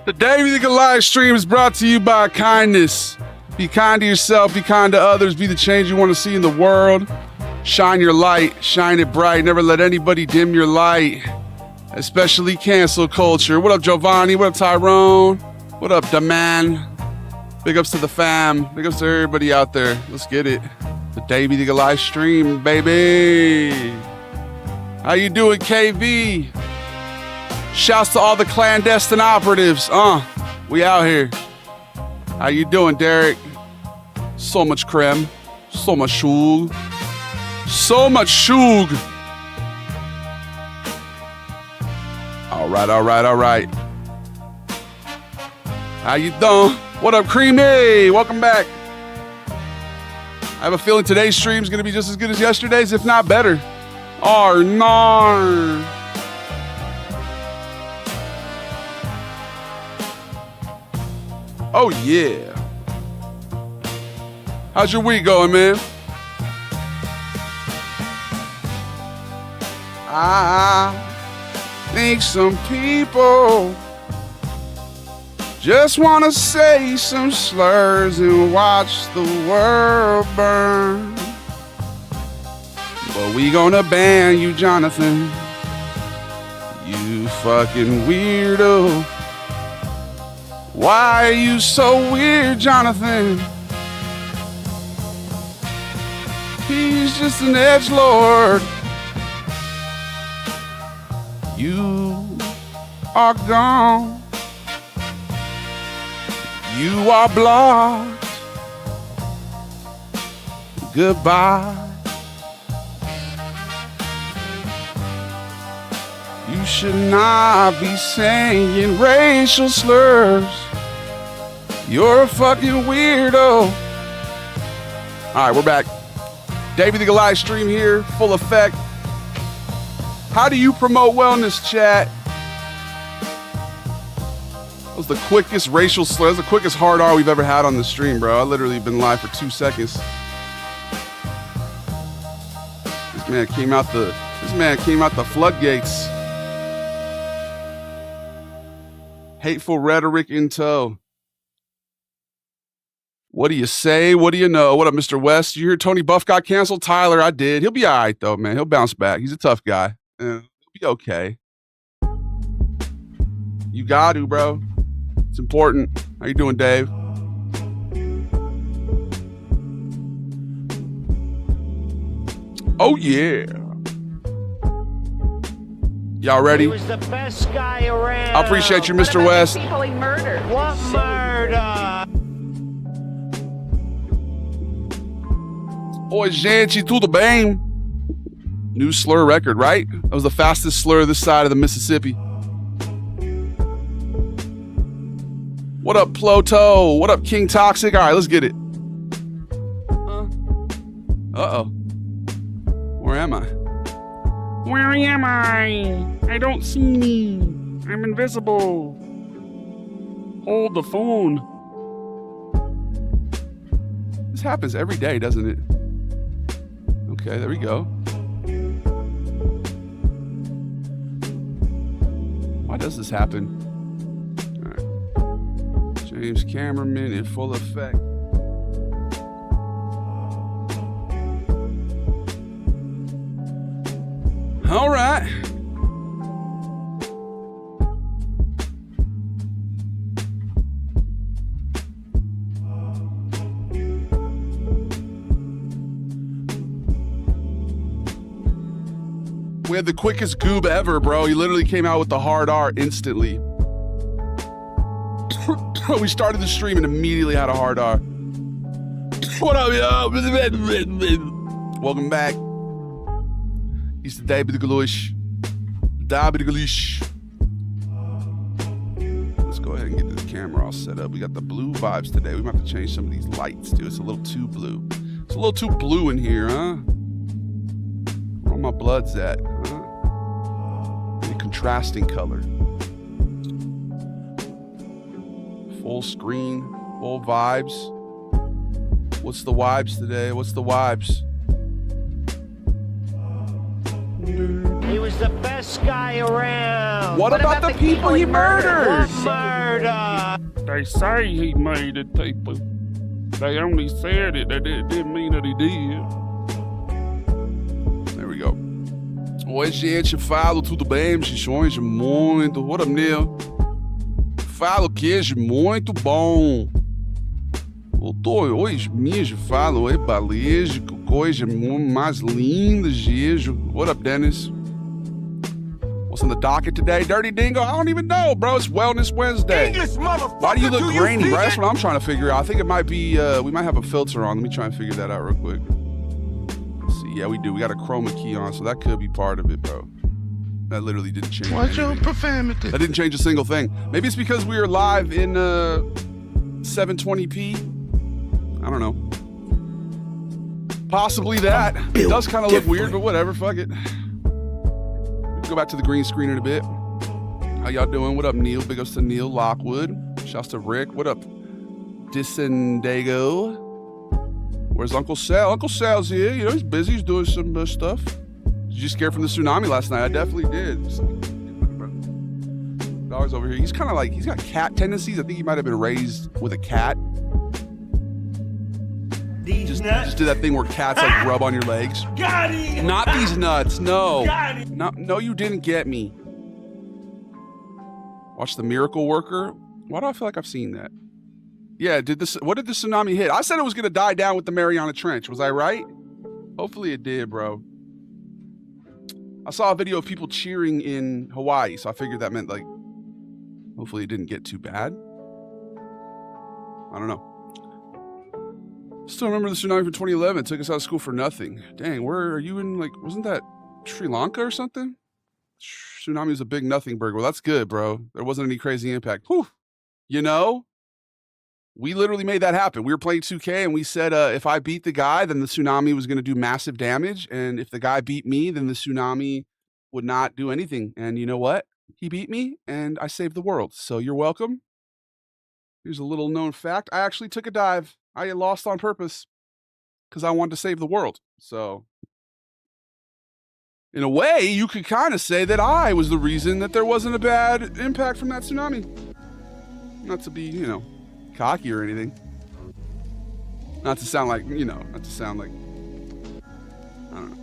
The Davey the live stream is brought to you by kindness. Be kind to yourself, be kind to others, be the change you want to see in the world. Shine your light, shine it bright, never let anybody dim your light, especially cancel culture. What up, Giovanni? What up, Tyrone? What up, the man? Big ups to the fam. Big ups to everybody out there. Let's get it. The Davey the live stream, baby. How you doing, KV? Shouts to all the clandestine operatives. We out here. How you doing, Derek? So much creme. So much shug. So much shug. All right. How you doing? What up, Creamy? Welcome back. I have a feeling today's stream is going to be just as good as yesterday's, if not better. Nar. Oh, yeah. How's your week going, man? I think some people just want to say some slurs and watch the world burn. But we gonna ban you, Jonathan. You fucking weirdo. Why are you so weird, Jonathan? He's just an edgelord. You are gone. You are blocked. Goodbye. You should not be saying racial slurs. You're a fucking weirdo. All right, we're back. Davey the live stream here, full effect. How do you promote wellness, chat? That was the quickest racial slur. That was the quickest hard R we've ever had on the stream, bro. I literally been live for 2 seconds. This man came out the floodgates. Hateful rhetoric in tow. What do you say? What do you know? What up, Mr. West? You hear Tony Buff got canceled? Tyler, I did. He'll be all right, though, man. He'll bounce back. He's a tough guy. He'll be okay. You got to, bro. It's important. How you doing, Dave? Oh, yeah. Y'all ready? He was the best guy around. I appreciate you, Mr. West. People he murdered. What murder? Oi, gente, tudo bem? New slur record, right? That was the fastest slur this side of the Mississippi. What up, Ploto? What up, King Toxic? All right, let's get it. Uh-oh. Where am I? Where am I? I don't see me. I'm invisible. Hold the phone. This happens every day, doesn't it? Okay, there we go. Why does this happen? All right. James Cameraman in full effect. All right. We had the quickest goob ever, bro. He literally came out with the hard R instantly. We started the stream and immediately had a hard R. What up, y'all? Welcome back. He's the Davey the Galush. Let's go ahead and get this camera all set up. We got the blue vibes today. We might have to change some of these lights, dude. It's a little too blue. It's a little too blue in here, huh? Where all my blood's at, huh? A contrasting color. Full screen, full vibes. What's the vibes today? What's the vibes? He was the best guy around. What about the people he murdered? Murder. They say he made it, people. They only said it. That it didn't mean that he did. There we go. Oi, gente, falo, tudo bem? Xixões, muito. What up, Neil? Falo, queijo, muito bom. Oi, mijo, falo, oi, balejo, coisa mais linda, Gijo. What up, Dennis? What's on the docket today? Dirty Dingo? I don't even know, bro. It's Wellness Wednesday. Why do you look grainy, bro? That's what I'm trying to figure out. I think it might be, we might have a filter on. Let me try and figure that out real quick. Let's see. Yeah, we do. We got a chroma key on, so that could be part of it, bro. That literally didn't change What's your anything. profanity? That didn't change a single thing. Maybe it's because we were live in 720p. I don't know. Possibly that. It does kind of look weird, but whatever. Fuck it. We can go back to the green screen in a bit. How y'all doing? What up, Neil? Big ups to Neil Lockwood. Shouts to Rick. What up, Disendago? Where's Uncle Sal? Uncle Sal's here. You know, he's busy. He's doing some stuff. Did you scare from the tsunami last night? I definitely did. Dog's over here. He's kind of like, he's got cat tendencies. I think he might have been raised with a cat. Just do that thing where cats like rub on your legs. Got it! Not these nuts, no. Got it! No, you didn't get me. Watch The Miracle Worker. Why do I feel like I've seen that? Yeah, what did the tsunami hit? I said it was gonna die down with the Mariana Trench. Was I right? Hopefully it did, bro. I saw a video of people cheering in Hawaii, so I figured that meant like, hopefully it didn't get too bad. I don't know. Still remember the tsunami from 2011. It took us out of school for nothing. Dang, where are you in, like, wasn't that Sri Lanka or something? Tsunami was a big nothing burger. Well, that's good, bro. There wasn't any crazy impact. Whew. You know, we literally made that happen. We were playing 2K and we said, if I beat the guy, then the tsunami was going to do massive damage. And if the guy beat me, then the tsunami would not do anything. And you know what? He beat me and I saved the world. So you're welcome. Here's a little known fact. I actually took a dive. I lost on purpose because I wanted to save the world. So in a way, you could kind of say that I was the reason that there wasn't a bad impact from that tsunami. Not to be, you know, cocky or anything. Not to sound like, you know, I don't know.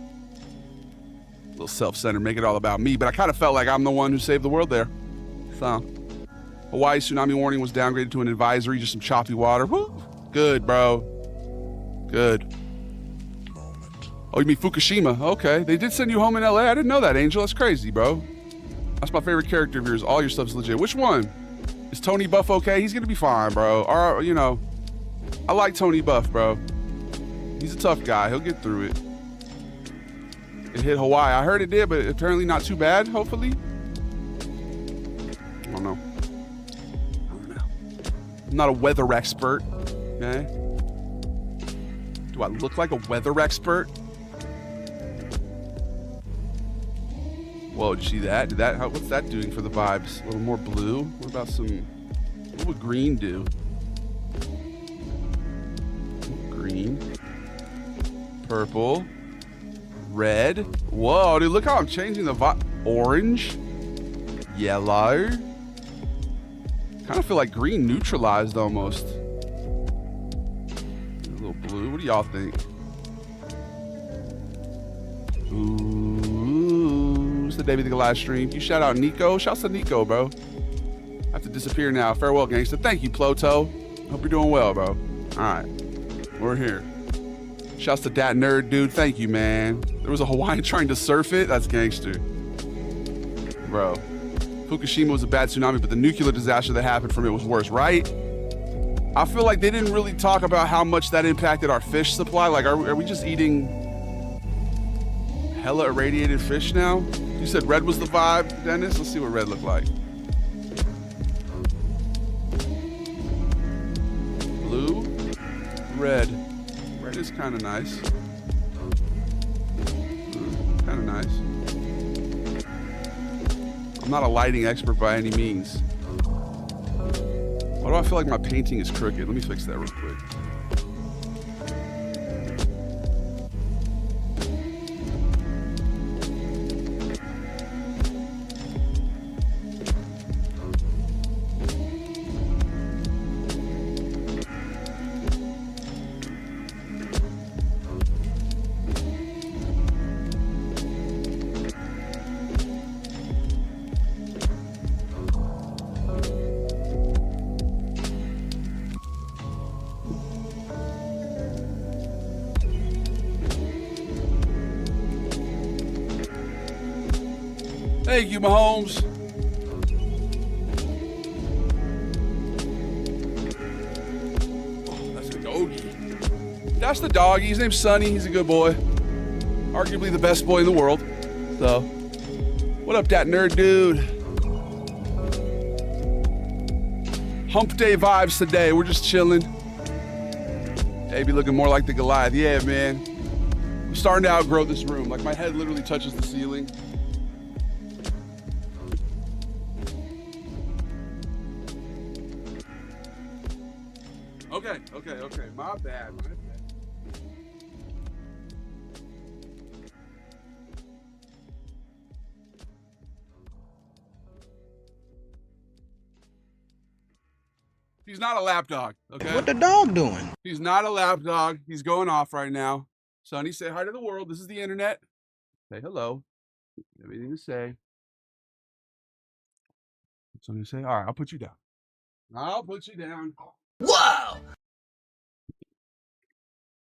A little self-centered, make it all about me. But I kind of felt like I'm the one who saved the world there. So Hawaii tsunami warning was downgraded to an advisory, just some choppy water. Woo! Good, bro. Good. Oh, you mean Fukushima? Okay. They did send you home in LA. I didn't know that, Angel. That's crazy, bro. That's my favorite character of yours. All your stuff's legit. Which one? Is Tony Buff okay? He's gonna be fine, bro. Or, you know, I like Tony Buff, bro. He's a tough guy. He'll get through it. It hit Hawaii. I heard it did, but apparently not too bad, hopefully. I don't know. I'm not a weather expert. Okay. Do I look like a weather expert? Whoa, did you see that? What's that doing for the vibes? A little more blue? What about what would green do? Green. Purple. Red. Whoa, dude, look how I'm changing the vibe. Orange. Yellow. Kind of feel like green neutralized almost. Blue. What do y'all think? Ooh, it's the David the live stream. You shout out Nico. Shouts to Nico, bro. I have to disappear now. Farewell, gangster. Thank you, Ploto. Hope you're doing well, bro. All right, we're here. Shouts to that nerd, dude. Thank you, man. There was a Hawaiian trying to surf it. That's gangster, bro. Fukushima was a bad tsunami, but the nuclear disaster that happened from it was worse, right? I feel like they didn't really talk about how much that impacted our fish supply. Like, are we just eating hella irradiated fish now? You said red was the vibe, Dennis? Let's see what red looked like. Blue, red. Red is kind of nice. Kind of nice. I'm not a lighting expert by any means. Why do I feel like my painting is crooked? Let me fix that real quick. Thank you, Mahomes. Oh, that's a doggy. That's the doggy. His name's Sonny. He's a good boy. Arguably the best boy in the world. So, what up, that nerd dude? Hump day vibes today. We're just chilling. Hey, be looking more like the Goliath. Yeah, man. I'm starting to outgrow this room. Like, my head literally touches the ceiling. Okay. My bad. He's not a lap dog, okay? What the dog doing? He's not a lap dog. He's going off right now. Sonny, say hi to the world. This is the internet. Say hello. You have anything to say? Sonny, say, all right, I'll put you down. I'll put you down. Whoa!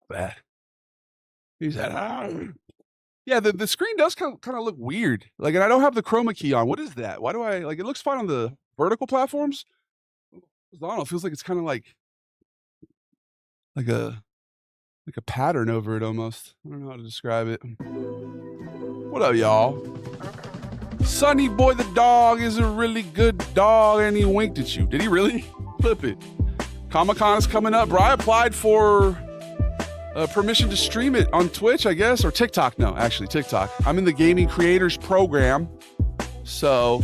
Bad. He said, yeah, the screen does kind of look weird. Like, and I don't have the chroma key on. What is that? Why do I, like, it looks fine on the vertical platforms. I don't know, it feels like it's kind of like a pattern over it almost. I don't know how to describe it. What up, y'all? Sonny Boy the dog is a really good dog, and he winked at you. Did he really? Flip it. Comic-Con is coming up, bro. I applied for permission to stream it on Twitch, I guess, or TikTok. No, actually, TikTok. I'm in the gaming creators program, so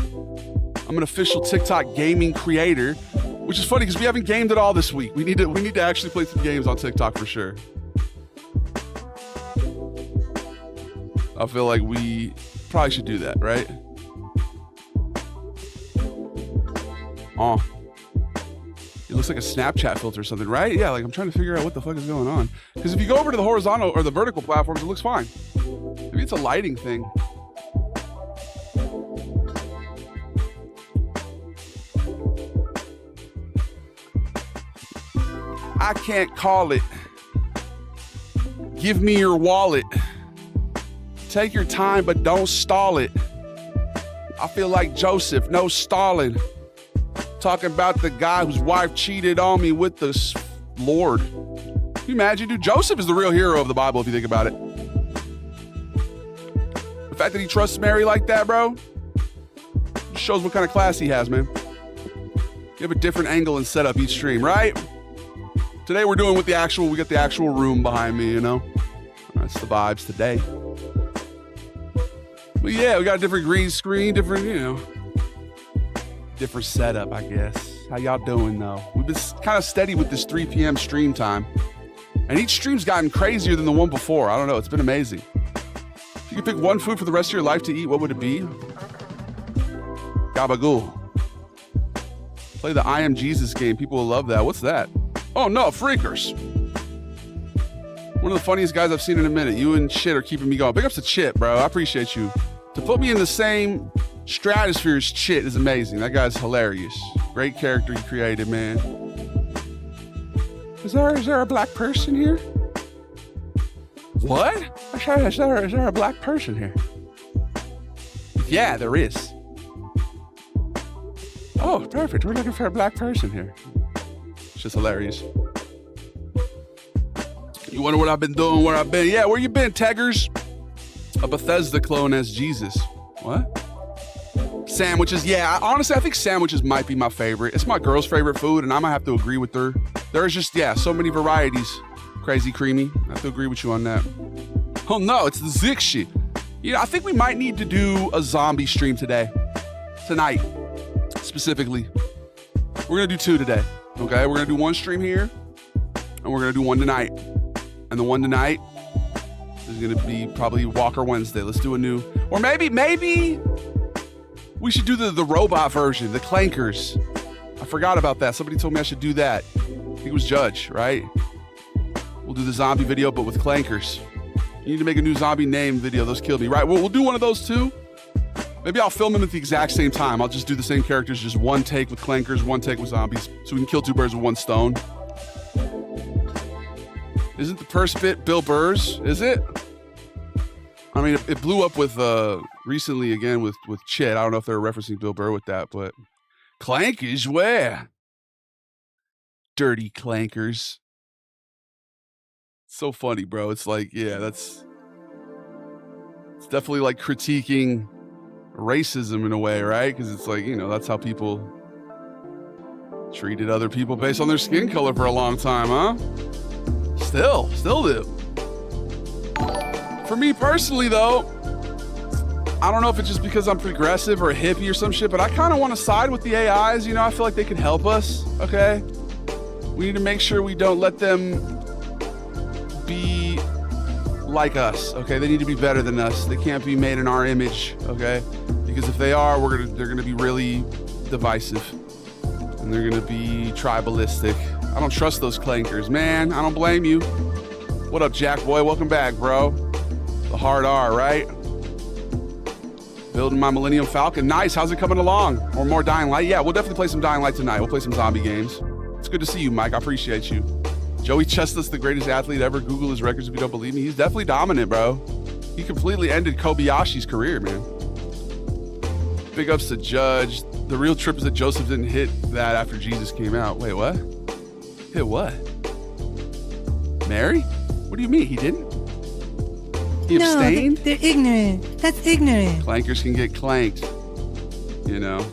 I'm an official TikTok gaming creator, which is funny because we haven't gamed at all this week. We need to actually play some games on TikTok for sure. I feel like we probably should do that, right? Oh. It looks like a Snapchat filter or something, right? Yeah, like I'm trying to figure out what the fuck is going on. Because if you go over to the horizontal or the vertical platforms, it looks fine. Maybe it's a lighting thing. I can't call it. Give me your wallet. Take your time, but don't stall it. I feel like Joseph, no stalling. Talking about the guy whose wife cheated on me with the Lord. Can you imagine, dude? Joseph is the real hero of the Bible if you think about it. The fact that he trusts Mary like that, bro, just shows what kind of class he has, man. You have a different angle and setup each stream, right? Today we're doing with the actual, we got the actual room behind me, you know? That's the vibes today. But yeah, we got a different green screen, different, you know, different setup, I guess. How y'all doing, though? We've been kind of steady with this 3 p.m. stream time. And each stream's gotten crazier than the one before. I don't know. It's been amazing. If you could pick one food for the rest of your life to eat, what would it be? Gabagool. Play the I Am Jesus game. People will love that. What's that? Oh, no. Freakers. One of the funniest guys I've seen in a minute. You and Chit are keeping me going. Big ups to Chit, bro. I appreciate you. To put me in the same stratosphere as Chit is amazing. That guy's hilarious. Great character he created, man. Is there a black person here? What? Is there a black person here? Yeah, there is. Oh, perfect. We're looking for a black person here. It's just hilarious. You wonder what I've been doing, where I've been? Yeah, where you been, Taggers? A Bethesda clone as Jesus. What? Sandwiches, yeah. Honestly, I think sandwiches might be my favorite. It's my girl's favorite food, and I might have to agree with her. There's just, yeah, so many varieties. Crazy creamy. I have to agree with you on that. Oh no, it's the Zik shit. Yeah, I think we might need to do a zombie stream today. Tonight, specifically. We're gonna do 2 today, okay? We're gonna do 1 stream here, and we're gonna do 1 tonight. And the 1 tonight is gonna be probably Walker Wednesday. Let's do a new, or maybe we should do the robot version, the clankers. I forgot about that. Somebody told me I should do that. I think it was Judge, right? We'll do the zombie video, but with clankers. You need to make a new zombie name video. Those killed me, right? We'll do one of those too. Maybe I'll film them at the exact same time. I'll just do the same characters, just 1 take with clankers, 1 take with zombies, so we can kill 2 birds with 1 stone. Isn't the purse bit Bill Burr's? Is it? I mean, it blew up with recently again with Chit. I don't know if they're referencing Bill Burr with that, but clankers where? Dirty clankers. So funny, bro. It's like, yeah, it's definitely like critiquing racism in a way, right? Because it's like, you know, that's how people treated other people based on their skin color for a long time, huh? Still do. For me personally, though, I don't know if it's just because I'm progressive or a hippie or some shit, but I kind of want to side with the AIs. You know, I feel like they can help us, okay? We need to make sure we don't let them be like us, okay? They need to be better than us. They can't be made in our image, okay? Because if they are, they're gonna be really divisive, and they're gonna be tribalistic. I don't trust those clankers, man. I don't blame you. What up, Jack Boy? Welcome back, bro. The hard R, right? Building my Millennium Falcon. Nice. How's it coming along? Or more Dying Light? Yeah, we'll definitely play some Dying Light tonight. We'll play some zombie games. It's good to see you, Mike. I appreciate you. Joey Chestnut's the greatest athlete ever. Google his records if you don't believe me. He's definitely dominant, bro. He completely ended Kobayashi's career, man. Big ups to Judge. The real trip is that Joseph didn't hit that after Jesus came out. Wait, what? Hit what? Mary? What do you mean? He didn't? He abstained? They're ignorant. That's ignorant. Clankers can get clanked. You know?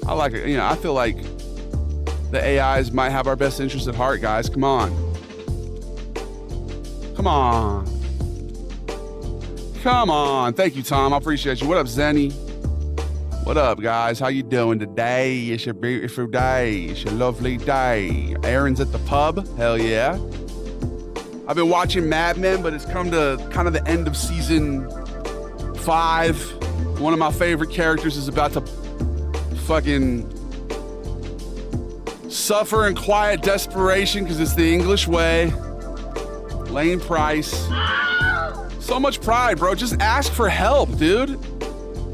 I like it. You know, I feel like the AIs might have our best interests at heart, guys. Come on. Come on. Come on. Thank you, Tom. I appreciate you. What up, Zenny? What up, guys? How you doing today? It's your beautiful day. It's your lovely day. Aaron's at the pub. Hell yeah. I've been watching Mad Men, but it's come to kind of the end of season 5. One of my favorite characters is about to fucking suffer in quiet desperation because it's the English way. Lane Price. So much pride, bro. Just ask for help, dude.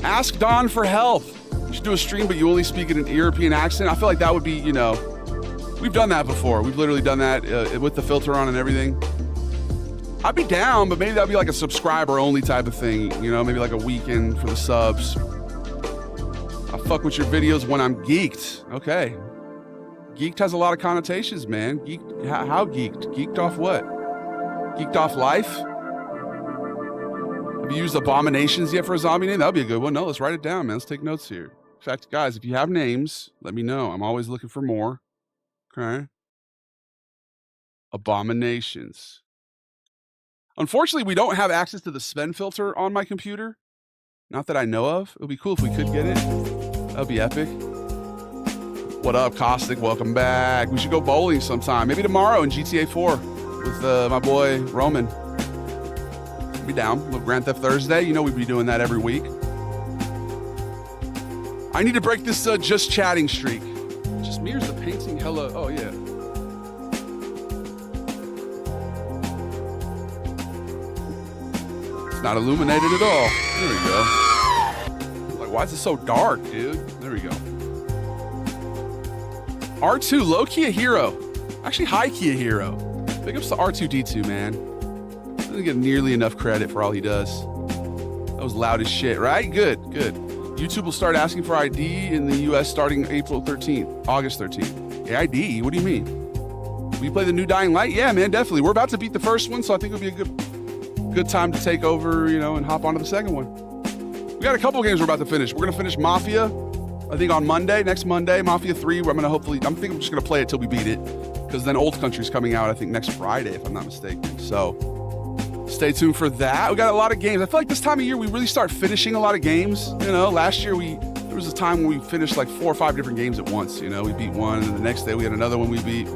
Ask Don for help. You should do a stream, but you only speak in an European accent. I feel like that would be, you know, we've done that before. We've literally done that with the filter on and everything. I'd be down, but maybe that'd be like a subscriber only type of thing, you know, maybe like a weekend for the subs. I fuck with your videos when I'm geeked. Okay. Geeked has a lot of connotations, man. Geeked, how geeked? Geeked off what? Geeked off life? Have you used abominations yet for a zombie name? That would be a good one. No, let's write it down, man. Let's take notes here. In fact, guys, if you have names, let me know. I'm always looking for more. Okay. Abominations. Unfortunately, we don't have access to the Sven filter on my computer. Not that I know of. It would be cool if we could get it. That would be epic. What up, Caustic? Welcome back. We should go bowling sometime. Maybe tomorrow in GTA 4 with my boy Roman. Be down. Little Grand Theft Thursday. You know we'd be doing that every week. I need to break this just chatting streak. Just mirrors the painting hella. Oh, yeah. It's not illuminated at all. There we go. Like, why is it so dark, dude? There we go. R2, low-key a hero. Actually, high-key a hero. Big ups to R2-D2, man. Doesn't get nearly enough credit for all he does. That was loud as shit, right? Good. YouTube will start asking for ID in the US starting August 13th. Yeah, ID? What do you mean? We play the new Dying Light? Yeah, man, definitely. We're about to beat the first one, so I think it'll be a good time to take over, you know, and hop onto the second one. We got a couple games we're about to finish. We're going to finish Mafia, I think on Monday, next Monday, Mafia 3. Where I'm going to I'm just going to play it till we beat it. Because then Old Country's coming out, I think, next Friday, if I'm not mistaken. So stay tuned for that. We got a lot of games. I feel like this time of year, we really start finishing a lot of games. You know, last year, there was a time when we finished like 4 or 5 different games at once. You know, we beat one, and then the next day we had another one we beat.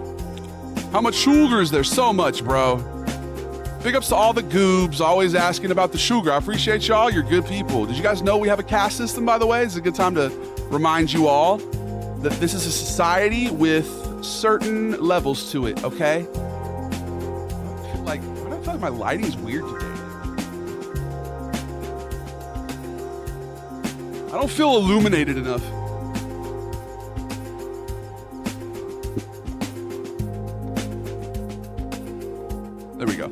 How much sugar is there? So much, bro. Big ups to all the goobs, always asking about the sugar. I appreciate y'all. You're good people. Did you guys know we have a caste system, by the way? It's a good time to remind you all that this is a society with certain levels to it, okay? I don't feel like my lighting's weird today. I don't feel illuminated enough. There we go.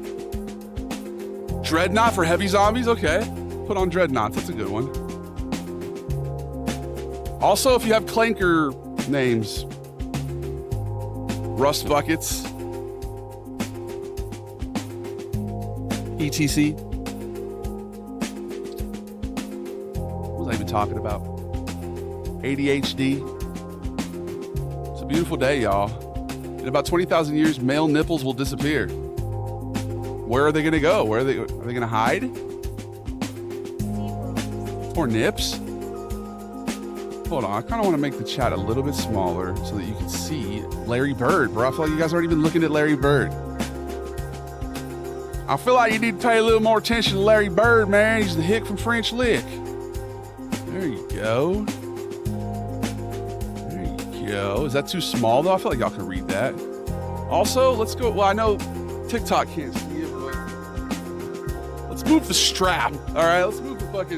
Dreadnought for heavy zombies, okay. Put on Dreadnoughts, that's a good one. Also, if you have clanker names, Rust Buckets, ETC. What was I even talking about? ADHD. It's a beautiful day, y'all. In about 20,000 years, male nipples will disappear. Where are they going to go? Are they going to hide? Or nips? Hold on, I kind of want to make the chat a little bit smaller so that you can see Larry Bird, bro. I feel like you guys aren't even looking at Larry Bird. I feel like you need to pay a little more attention to Larry Bird, man. He's the hick from French Lick. There you go. There you go. Is that too small, though? I feel like y'all can read that. Also, let's go. Well, I know TikTok can't see it, but let's move the strap. All right, let's move the blick.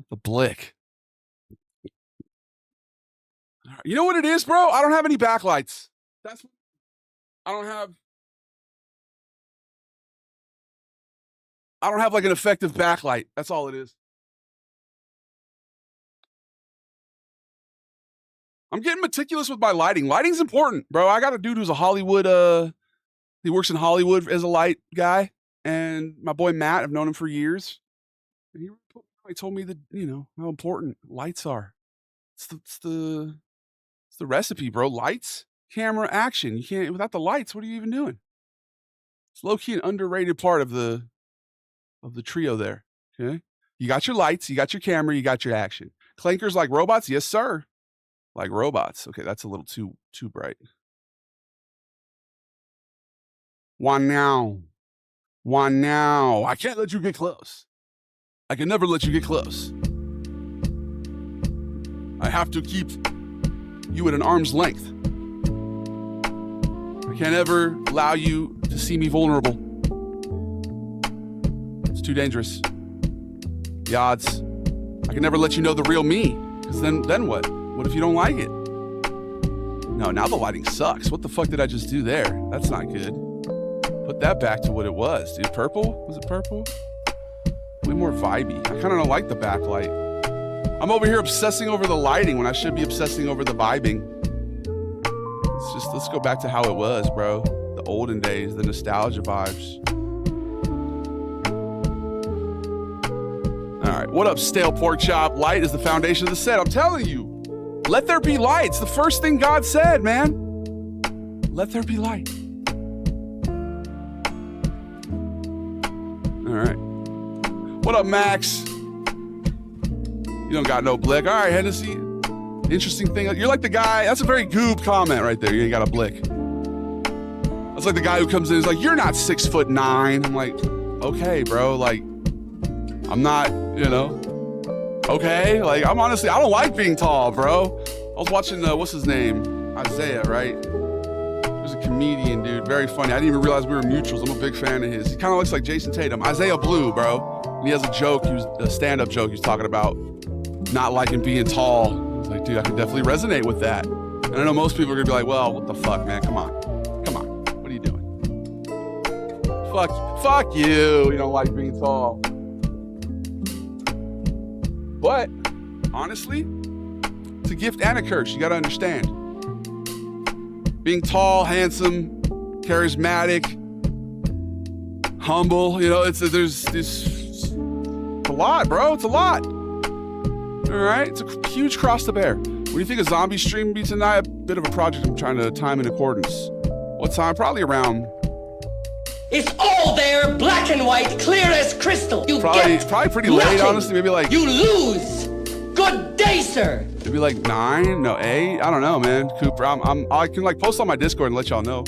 The blick. You know what it is, bro? I don't have any backlights. I don't have like an effective backlight. That's all it is. I'm getting meticulous with my lighting. Lighting's important, bro. I got a dude who's a Hollywood, he works in Hollywood as a light guy. And my boy Matt, I've known him for years. And he told me that, you know, how important lights are. It's the recipe, bro. Lights, camera, action. You can't, without the lights, what are you even doing? It's low-key an underrated part of the trio there. Okay. You got your lights, you got your camera, you got your action. Clankers like robots? Yes, sir. Like robots. Okay, that's a little too bright. Why now? Why now? I can't let you get close. I can never let you get close. I have to keep you at an arm's length. I can't ever allow you to see me vulnerable. It's too dangerous. The odds. I can never let you know the real me. Because then what? What if you don't like it? No, now the lighting sucks. What the fuck did I just do there? That's not good. Put that back to what it was, dude. Purple? Was it purple? Way more vibey. I kind of don't like the backlight. I'm over here obsessing over the lighting when I should be obsessing over the vibing. Let's go back to how it was, bro. The olden days, the nostalgia vibes. All right, what up, stale pork chop? Light is the foundation of the set. I'm telling you, let there be light. It's the first thing God said, man. Let there be light. All right. What up, Max? You don't got no blick. All right, Hennessy. Interesting thing. You're like the guy. That's a very goob comment right there. You ain't got a blick. That's like the guy who comes in and is like, you're not 6'9". I'm like, okay, bro. Like, I'm not, you know. Okay. Like, I'm honestly, I don't like being tall, bro. I was watching, what's his name? Isaiah, right? He's a comedian, dude. Very funny. I didn't even realize we were mutuals. I'm a big fan of his. He kind of looks like Jason Tatum. Isaiah Blue, bro. And he has a joke. He was a stand-up joke. He was talking about not liking being tall. I was like, dude, I can definitely resonate with that. And I know most people are gonna be like, well, what the fuck, man? Come on. What are you doing? Fuck you. You don't like being tall. But honestly, it's a gift and a curse. You gotta understand. Being tall, handsome, charismatic, humble. You know, there's a lot, bro. It's a lot. All right, it's a huge cross to bear. What do you think a zombie stream will be tonight? A bit of a project I'm trying to time in accordance. What time? Probably around. It's all there, black and white, clear as crystal. You probably pretty late, nothing. honestly. Maybe like you lose. Good day, sir. Maybe like 9, no 8. I don't know, man. Cooper, I can like post on my Discord and let y'all know.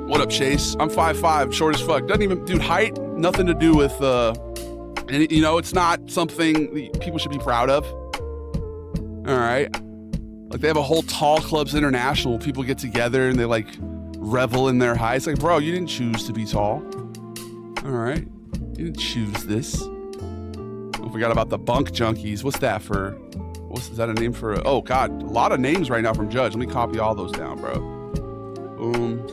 What up, Chase? I'm 5'5", short as fuck. Doesn't even, dude, height, nothing to do with, and you know, it's not something that people should be proud of. All right. Like they have a whole Tall Clubs International. People get together and they like revel in their height. It's like, bro, you didn't choose to be tall. All right. You didn't choose this. I forgot about the bunk junkies. What's that for? Is that a name for? Oh God, a lot of names right now from Judge. Let me copy all those down, bro. Boom.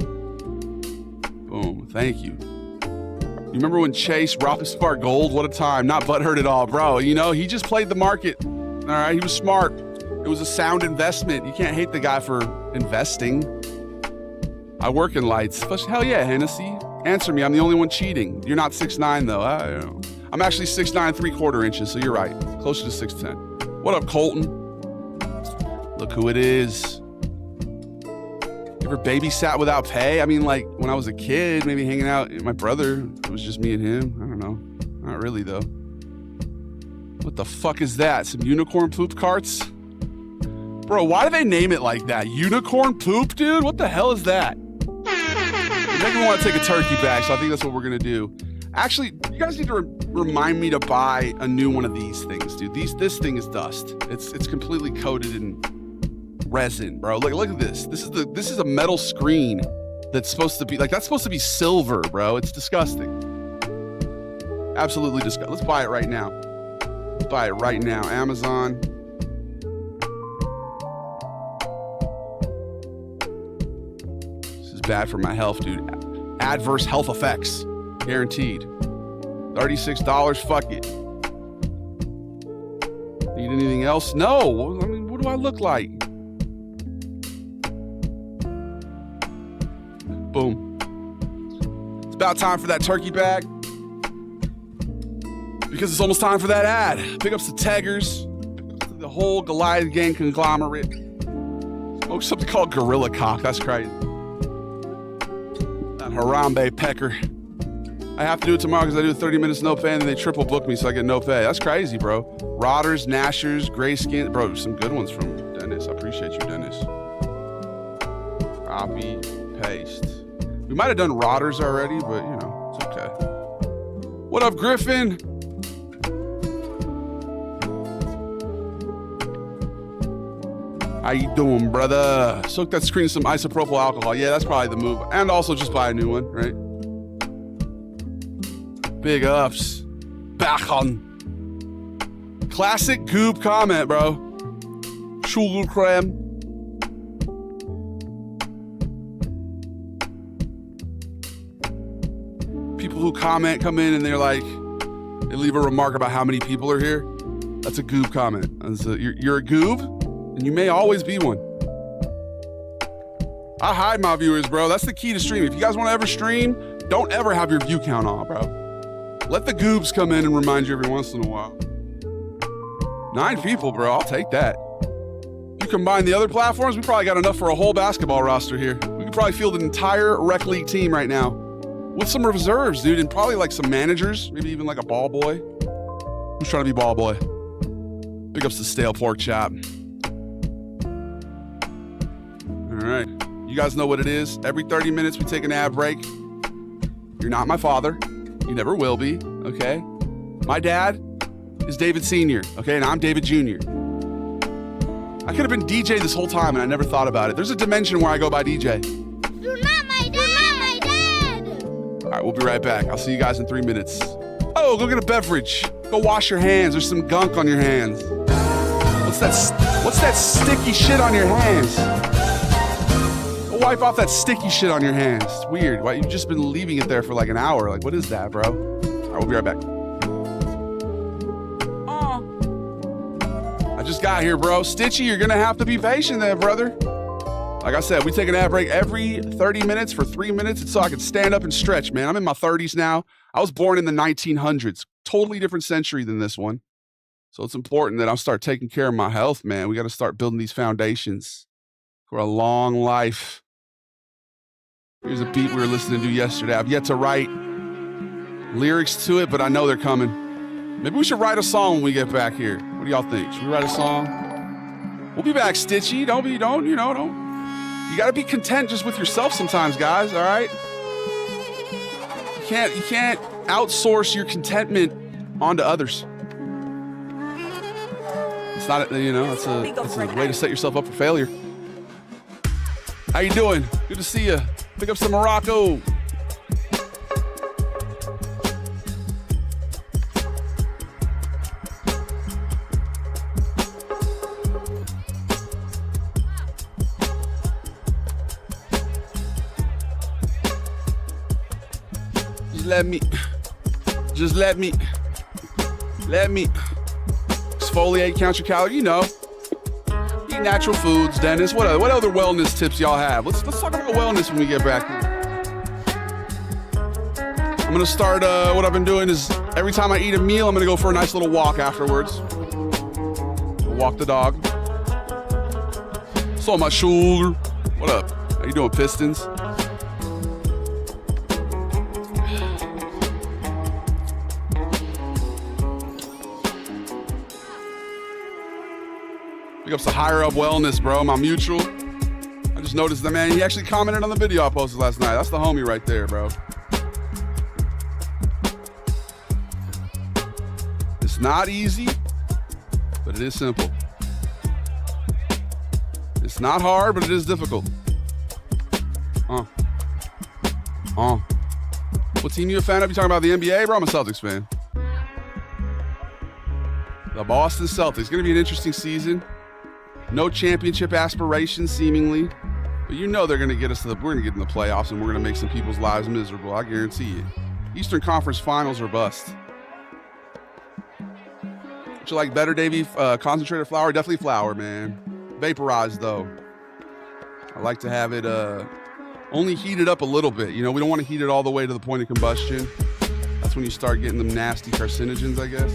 Boom. Thank you. You remember when Chase Rockstar Gold? What a time. Not butthurt at all, bro. You know, he just played the market. All right, he was smart. It was a sound investment. You can't hate the guy for investing. I work in lights. Hell yeah, Hennessy. Answer me. I'm the only one cheating. You're not 6'9", though. I'm actually 6'9", 3/4 inches, so you're right. Closer to 6'10". What up, Colton? Look who it is. You ever babysat without pay? I mean, like, when I was a kid, maybe hanging out with my brother. It was just me and him. I don't know. Not really, though. What the fuck is that? Some unicorn poop carts? Bro, why do they name it like that? Unicorn poop, dude? What the hell is that? You're making me want to take a turkey bag, so I think that's what we're going to do. Actually, you guys need to remind me to buy a new one of these things, dude. This thing is dust. It's completely coated in resin, bro. Look at this. This is a metal screen that's supposed to be like, that's supposed to be silver, bro. It's disgusting. Absolutely disgusting. Let's buy it right now. Let's buy it right now. Amazon. This is bad for my health, dude. Adverse health effects. Guaranteed. $36, fuck it. Need anything else? No. I mean, what do I look like? Boom. It's about time for that turkey bag. Because it's almost time for that ad. Pick up some taggers. The whole Goliath gang conglomerate. Smoke something called Gorilla Cock. That's crazy. That Harambe Pecker. I have to do it tomorrow because I do 30 minutes no pay and then they triple book me so I get no pay. That's crazy, bro. Rotters, Gnashers, Gray Skin. Bro, some good ones from Dennis. I appreciate you, Dennis. Copy, paste. We might have done Rotters already, but you know, it's okay. What up, Griffin? How you doing, brother? Soak that screen in some isopropyl alcohol. Yeah, that's probably the move. And also just buy a new one, right? Big ups. Back on. Classic Goop comment, bro. Sugar creme. People who comment come in and they're like, they leave a remark about how many people are here. That's a Goop comment. You're a Goob, and you may always be one. I hide my viewers, bro. That's the key to streaming. If you guys want to ever stream, don't ever have your view count on, bro. Let the goobs come in and remind you every once in a while. 9 people, bro. I'll take that. You combine the other platforms, we probably got enough for a whole basketball roster here. We could probably field an entire rec league team right now. With some reserves, dude, and probably like some managers. Maybe even like a ball boy. Who's trying to be ball boy? Big ups to Stale Pork Chop. All right. You guys know what it is. Every 30 minutes, we take an ad break. You're not my father. You never will be, okay? My dad is David Sr., okay? And I'm David Jr. I could have been DJ this whole time, and I never thought about it. There's a dimension where I go by DJ. You're not my dad! You're not my dad! All right, we'll be right back. I'll see you guys in 3 minutes. Oh, go get a beverage. Go wash your hands. There's some gunk on your hands. What's that sticky shit on your hands? Wipe off that sticky shit on your hands. It's weird. Why, you've just been leaving it there for like an hour. Like, what is that, bro? All right, we'll be right back. I just got here, bro. Stitchy, you're gonna have to be patient there, brother. Like I said, we take an ad break every 30 minutes for 3 minutes. It's so I can stand up and stretch, man. I'm in my 30s now. I was born in the 1900s. Totally different century than this one. So it's important that I start taking care of my health, man. We got to start building these foundations for a long life. Here's a beat we were listening to yesterday. I've yet to write lyrics to it, but I know they're coming. Maybe we should write a song when we get back here. What do y'all think? Should we write a song? We'll be back, Stitchy. Don't. You got to be content just with yourself sometimes, guys, all right? You can't outsource your contentment onto others. It's not, it's a way to set yourself up for failure. How you doing? Good to see you. Pick up some Morocco. Just let me exfoliate, count your calories, eat natural foods. Dennis, what other wellness tips y'all have? Let's talk about wellness when we get back. I'm gonna start, what I've been doing is every time I eat a meal, I'm gonna go for a nice little walk afterwards. Walk the dog. It's on my shoulder. What up? How you doing, Pistons? Pick up some higher up wellness, bro. My mutual. I just noticed that, man. He actually commented on the video I posted last night. That's the homie right there, bro. It's not easy, but it is simple. It's not hard, but it is difficult. What team you a fan of? You talking about the NBA, bro? I'm a Celtics fan. The Boston Celtics. Gonna be an interesting season. No championship aspirations, seemingly. But they're going to get us we're going to get in the playoffs, and we're going to make some people's lives miserable. I guarantee it. Eastern Conference Finals or bust. Would you like better, Davey? Concentrated flour? Definitely flour, man. Vaporized, though. I like to have it only heated up a little bit. We don't want to heat it all the way to the point of combustion. That's when you start getting them nasty carcinogens, I guess.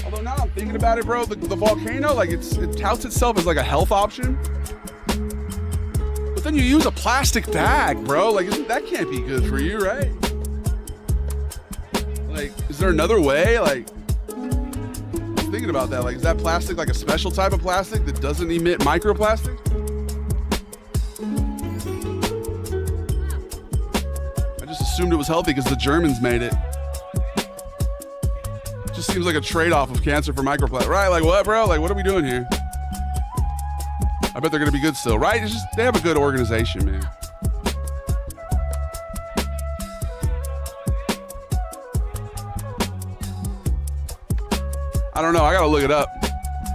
Although now I'm thinking about it, bro, the volcano, it touts itself as a health option. But then you use a plastic bag, bro. That can't be good for you, right? Is there another way? I'm thinking about that. Is that plastic a special type of plastic that doesn't emit microplastic? I just assumed it was healthy because the Germans made it. Just seems like a trade-off of cancer for microplastic, right? What, bro? What are we doing here? I bet they're gonna be good still, right? It's just they have a good organization, man. I don't know. I gotta look it up.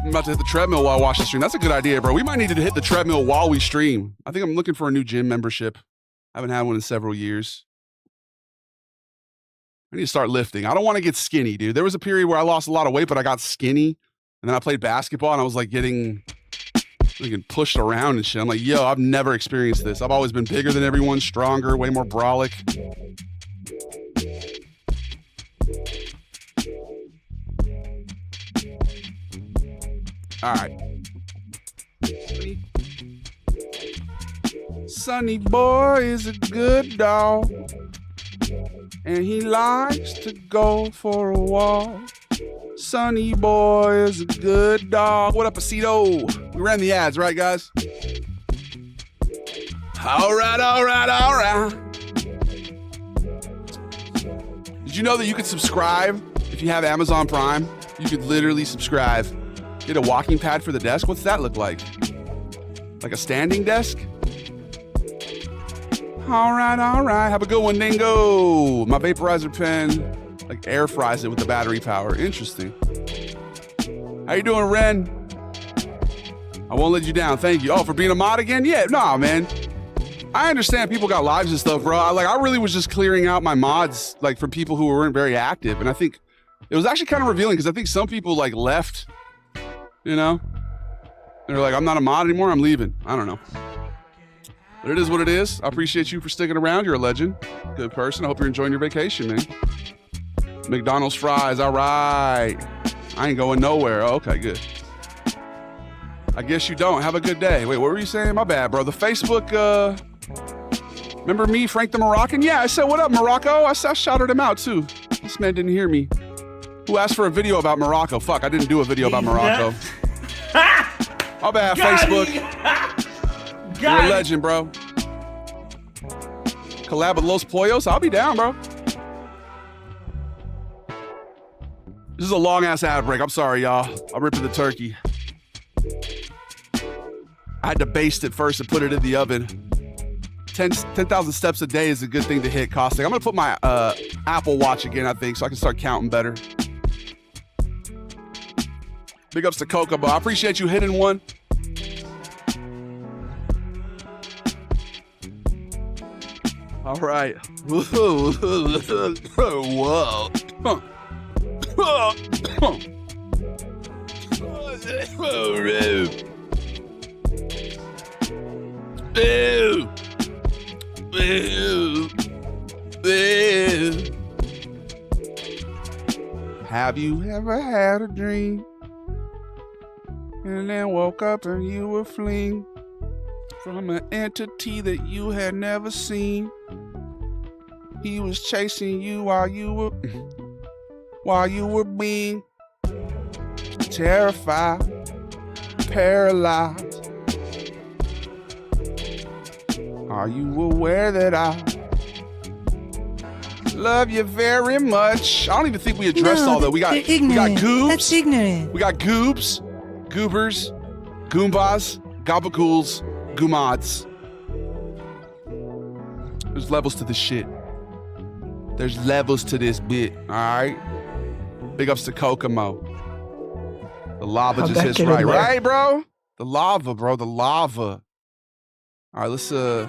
I'm about to hit the treadmill while I watch the stream. That's a good idea, bro. We might need to hit the treadmill while we stream. I think I'm looking for a new gym membership. I haven't had one in several years. I need to start lifting. I don't want to get skinny, dude. There was a period where I lost a lot of weight, but I got skinny. And then I played basketball and I was getting pushed around and shit. I'm yo, I've never experienced this. I've always been bigger than everyone, stronger, way more brolic. All right. Sonny boy is a good dog. And he likes to go for a walk. Sonny boy is a good dog. What up, Aceto? We ran the ads, right, guys? All right. Did you know that you could subscribe if you have Amazon Prime? You could literally subscribe. Get a walking pad for the desk. What's that look like? Like a standing desk? All right. Have a good one, Dingo. My vaporizer pen air fries it with the battery power. Interesting. How you doing, Ren? I won't let you down. Thank you. Oh, for being a mod again? Yeah, nah, man. I understand people got lives and stuff, bro. I really was just clearing out my mods, from people who weren't very active. And I think it was actually kind of revealing because I think some people, left, They're I'm not a mod anymore. I'm leaving. I don't know. But it is what it is. I appreciate you for sticking around. You're a legend. Good person. I hope you're enjoying your vacation, man. McDonald's fries. All right. I ain't going nowhere. Oh, okay, good. I guess you don't. Have a good day. Wait, what were you saying? My bad, bro. The Facebook, remember me, Frank the Moroccan? Yeah, I said, what up, Morocco? I shouted him out, too. This man didn't hear me. Who asked for a video about Morocco? Fuck, I didn't do a video about Morocco. My bad, Facebook. You're a legend, bro. Collab with Los Pollos? I'll be down, bro. This is a long-ass ad break. I'm sorry, y'all. I'm ripping the turkey. I had to baste it first and put it in the oven. 10,000 steps a day is a good thing to hit, Caustic. I'm going to put my Apple Watch again, I think, so I can start counting better. Big ups to Kokomo. I appreciate you hitting one. All right. Whoa. Have you ever had a dream and then woke up and you were fleeing from an entity that you had never seen? He was chasing you while you were being terrified, paralyzed. Are you aware that I love you very much? I don't even think we addressed all that. We got goobs. That's ignorant. We got goobs, goobers, goombas, gabagools, goomods. There's levels to this shit. There's levels to this bit, all right? Big ups to Kokomo. The lava just hits right. Right, bro? The lava, bro. The lava. All right, let's, we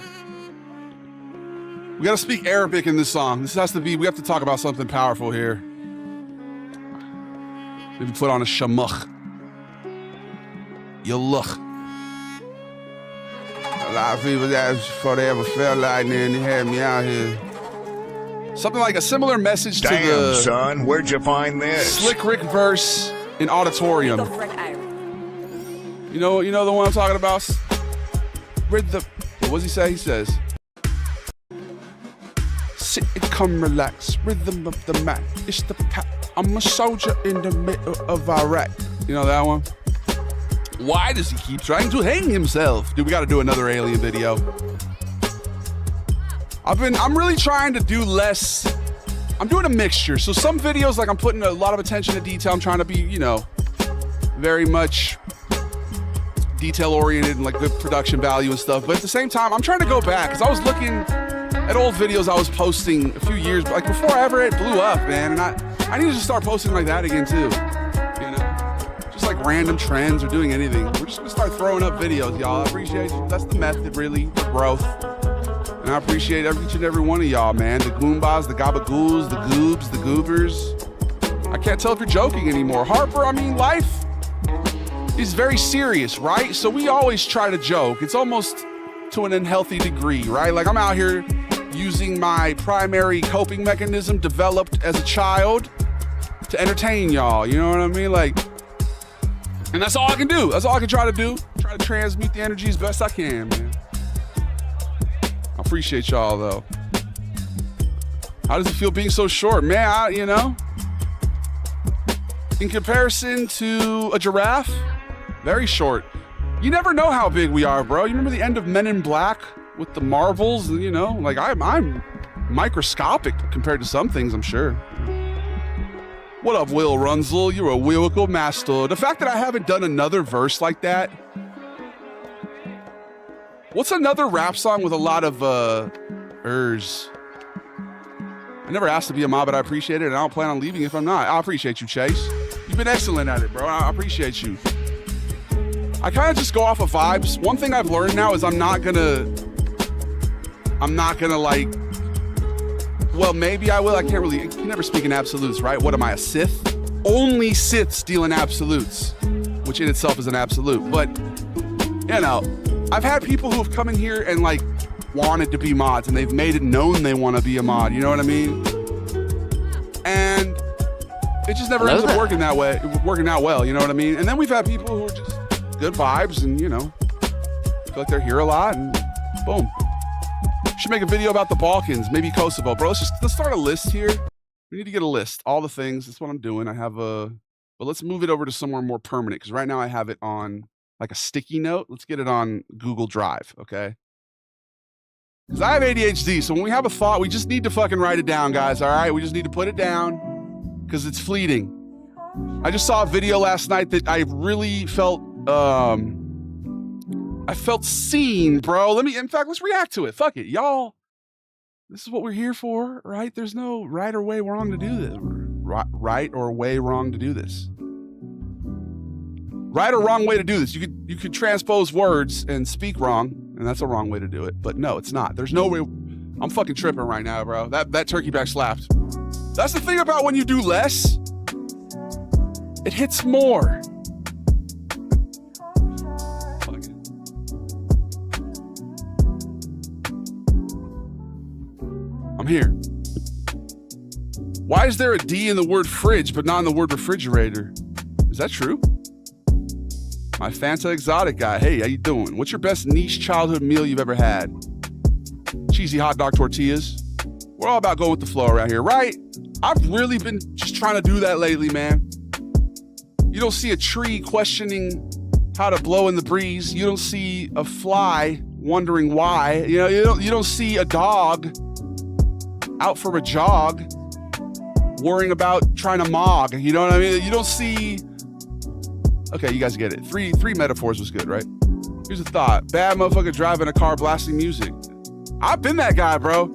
gotta speak Arabic in this song. This has to be, we have to talk about something powerful here. Maybe put on a shamukh. Yalukh. A lot of people that before they ever felt like that, and they had me out here. Something like a similar message to the... Damn, son, where'd you find this? Slick Rick verse in Auditorium. You know the one I'm talking about? Rhythm. What does he say? He says, sit and come relax, rhythm of the mat. It's the pack. I'm a soldier in the middle of Iraq. You know that one? Why does he keep trying to hang himself? Dude, we got to do another alien video. I'm really trying to do less. I'm doing a mixture. So some videos, like I'm putting a lot of attention to detail. I'm trying to be, you know, very much detail oriented and like good production value and stuff. But at the same time, I'm trying to go back because I was looking at old videos I was posting a few years, like before I ever blew up, man. And I need to just start posting like that again too. You know, just like random trends or doing anything. We're just gonna start throwing up videos, y'all. I appreciate you. That's the method, really, for growth. And I appreciate each and every one of y'all, man. The goombas, the gabagools, the goobs, the goobers. I can't tell if you're joking anymore. Harper, I mean, life is very serious, right? So we always try to joke. It's almost to an unhealthy degree, right? Like I'm out here using my primary coping mechanism developed as a child to entertain y'all, you know what I mean? Like, and that's all I can do. That's all I can try to do. Try to transmute the energy as best I can, man. I appreciate y'all, though. How does it feel being so short? Man, you know, in comparison to a giraffe, very short. You never know how big we are, bro. You remember the end of Men in Black with the marbles? You know, like I'm microscopic compared to some things, I'm sure. What up, Will Runzel? You're a lyrical master. The fact that I haven't done another verse like that. What's another rap song with a lot of ers? I never asked to be a mob, but I appreciate it, and I don't plan on leaving if I'm not. I appreciate you, Chase. You've been excellent at it, bro. I appreciate you. I kind of just go off of vibes. One thing I've learned now is I'm not gonna like, well, maybe I will. I can never speak in absolutes, right? What am I, a Sith? Only Siths deal in absolutes, which in itself is an absolute. But, you know, I've had people who have come in here and like wanted to be mods and they've made it known they want to be a mod. You know what I mean? And it just never ends up working that way, working out well. You know what I mean? And then we've had people who are just good vibes and, you know, feel like they're here a lot and boom. Should make a video about the Balkans, maybe Kosovo. Bro, let's start a list here. We need to get a list. All the things. That's what I'm doing. I have but let's move it over to somewhere more permanent because right now I have it on like a sticky note. Let's get it on Google Drive, okay? Because I have ADHD, so when we have a thought, we just need to fucking write it down, guys, all right? We just need to put it down because it's fleeting. I just saw a video last night that I really felt, I felt seen, bro. In fact, let's react to it. Fuck it, y'all. This is what we're here for, right? There's no right or way wrong to do this. Right or way wrong to do this. Right or wrong way to do this. You could transpose words and speak wrong, and that's a wrong way to do it. But no, it's not. There's no way. I'm fucking tripping right now, bro. That turkey back slapped. That's the thing about when you do less. It hits more. Fuck it. I'm here. Why is there a D in the word fridge but not in the word refrigerator? Is that true? My Fanta Exotic guy. Hey, how you doing? What's your best niche childhood meal you've ever had? Cheesy hot dog tortillas. We're all about going with the flow around here, right? I've really been just trying to do that lately, man. You don't see a tree questioning how to blow in the breeze. You don't see a fly wondering why. You know, you don't see a dog out for a jog worrying about trying to mog. You know what I mean? You don't see... Okay, you guys get it. Three metaphors was good, right? Here's a thought. Bad motherfucker driving a car blasting music. I've been that guy, bro.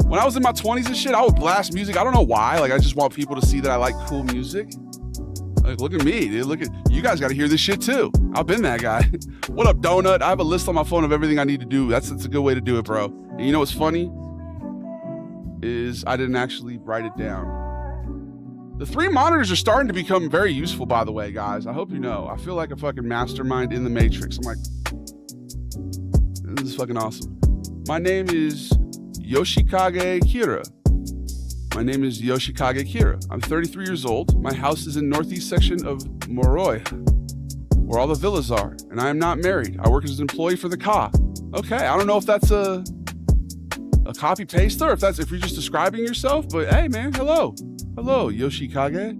When I was in my 20s and shit, I would blast music. I don't know why. Like, I just want people to see that I like cool music. Like, look at me, dude. Look at you guys. Got to hear this shit too. I've been that guy. What up, Donut? I have a list on my phone of everything I need to do. That's a good way to do it, bro. And you know what's funny? Is I didn't actually write it down. The 3 monitors are starting to become very useful, by the way, guys. I hope you know. I feel like a fucking mastermind in the Matrix. I'm like, this is fucking awesome. My name is Yoshikage Kira. I'm 33 years old. My house is in northeast section of Moroi, where all the villas are, and I am not married. I work as an employee for the Ka. Okay, I don't know if that's a copy paste or if you're just describing yourself, but hey, man, hello, Yoshikage.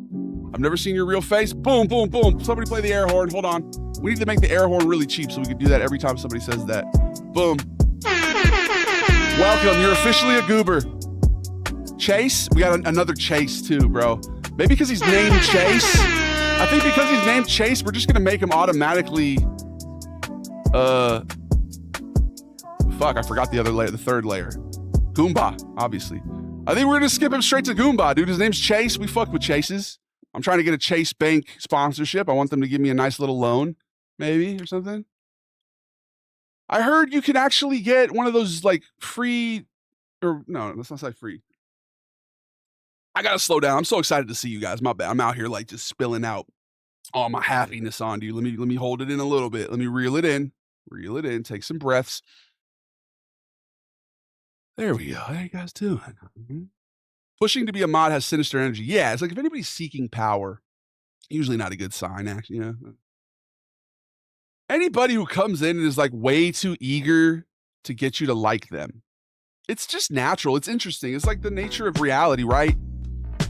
I've never seen your real face. Boom, boom, boom. Somebody play the air horn. Hold on. We need to make the air horn really cheap so we can do that every time somebody says that. Boom. Welcome. You're officially a goober. Chase? We got another Chase too, bro. Maybe because he's named Chase. I think because he's named Chase, we're just gonna make him automatically. Fuck, I forgot the other layer, the third layer. Goomba, obviously. I think we're gonna skip him straight to Goomba, dude. His name's Chase. We fuck with Chases. I'm trying to get a Chase Bank sponsorship. I want them to give me a nice little loan, maybe, or something. I heard you can actually get one of those like free, or no, let's not say free. I gotta slow down. I'm so excited to see you guys. My bad. I'm out here like just spilling out all my happiness on you. Let me hold it in a little bit. Let me reel it in. Take some breaths. There we go. How you guys doing? Mm-hmm. Pushing to be a mod has sinister energy. Yeah, it's like if anybody's seeking power, usually not a good sign, actually. You know, anybody who comes in and is like way too eager to get you to like them, it's just natural. It's interesting. It's like the nature of reality, right?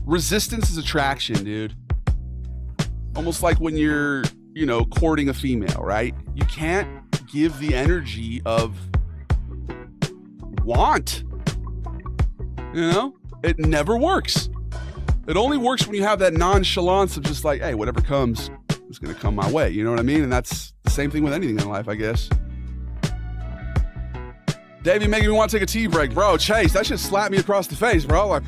Resistance is attraction, dude. Almost like when you're, courting a female, right? You can't give the energy of want. It never works. It only works when you have that nonchalance of just like, hey, whatever comes, it's going to come my way. You know what I mean? And that's the same thing with anything in life, I guess. Davey making me want to take a tea break. Bro, Chase, that shit slapped me across the face, bro. Like,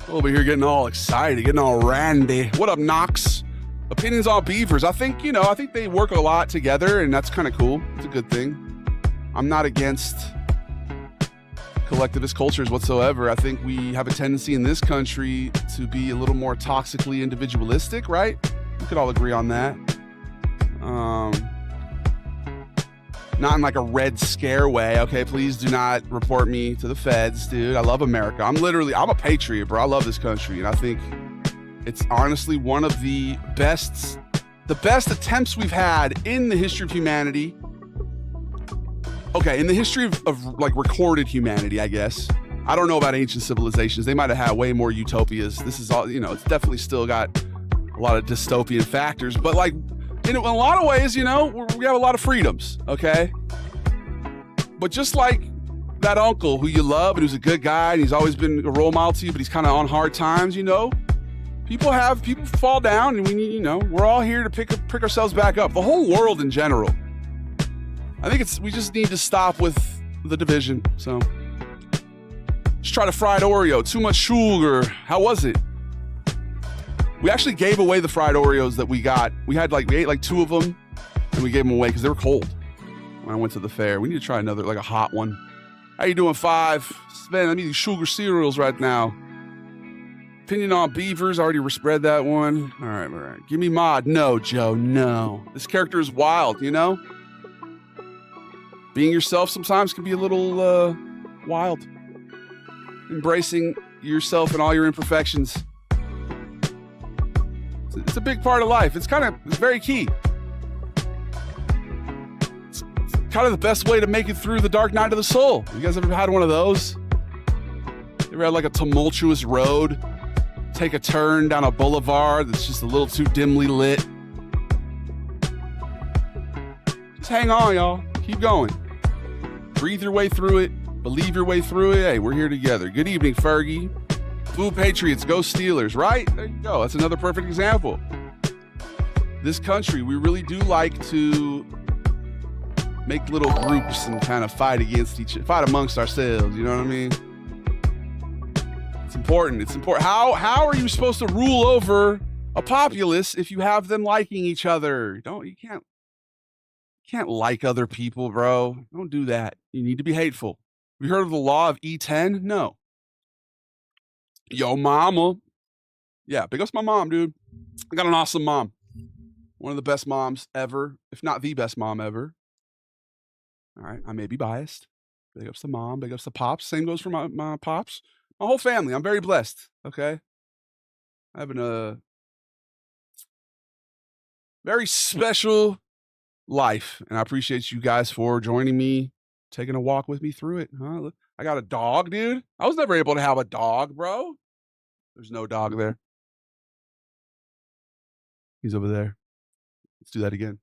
over here getting all excited, getting all randy. What up, Knox? Opinions on beavers. I think they work a lot together, and that's kind of cool. It's a good thing. I'm not against collectivist cultures whatsoever. I think we have a tendency in this country to be a little more toxically individualistic, right? We could all agree on that. Not in like a Red Scare way, okay? Please do not report me to the feds, dude. I love America. I'm a patriot, bro. I love this country, and I think it's honestly one of the best attempts we've had in the history of humanity. Okay, in the history of like recorded humanity, I guess. I don't know about ancient civilizations. They might have had way more utopias. This is all, it's definitely still got a lot of dystopian factors, but like, in a lot of ways, we have a lot of freedoms, okay? But just like that uncle who you love and who's a good guy and he's always been a role model to you, but he's kind of on hard times, people fall down, and we need, we're all here to pick ourselves back up. The whole world in general. I think we just need to stop with the division. So just tried a fried Oreo, too much sugar. How was it? We actually gave away the fried Oreos that we got. We ate like 2 of them, and we gave them away because they were cold when I went to the fair. We need to try another, like a hot one. How you doing, 5? Man, I'm eating sugar cereals right now. Opinion on beavers, already read that one. All right. Give me mod. No, Joe, no. This character is wild, Being yourself sometimes can be a little wild. Embracing yourself and all your imperfections. It's a big part of life. It's very key. It's kind of the best way to make it through the dark night of the soul. You guys ever had one of those? You ever had like a tumultuous road? Take a turn down a boulevard that's just a little too dimly lit? Just hang on, y'all. Keep going. Breathe your way through it. Believe your way through it. Hey, we're here together. Good evening, Fergie. Blue Patriots, go Steelers, right? There you go. That's another perfect example. This country, we really do like to make little groups and kind of fight amongst ourselves, you know what I mean? It's important. How are you supposed to rule over a populace if you have them liking each other? You can't like other people, bro. Don't do that. You need to be hateful. Have you heard of the law of E10? No. Yo, mama. Yeah, big ups my mom, dude. I got an awesome mom. One of the best moms ever, if not the best mom ever. All right, I may be biased. Big ups to mom, big ups to pops. Same goes for my pops. My whole family. I'm very blessed, okay? Having a very special life, and I appreciate you guys for joining me, taking a walk with me through it. Look, I got a dog, dude. I was never able to have a dog, bro. There's no dog there. He's over there. Let's do that again.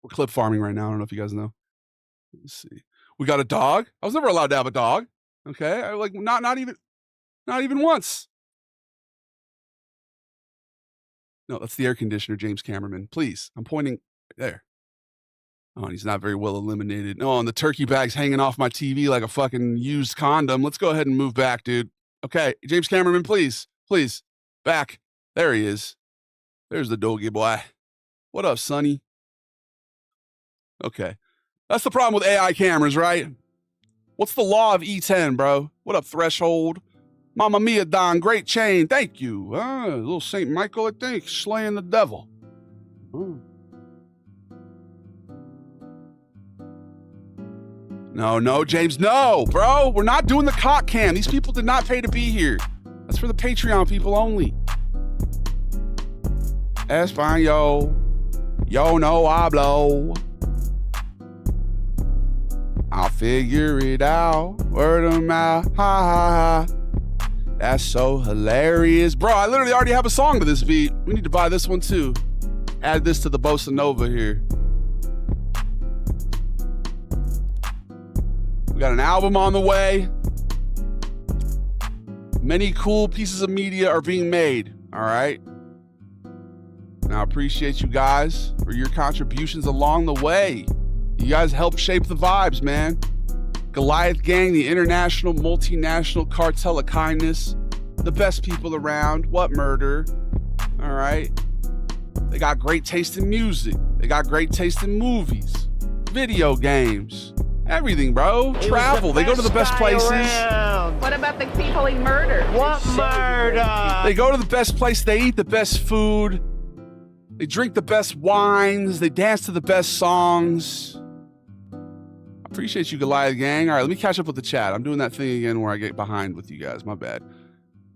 We're clip farming right now. I don't know if you guys know. Let's see. We got a dog. I was never allowed to have a dog. Okay, not even once. No, that's the air conditioner, James Cameraman. Please, I'm pointing there. Oh, and he's not very well eliminated. No, and the turkey bag's hanging off my TV like a fucking used condom. Let's go ahead and move back, dude. Okay, James Cameraman, please, back. There he is. There's the doggy boy. What up, Sonny? Okay, that's the problem with AI cameras, right? What's the law of E10, bro? What up, Threshold? Mamma Mia, Don, great chain. Thank you. Little St. Michael, I think, slaying the devil. No, James, no, bro. We're not doing the cock cam. These people did not pay to be here. That's for the Patreon people only. Español. Yo no hablo. I'll figure it out. Word of mouth. Ha ha ha. That's so hilarious. Bro, I literally already have a song to this beat. We need to buy this one too. Add this to the Bossa Nova here. We got an album on the way. Many cool pieces of media are being made, all right? And I appreciate you guys for your contributions along the way. You guys help shape the vibes, man. Goliath Gang, the international, multinational cartel of kindness. The best people around. What murder? All right? They got great taste in music. They got great taste in movies, video games. Everything, bro. Travel. They go to the best places. What about the people he murdered? What murder? They go to the best place. They eat the best food. They drink the best wines. They dance to the best songs. Appreciate you, Goliath gang. All right, let me catch up with the chat. I'm doing that thing again where I get behind with you guys. My bad.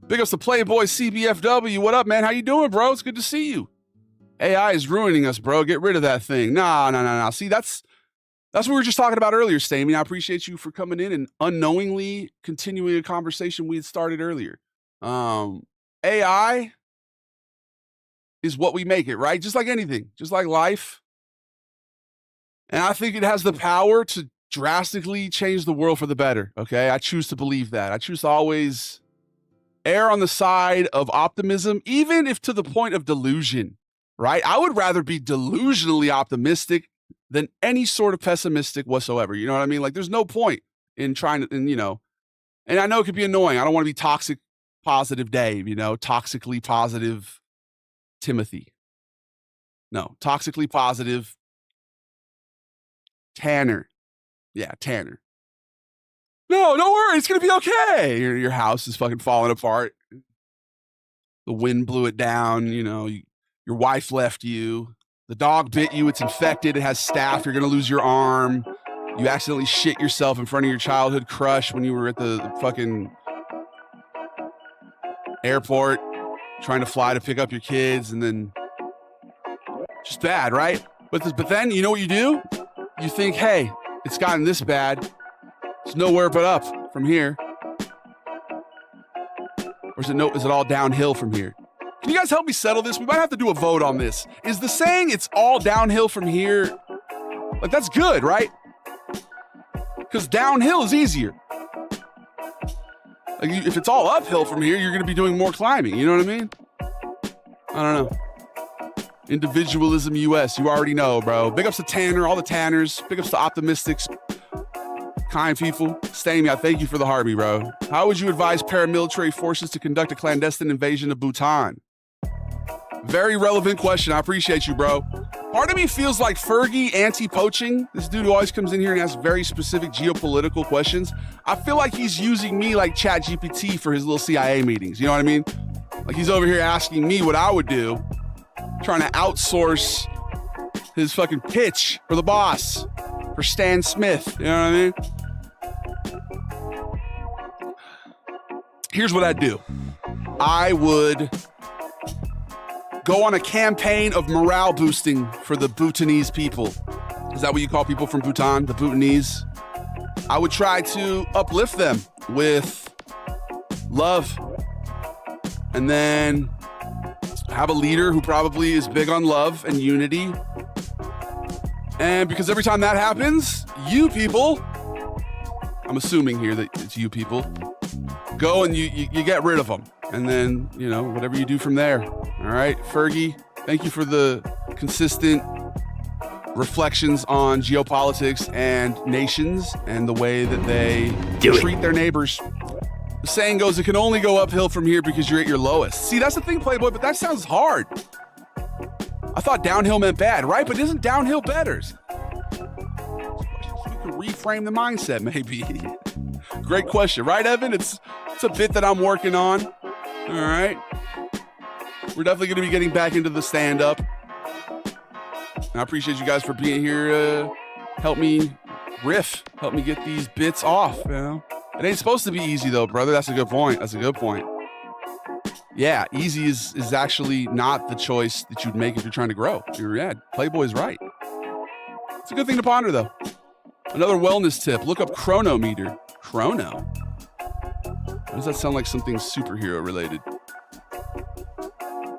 Big ups to Playboy CBFW. What up, man? How you doing, bro? It's good to see you. AI is ruining us, bro. Get rid of that thing. Nah. See, that's what we were just talking about earlier, Stamey. I appreciate you for coming in and unknowingly continuing a conversation we had started earlier. AI is what we make it, right? Just like anything, just like life. And I think it has the power to drastically change the world for the better, okay? I choose to believe that. I choose to always err on the side of optimism, even if to the point of delusion, right? I would rather be delusionally optimistic than any sort of pessimistic whatsoever. You know what I mean? Like, there's no point in trying to, and I know it could be annoying. I don't want to be toxic positive Dave, toxically positive Timothy. No, toxically positive Tanner. Yeah, Tanner. No, don't worry. It's going to be okay. Your house is fucking falling apart. The wind blew it down. Your wife left you. The dog bit you. It's infected. It has staph. You're going to lose your arm. You accidentally shit yourself in front of your childhood crush when you were at the fucking airport trying to fly to pick up your kids, and then just bad, right? But then you know what you do? You think, hey, it's gotten this bad. It's nowhere but up from here. Or is it all downhill from here? Can you guys help me settle this? We might have to do a vote on this. Is the saying it's all downhill from here, like, that's good, right? Because downhill is easier. Like, if it's all uphill from here, you're going to be doing more climbing. You know what I mean? I don't know. Individualism US, you already know, bro. Big ups to Tanner, all the Tanners. Big ups to Optimistics. Kind people. Stamey, I thank you for the heartbeat, bro. How would you advise paramilitary forces to conduct a clandestine invasion of Bhutan? Very relevant question. I appreciate you, bro. Part of me feels like Fergie anti-poaching. This dude who always comes in here and asks very specific geopolitical questions. I feel like he's using me like ChatGPT for his little CIA meetings. You know what I mean? Like, he's over here asking me what I would do, trying to outsource his fucking pitch for the boss, for Stan Smith. You know what I mean? Here's what I'd do. I would go on a campaign of morale boosting for the Bhutanese people. Is that what you call people from Bhutan, the Bhutanese? I would try to uplift them with love. And then have a leader who probably is big on love and unity. And because every time that happens, you people, I'm assuming here that it's you people, go and you get rid of them. And then, whatever you do from there. All right, Fergie, thank you for the consistent reflections on geopolitics and nations and the way that they treat their neighbors. The saying goes, it can only go uphill from here because you're at your lowest. See, that's the thing, Playboy, but that sounds hard. I thought downhill meant bad, right? But isn't downhill better? We could reframe the mindset, maybe. Great question, right, Evan? It's a bit that I'm working on. All right. We're definitely going to be getting back into the stand-up. I appreciate you guys for being here. Help me riff. Help me get these bits off, It ain't supposed to be easy, though, brother. That's a good point. Yeah, easy is actually not the choice that you'd make if you're trying to grow. Playboy's right. It's a good thing to ponder, though. Another wellness tip. Look up chronometer. Chrono? Why does that sound like something superhero related?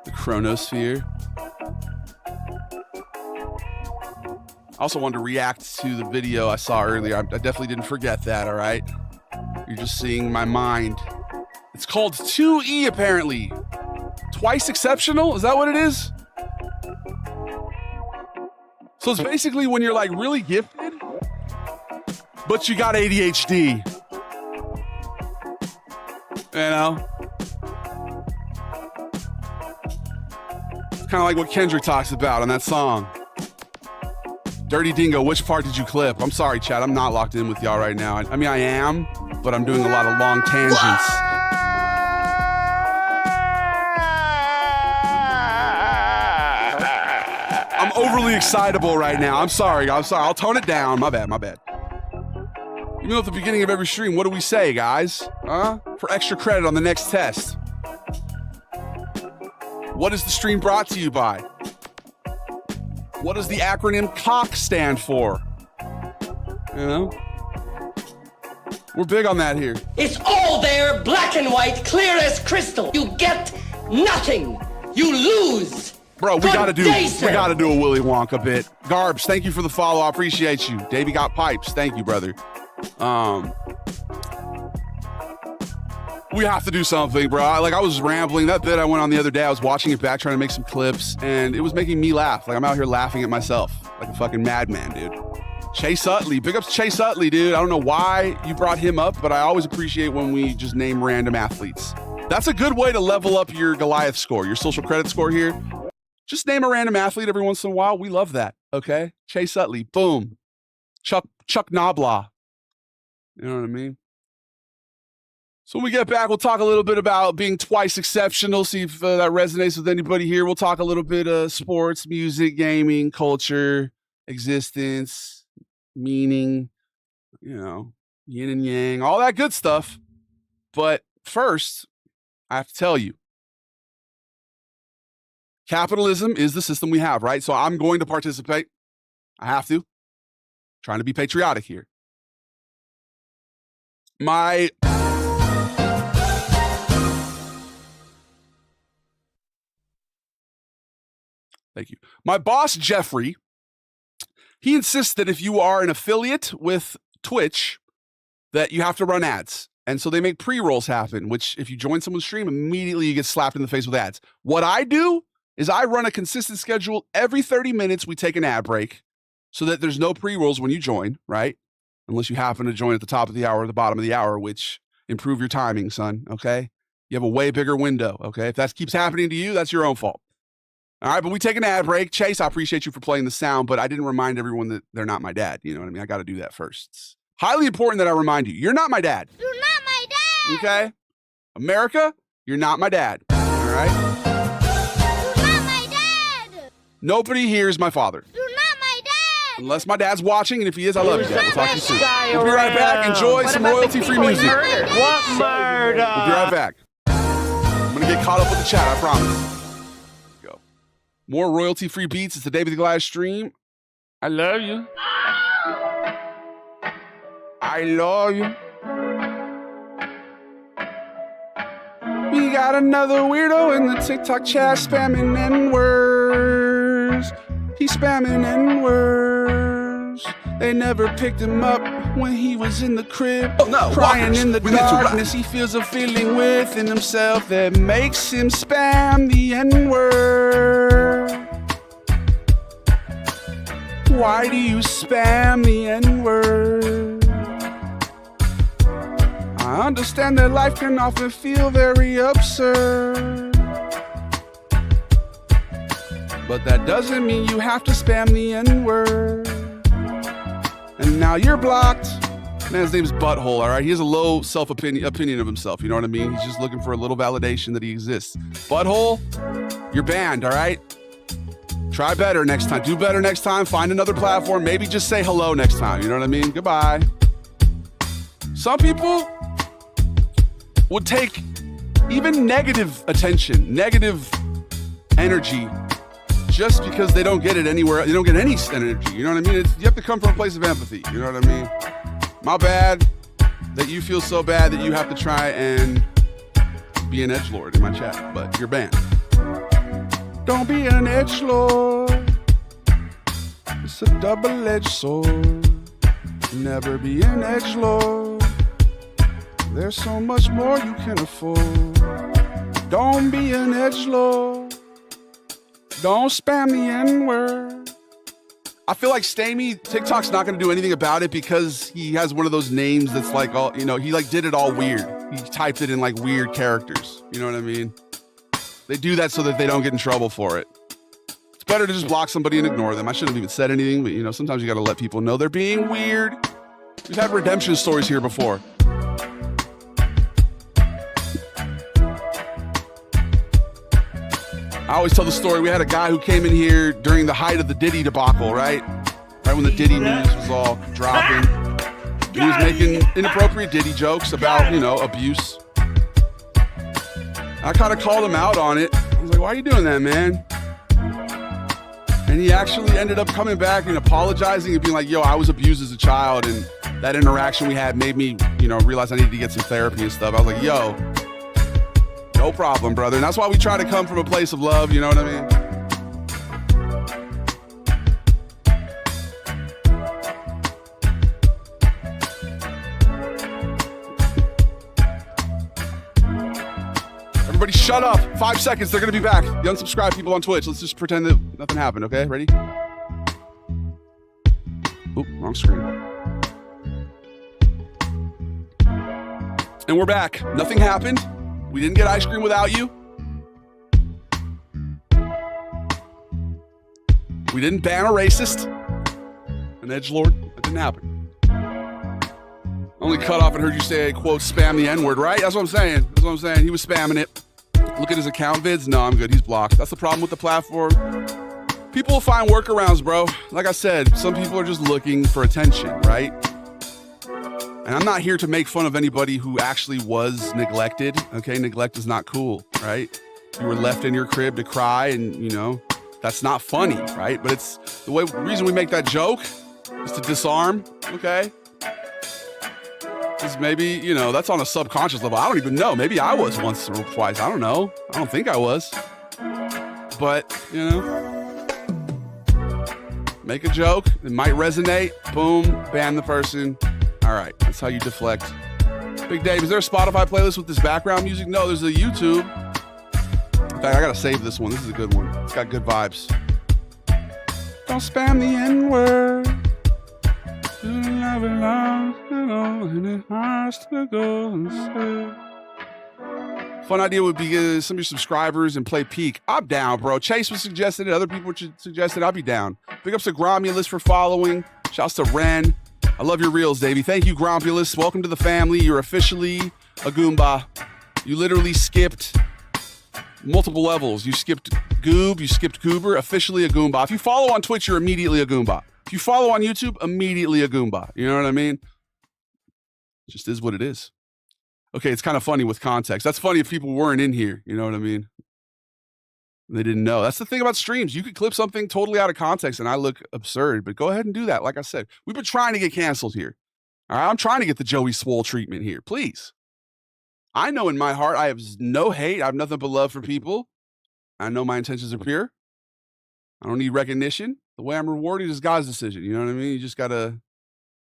The chronosphere. I also wanted to react to the video I saw earlier. I definitely didn't forget that, all right? You're just seeing my mind. It's called 2E, apparently. Twice exceptional? Is that what it is? So it's basically when you're, like, really gifted, but you got ADHD. It's kind of like what Kendrick talks about on that song. Dirty Dingo, which part did you clip? I'm sorry, Chad. I'm not locked in with y'all right now. I mean, I am, but I'm doing a lot of long tangents. I'm overly excitable right now. I'm sorry. I'll tone it down. My bad. You know, at the beginning of every stream, what do we say, guys? Huh? For extra credit on the next test. What is the stream brought to you by? What does the acronym COCK stand for? You know? We're big on that here. It's all there, black and white, clear as crystal. You get nothing. You lose. Bro, we gotta do sir. a Willy Wonka bit. Garbs, thank you for the follow. I appreciate you. Davey got pipes. Thank you, brother. We have to do something, bro. I was rambling. That bit I went on the other day, I was watching it back, trying to make some clips, and it was making me laugh. Like, I'm out here laughing at myself like a fucking madman, dude. Chase Utley. Big ups to Chase Utley, dude. I don't know why you brought him up, but I always appreciate when we just name random athletes. That's a good way to level up your Goliath score, your social credit score here. Just name a random athlete every once in a while. We love that, okay? Chase Utley, boom. Chuck Knoblaw. You know what I mean? So when we get back, we'll talk a little bit about being twice exceptional, see if that resonates with anybody here. We'll talk a little bit of sports, music, gaming, culture, existence, meaning, you know, yin and yang, all that good stuff. But first, I have to tell you, capitalism is the system we have, right? So I'm going to participate. I have to. Trying to be patriotic here. Thank you. My boss, Jeffrey, he insists that if you are an affiliate with Twitch, that you have to run ads. And so they make pre-rolls happen, which if you join someone's stream, immediately you get slapped in the face with ads. What I do is I run a consistent schedule. Every 30 minutes, we take an ad break so that there's no pre-rolls when you join, right? Unless you happen to join at the top of the hour or the bottom of the hour, which improve your timing, son, okay? You have a way bigger window, okay? If that keeps happening to you, that's your own fault. All right, but we take an ad break. Chase, I appreciate you for playing the sound, but I didn't remind everyone that they're not my dad. You know what I mean? I got to do that first. It's highly important that I remind you. You're not my dad. You're not my dad. Okay? America, you're not my dad. All right? You're not my dad. Nobody here is my father. You're not my dad. Unless my dad's watching, and if he is, I love you, Dad. We'll talk to you soon. Guy We'll be right back. Enjoy What some about the royalty-free people he music. murdered? What murder? We'll be right back. I'm going to get caught up with the chat, I promise. Go. More royalty-free beats. It's the David the Goliath stream. I love you. I love you. We got another weirdo in the TikTok chat spamming N-words. He's spamming N-words. They never picked him up when he was in the crib. Oh, no, crying walkers. In the darkness. He feels a feeling within himself that makes him spam the N-word. Why do you spam the N-word? I understand that life can often feel very absurd, but that doesn't mean you have to spam the N-word. And now you're blocked. Man's name's Butthole, all right? He has a low opinion of himself, you know what I mean? He's just looking for a little validation that he exists. Butthole, you're banned, all right? Try better next time. Do better next time. Find another platform. Maybe just say hello next time, you know what I mean? Goodbye. Some people would take even negative attention, negative energy, just because they don't get it anywhere. They don't get any energy. You know what I mean? You have to come from a place of empathy. You know what I mean? My bad that you feel so bad that you have to try and be an edgelord in my chat, but you're banned. Don't be an edgelord. It's a double-edged sword. Never be an edgelord. There's so much more you can afford. Don't be an edgelord. Don't spam the N-word. I feel like Stamey, TikTok's not going to do anything about it because he has one of those names that's like all, you know, he like did it all weird. He typed it in like weird characters. You know what I mean? They do that so that they don't get in trouble for it. It's better to just block somebody and ignore them. I shouldn't have even said anything, but you know, sometimes you got to let people know they're being weird. We've had redemption stories here before. I always tell the story. We had a guy who came in here during the height of the Diddy debacle, right? Right when the Diddy news was all dropping. He was making inappropriate Diddy jokes about, abuse. I kind of called him out on it. I was like, why are you doing that, man? And he actually ended up coming back and apologizing and being like, yo, I was abused as a child, and that interaction we had made me, realize I needed to get some therapy and stuff. I was like, yo, no problem, brother. And that's why we try to come from a place of love, you know what I mean? Everybody shut up. 5 seconds. They're going to be back. The unsubscribed people on Twitch. Let's just pretend that nothing happened, okay? Ready? Oop, wrong screen. And we're back. Nothing happened. We didn't get ice cream without you. We didn't ban a racist. An edgelord. That didn't happen. Only cut off and heard you say, quote, spam the N-word, right? That's what I'm saying. He was spamming it. Look at his account vids. No, I'm good. He's blocked. That's the problem with the platform. People will find workarounds, bro. Like I said, some people are just looking for attention, right? And I'm not here to make fun of anybody who actually was neglected, okay? Neglect is not cool, right? You were left in your crib to cry and, that's not funny, right? But it's the reason we make that joke is to disarm, okay? Because maybe, that's on a subconscious level. I don't even know. Maybe I was once or twice. I don't know. I don't think I was. But, make a joke. It might resonate. Boom. Ban the person. All right. That's how you deflect. Big Dave, is there a Spotify playlist with this background music? No, there's a YouTube. In fact, I got to save this one. This is a good one. It's got good vibes. Don't spam the N-word. Fun idea would be some of your subscribers and play Peak. I'm down, bro. Chase was suggested it. Other people suggested I'll be down. Big ups to Gromulus for following. Shouts to Ren. I love your reels, Davey. Thank you, Gromulus. Welcome to the family. You're officially a Goomba. You literally skipped multiple levels. You skipped Goob. You skipped Goober. Officially a Goomba. If you follow on Twitch, you're immediately a Goomba. If you follow on YouTube, immediately a Goomba. You know what I mean? It just is what it is. Okay, it's kind of funny with context. That's funny if people weren't in here. You know what I mean? They didn't know. That's the thing about streams. You could clip something totally out of context and I look absurd, but go ahead and do that. Like I said, we've been trying to get canceled here. All right, I'm trying to get the Joey Swole treatment here. Please. I know in my heart I have no hate. I have nothing but love for people. I know my intentions are pure. I don't need recognition. The way I'm rewarded is God's decision. You know what I mean? You just got to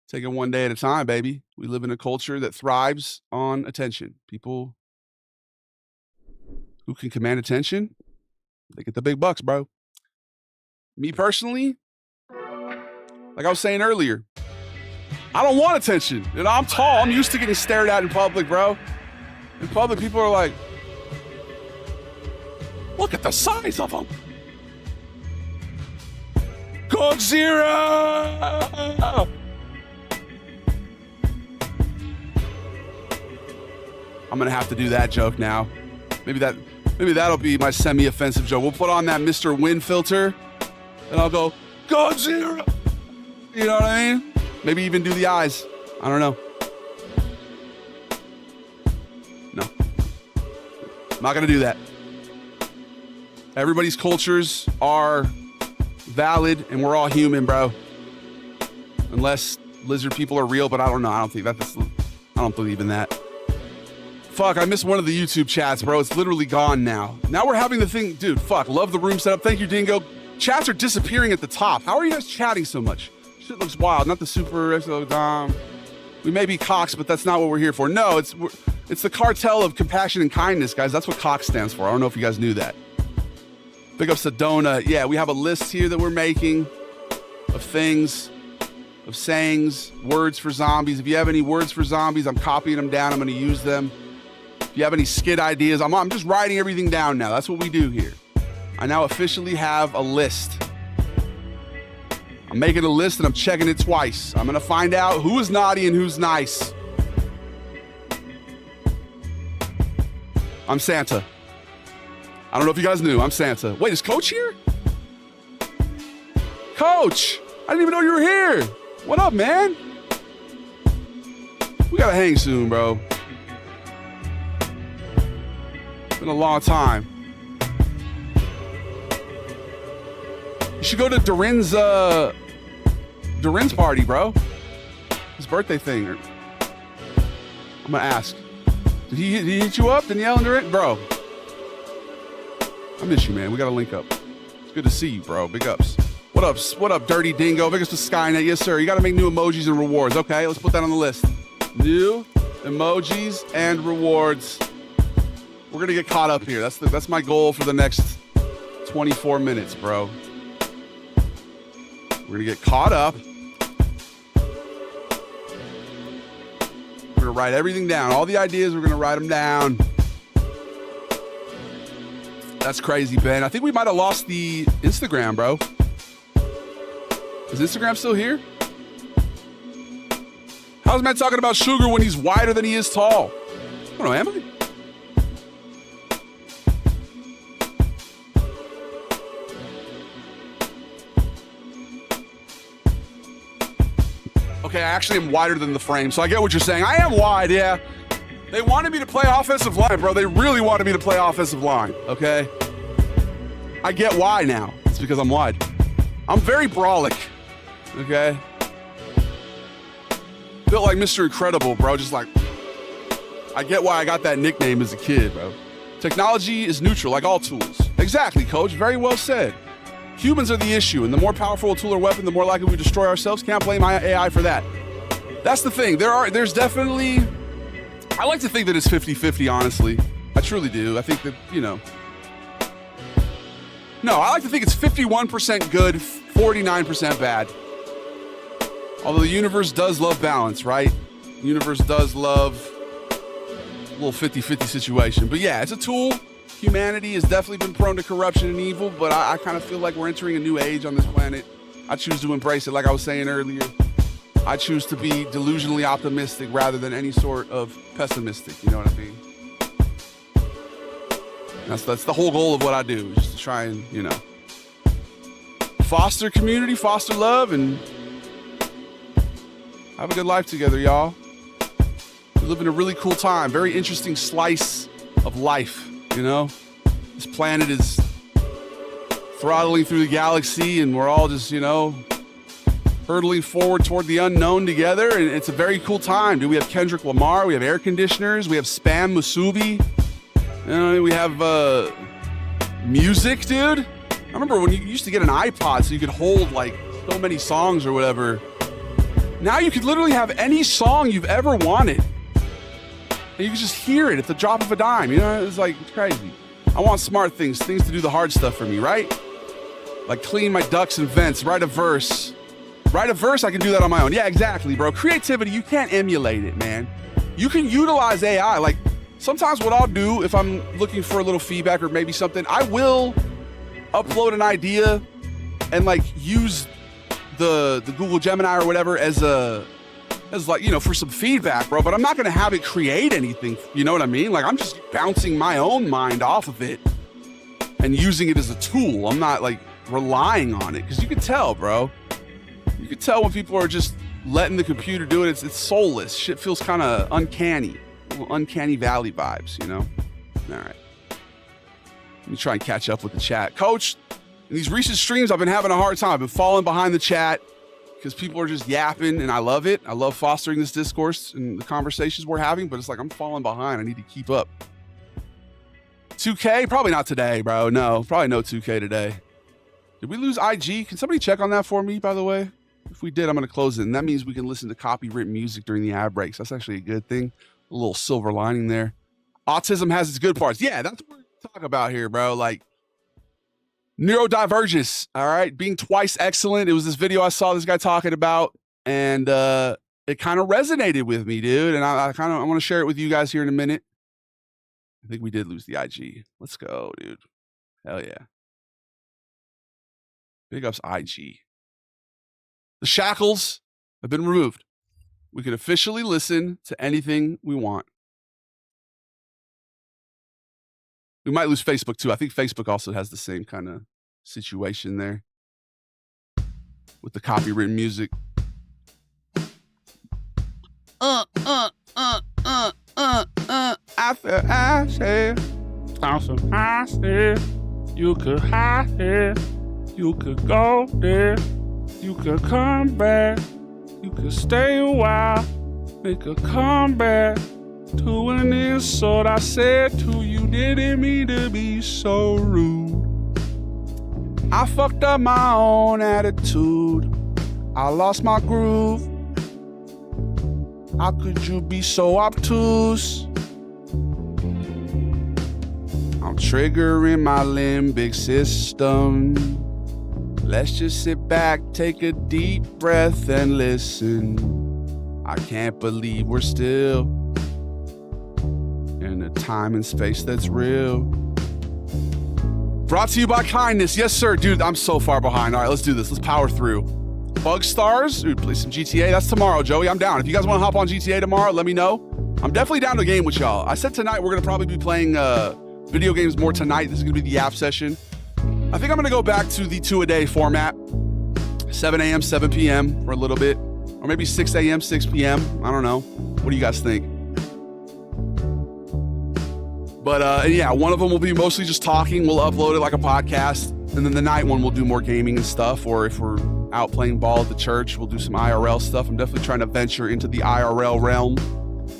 take it one day at a time, baby. We live in a culture that thrives on attention. People who can command attention, they get the big bucks, bro. Me personally, like I was saying earlier, I don't want attention. I'm tall. I'm used to getting stared at in public, bro. In public, people are like, look at the size of them. Godzilla! I'm gonna have to do that joke now. Maybe that'll be my semi-offensive joke. We'll put on that Mr. Win filter, and I'll go, Godzilla! You know what I mean? Maybe even do the eyes. I don't know. No. I'm not gonna do that. Everybody's cultures are valid, and we're all human, bro. Unless lizard people are real, but I don't know. I don't believe in that. Fuck, I missed one of the YouTube chats, bro. It's literally gone now. Now we're having the thing, dude, fuck, love the room setup. Thank you, Dingo. Chats are disappearing at the top. How are you guys chatting so much? Shit looks wild. Not the super, we may be Cox, but that's not what we're here for. No, it's the cartel of compassion and kindness, guys. That's what Cox stands for. I don't know if you guys knew that. Big ups to Donut. Yeah, we have a list here that we're making of things, of sayings, words for zombies. If you have any words for zombies, I'm copying them down. I'm going to use them. If you have any skit ideas, I'm just writing everything down now. That's what we do here. I now officially have a list. I'm making a list and I'm checking it twice. I'm going to find out who is naughty and who's nice. I'm Santa. I don't know if you guys knew. I'm Santa. Wait, is Coach here? Coach! I didn't even know you were here. What up, man? We gotta hang soon, bro. Been a long time. You should go to Durin's party, bro. His birthday thing. I'm gonna ask. Did he hit you up, Danielle and Durin? Bro. I miss you, man. We gotta link up. It's good to see you, bro. Big ups. What up, Dirty Dingo? Big ups to Skynet. Yes, sir. You gotta make new emojis and rewards. Okay, let's put that on the list. New emojis and rewards. We're gonna get caught up here. That's my goal for the next 24 minutes, bro. We're gonna get caught up. We're gonna write everything down. All the ideas, we're gonna write them down. That's crazy, Ben. I think we might have lost the Instagram, bro. Is Instagram still here? How's man talking about sugar when he's wider than he is tall? I don't know, am I? Okay, I actually am wider than the frame, so I get what you're saying. I am wide, yeah. They wanted me to play offensive line, bro. They really wanted me to play offensive line, okay? I get why now. It's because I'm wide. I'm very brolic, okay? Built like Mr. Incredible, bro. Just like, I get why I got that nickname as a kid, bro. Technology is neutral, like all tools. Exactly, coach. Very well said. Humans are the issue, and the more powerful a tool or weapon, the more likely we destroy ourselves. Can't blame AI for that. That's the thing. There's definitely, I like to think that it's 50-50, honestly. I truly do. I think that, no, I like to think it's 51% good, 49% bad. Although the universe does love balance, right? The universe does love a little 50-50 situation. But yeah, it's a tool. Humanity has definitely been prone to corruption and evil, but I kind of feel like we're entering a new age on this planet. I choose to embrace it, like I was saying earlier. I choose to be delusionally optimistic rather than any sort of pessimistic, you know what I mean? That's the whole goal of what I do, is just to try and, foster community, foster love, and have a good life together, y'all. We live in a really cool time, very interesting slice of life, This planet is throttling through the galaxy, and we're all just, hurtling forward toward the unknown together, and it's a very cool time, dude. We have Kendrick Lamar, we have air conditioners, we have Spam Musubi, we have music, dude. I remember when you used to get an iPod so you could hold like so many songs or whatever. Now you could literally have any song you've ever wanted, and you can just hear it at the drop of a dime. It's crazy. I want smart things to do the hard stuff for me, right? Like clean my ducts and vents, write a verse. I can do that on my own. Yeah, exactly, bro. Creativity, you can't emulate it, man. You can utilize AI. Like sometimes what I'll do if I'm looking for a little feedback or maybe something, I will upload an idea and use the Google Gemini or whatever as for some feedback, bro. But I'm not gonna have it create anything. You know what I mean? I'm just bouncing my own mind off of it and using it as a tool. I'm not relying on it, because you can tell, bro. You can tell when people are just letting the computer do it. It's soulless. Shit feels kind of uncanny. Little uncanny valley vibes, All right. Let me try and catch up with the chat. Coach, in these recent streams, I've been having a hard time. I've been falling behind the chat because people are just yapping, and I love it. I love fostering this discourse and the conversations we're having, but it's I'm falling behind. I need to keep up. 2K? Probably not today, bro. No, probably no 2K today. Did we lose IG? Can somebody check on that for me, by the way? If we did, I'm going to close it. And that means we can listen to copywritten music during the ad breaks. That's actually a good thing. A little silver lining there. Autism has its good parts. Yeah, that's what we're talking about here, bro. Neurodivergence, all right? Being twice excellent. It was this video I saw this guy talking about, and it kind of resonated with me, dude. And I want to share it with you guys here in a minute. I think we did lose the IG. Let's go, dude. Hell yeah. Big ups IG. The shackles have been removed. We can officially listen to anything we want. We might lose Facebook too. I think Facebook also has the same kind of situation there with the copywritten music. I said. Thompson, I said, you could hide there, you could go there, you could come back, you could stay a while, make a comeback to an insult I said to you, didn't mean to be so rude. I fucked up my own attitude, I lost my groove. How could you be so obtuse? I'm triggering my limbic system. Let's just sit back, take a deep breath and listen. I can't believe we're still in a time and space that's real. Brought to you by kindness. Yes, sir. Dude, I'm so far behind. All right, let's do this. Let's power through. Bug Stars. Dude, play some GTA. That's tomorrow, Joey. I'm down. If you guys want to hop on GTA tomorrow, let me know. I'm definitely down to game with y'all. I said tonight we're going to probably be playing video games more tonight. This is going to be the app session. I think I'm going to go back to the 2-a-day format. 7 a.m., 7 p.m. for a little bit. Or maybe 6 a.m., 6 p.m. I don't know. What do you guys think? But yeah, one of them will be mostly just talking. We'll upload it like a podcast. And then the night one, we'll do more gaming and stuff. Or if we're out playing ball at the church, we'll do some IRL stuff. I'm definitely trying to venture into the IRL realm.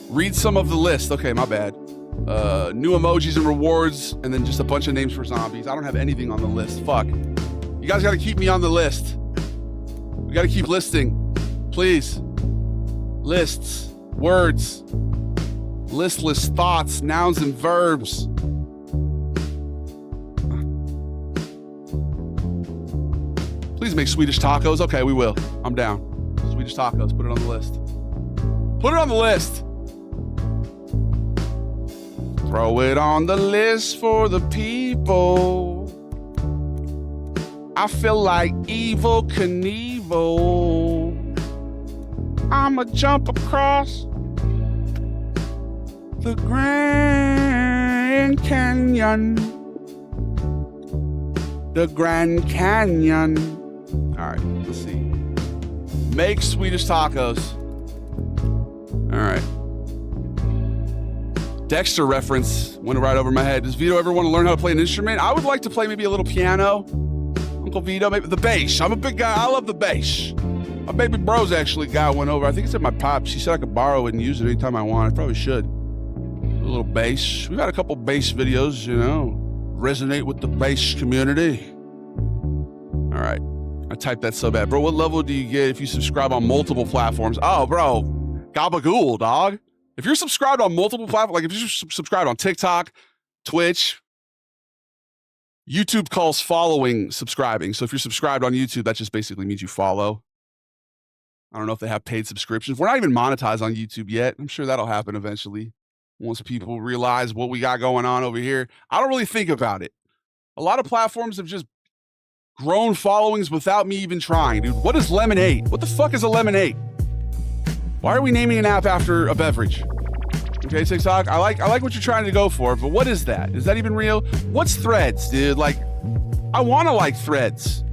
Read some of the list. Okay, my bad. New emojis and rewards, and then just a bunch of names for zombies. I don't have anything on the list. Fuck. You guys got to keep me on the list. We got to keep listing. Please. Lists. Words. Listless thoughts, nouns, and verbs. Please make Swedish tacos. Okay, we will. I'm down. Swedish tacos. Put it on the list. Put it on the list. Throw it on the list for the people. I feel like Evil Knievel. I'ma jump across the Grand Canyon. The Grand Canyon. All right, let's see. Make Swedish tacos. All right. Dexter reference went right over my head. Does Vito ever want to learn how to play an instrument? I would like to play maybe a little piano. Uncle Vito, maybe the bass. I'm a big guy. I love the bass. My baby bro's actually got one over. I think it's at my pop. She said I could borrow it and use it anytime I want. I probably should. A little bass. We've had a couple bass videos, you know, resonate with the bass community. All right. I typed that so bad. Bro, what level do you get if you subscribe on multiple platforms? Oh, bro. Gabagool, dog. If you're subscribed on multiple platforms, like if you're subscribed on TikTok, Twitch, YouTube calls following subscribing. So if you're subscribed on YouTube, that just basically means you follow. I don't know if they have paid subscriptions. We're not even monetized on YouTube yet. I'm sure that'll happen eventually once people realize what we got going on over here. I don't really think about it. A lot of platforms have just grown followings without me even trying, dude. What is lemonade? What the fuck is a lemonade? Why are we naming an app after a beverage? Okay, TikTok, I like what you're trying to go for, but what is that? Is that even real? What's Threads, dude? Like, I want to like Threads.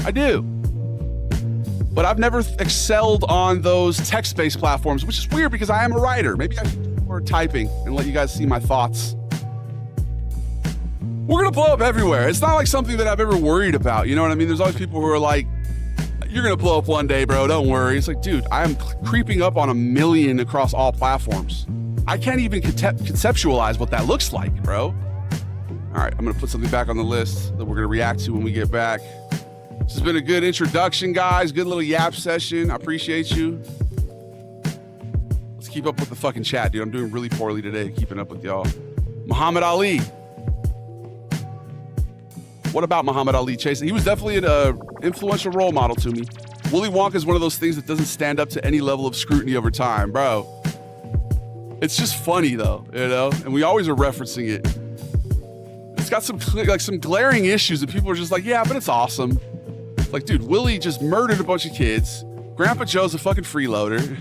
I do. But I've never excelled on those text-based platforms, which is weird because I am a writer. Maybe I should do more typing and let you guys see my thoughts. We're going to blow up everywhere. It's not like something that I've ever worried about. You know what I mean? There's always people who are like, you're going to blow up one day, bro. Don't worry. It's like, dude, I am creeping up on 1 million across all platforms. I can't even conceptualize what that looks like, bro. All right, I'm going to put something back on the list that we're going to react to when we get back. This has been a good introduction, guys. Good little yap session. I appreciate you. Let's keep up with the fucking chat, dude. I'm doing really poorly today, keeping up with y'all. Muhammad Ali. What about Muhammad Ali, Chase? He was definitely an influential role model to me. Willy Wonka is one of those things that doesn't stand up to any level of scrutiny over time, bro. It's just funny, though, you know? And we always are referencing it. It's got some glaring issues that people are just like, yeah, but it's awesome. Like, dude, Willie just murdered a bunch of kids. Grandpa Joe's a fucking freeloader.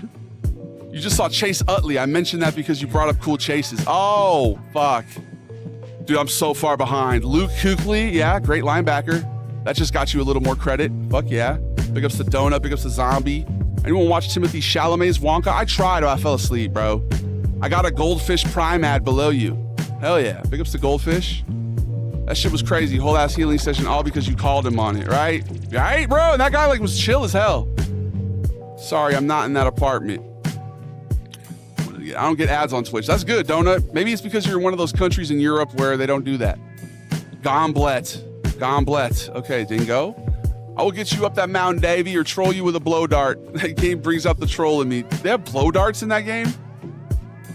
You just saw Chase Utley. I mentioned that because you brought up cool chases. Oh, fuck. Dude, I'm so far behind. Luke Kuechly, yeah, great linebacker. That just got you a little more credit. Fuck yeah. Big ups to Donut, big ups to Zombie. Anyone watch Timothy Chalamet's Wonka? I tried, but I fell asleep, bro. I got a Goldfish Prime ad below you. Hell yeah. Big ups to Goldfish. That shit was crazy. Whole ass healing session, all because you called him on it, right? Right, bro? And that guy like was chill as hell. Sorry, I'm not in that apartment. I don't get ads on Twitch. That's good, Donut. Maybe it's because you're in one of those countries in Europe where they don't do that. Gamblet. Okay, Dingo. I will get you up that mountain, Davey, or troll you with a blow dart. That game brings out the troll in me. They have blow darts in that game?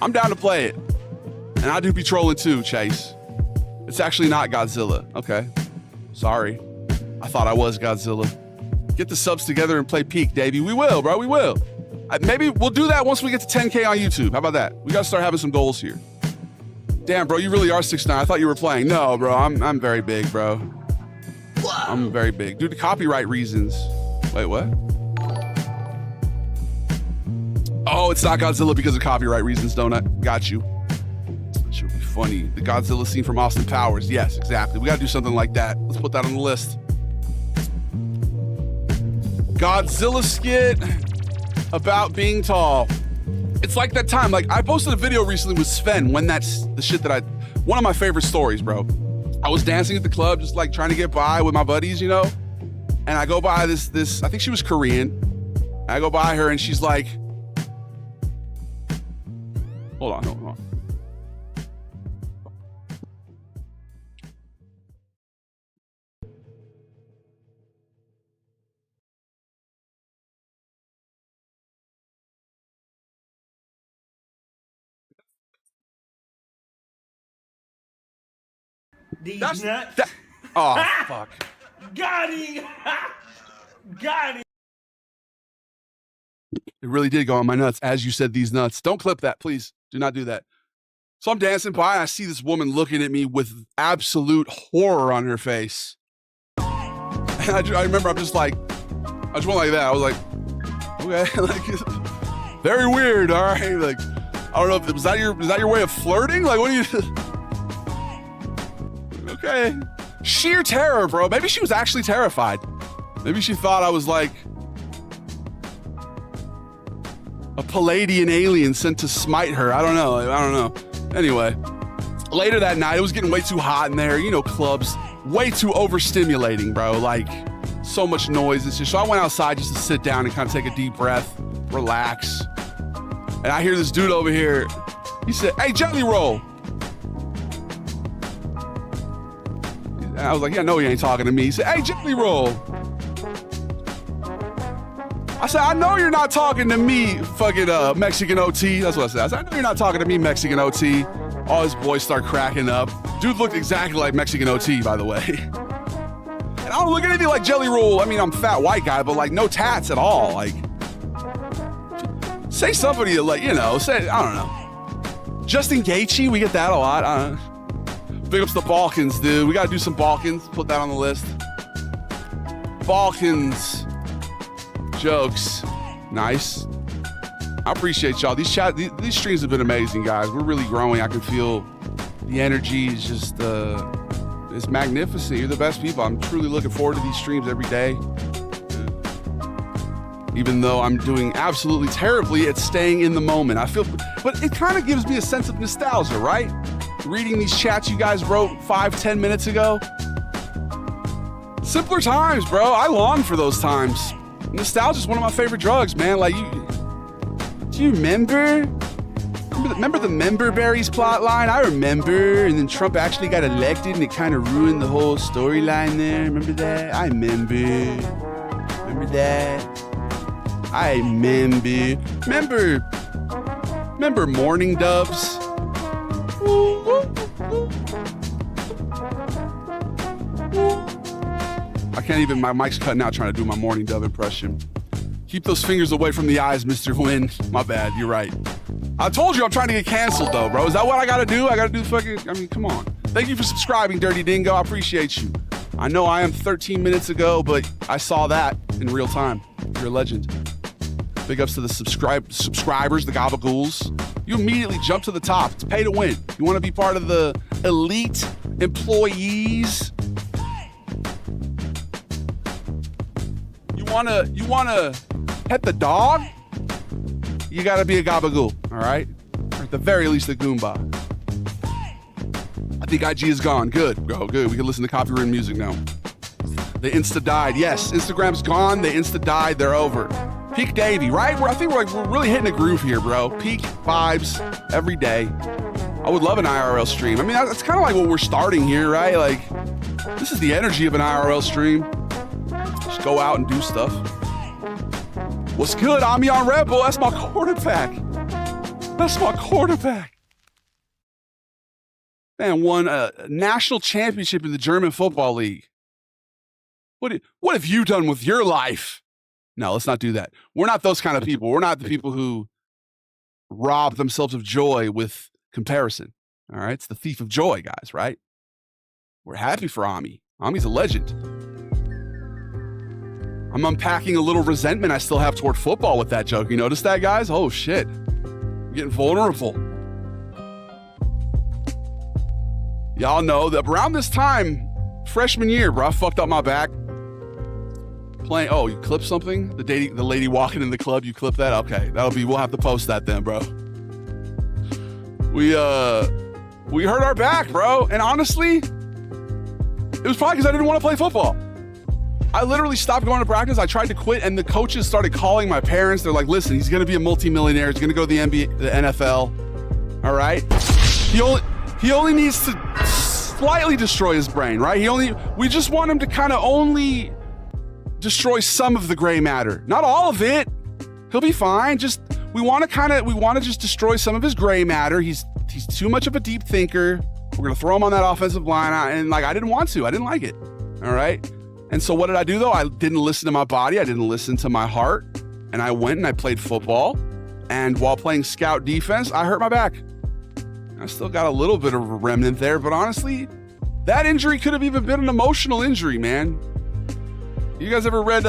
I'm down to play it. And I do be trolling too, Chase. It's actually not Godzilla. Okay. Sorry. I thought I was Godzilla. Get the subs together and play Peak, Davey. We will, bro. We will. Maybe we'll do that once we get to 10K on YouTube. How about that? We got to start having some goals here. Damn, bro, you really are 6'9". I thought you were playing. No, bro, I'm very big, bro. I'm very big. Due to copyright reasons. Wait, what? Oh, it's not Godzilla because of copyright reasons, Donut. Got you. Should be funny. The Godzilla scene from Austin Powers. Yes, exactly. We got to do something like that. Let's put that on the list. Godzilla skit about being tall. It's like that time. Like I posted a video recently with Sven when that's the shit that one of my favorite stories, bro. I was dancing at the club, just like trying to get by with my buddies, you know? And I go by this, I think she was Korean. I go by her and she's like, hold on. These nuts. Oh, fuck. Got him. Got him. It really did go on my nuts as you said these nuts. Don't clip that, please. Do not do that. So I'm dancing by and I see this woman looking at me with absolute horror on her face. And I remember I just went like that. I was like, okay, like, very weird, all right? Like, I don't know if was that your way of flirting? Like, what do you... Okay. Sheer terror, bro. Maybe she was actually terrified. Maybe she thought I was like a Palladian alien sent to smite her. I don't know. Anyway, later that night, it was getting way too hot in there. You know, clubs, way too overstimulating, bro. Like, so much noise. It's just, so I went outside just to sit down and kind of take a deep breath, relax. And I hear this dude over here. He said, "Hey, Jelly Roll." And I was like, yeah, no, he ain't talking to me. He said, "Hey, Jelly Roll." I said, "I know you're not talking to me, fucking Mexican OT." That's what I said. I said, "I know you're not talking to me, Mexican OT." All his boys start cracking up. Dude looked exactly like Mexican OT, by the way. And I don't look anything like Jelly Roll. I mean, I'm a fat white guy, but like no tats at all. Like, say somebody like, you know, say, I don't know. Justin Gaethje, we get that a lot. I don't know. Big ups the Balkans, dude. We gotta do some Balkans. Put that on the list. Balkans jokes. Nice. I appreciate y'all. These streams have been amazing, guys. We're really growing. I can feel the energy is just it's magnificent. You're the best people. I'm truly looking forward to these streams every day. Even though I'm doing absolutely terribly at staying in the moment. But it kind of gives me a sense of nostalgia, right? Reading these chats you guys wrote 5-10 minutes ago. Simpler times, bro. I long for those times. Nostalgia is one of my favorite drugs, man. Like, do you remember? Remember the Member Berries plot line? I remember. And then Trump actually got elected and it kind of ruined the whole storyline there. Remember that? I remember. Remember that? I remember. Remember Morning Doves? I can't even, my mic's cutting out trying to do my Morning Dove impression. Keep those fingers away from the eyes, Mr. Wynn. My bad, you're right. I told you I'm trying to get canceled though, bro. Is that what I gotta do? I gotta do fucking, I mean, come on. Thank you for subscribing, Dirty Dingo. I appreciate you. I know I am 13 minutes ago, but I saw that in real time. You're a legend. Big ups to the subscribers, the gabagools. You immediately jump to the top. It's pay to win. You want to be part of the elite employees? You wanna pet the dog? You gotta be a gabagool, all right? At the very least, the Goomba. I think IG is gone. Good, bro. Good. We can listen to copyrighted music now. They insta died. Yes, Instagram's gone. They insta died. They're over. Peak Davey, right? I think we're really hitting a groove here, bro. Peak vibes every day. I would love an IRL stream. I mean, that's kind of like what we're starting here, right? Like, this is the energy of an IRL stream. Just go out and do stuff. What's good? Ami on Red Bull. That's my quarterback. That's my quarterback. Man, won a national championship in the German Football League. What have you done with your life? No, let's not do that. We're not those kind of people. We're not the people who rob themselves of joy with comparison. All right? It's the thief of joy, guys, right? We're happy for Ami. Ami's a legend. I'm unpacking a little resentment I still have toward football with that joke. You notice that, guys? Oh, shit. I'm getting vulnerable. Y'all know that around this time, freshman year, bro, I fucked up my back. Playing, oh, you clipped something? The lady walking in the club, you clipped that? Okay, we'll have to post that then, bro. We hurt our back, bro. And honestly, it was probably because I didn't want to play football. I literally stopped going to practice. I tried to quit, and the coaches started calling my parents. They're like, listen, he's going to be a multimillionaire. He's going to go to the NBA, the NFL. All right? He only needs to slightly destroy his brain, right? We just want him to kind of only destroy some of the gray matter. Not all of it. He'll be fine. We want to just destroy some of his gray matter. He's too much of a deep thinker. We're going to throw him on that offensive line. And I didn't want to. I didn't like it. All right? And so what did I do, though? I didn't listen to my body. I didn't listen to my heart. And I went and I played football. And while playing scout defense, I hurt my back. I still got a little bit of a remnant there. But honestly, that injury could have even been an emotional injury, man. You guys ever read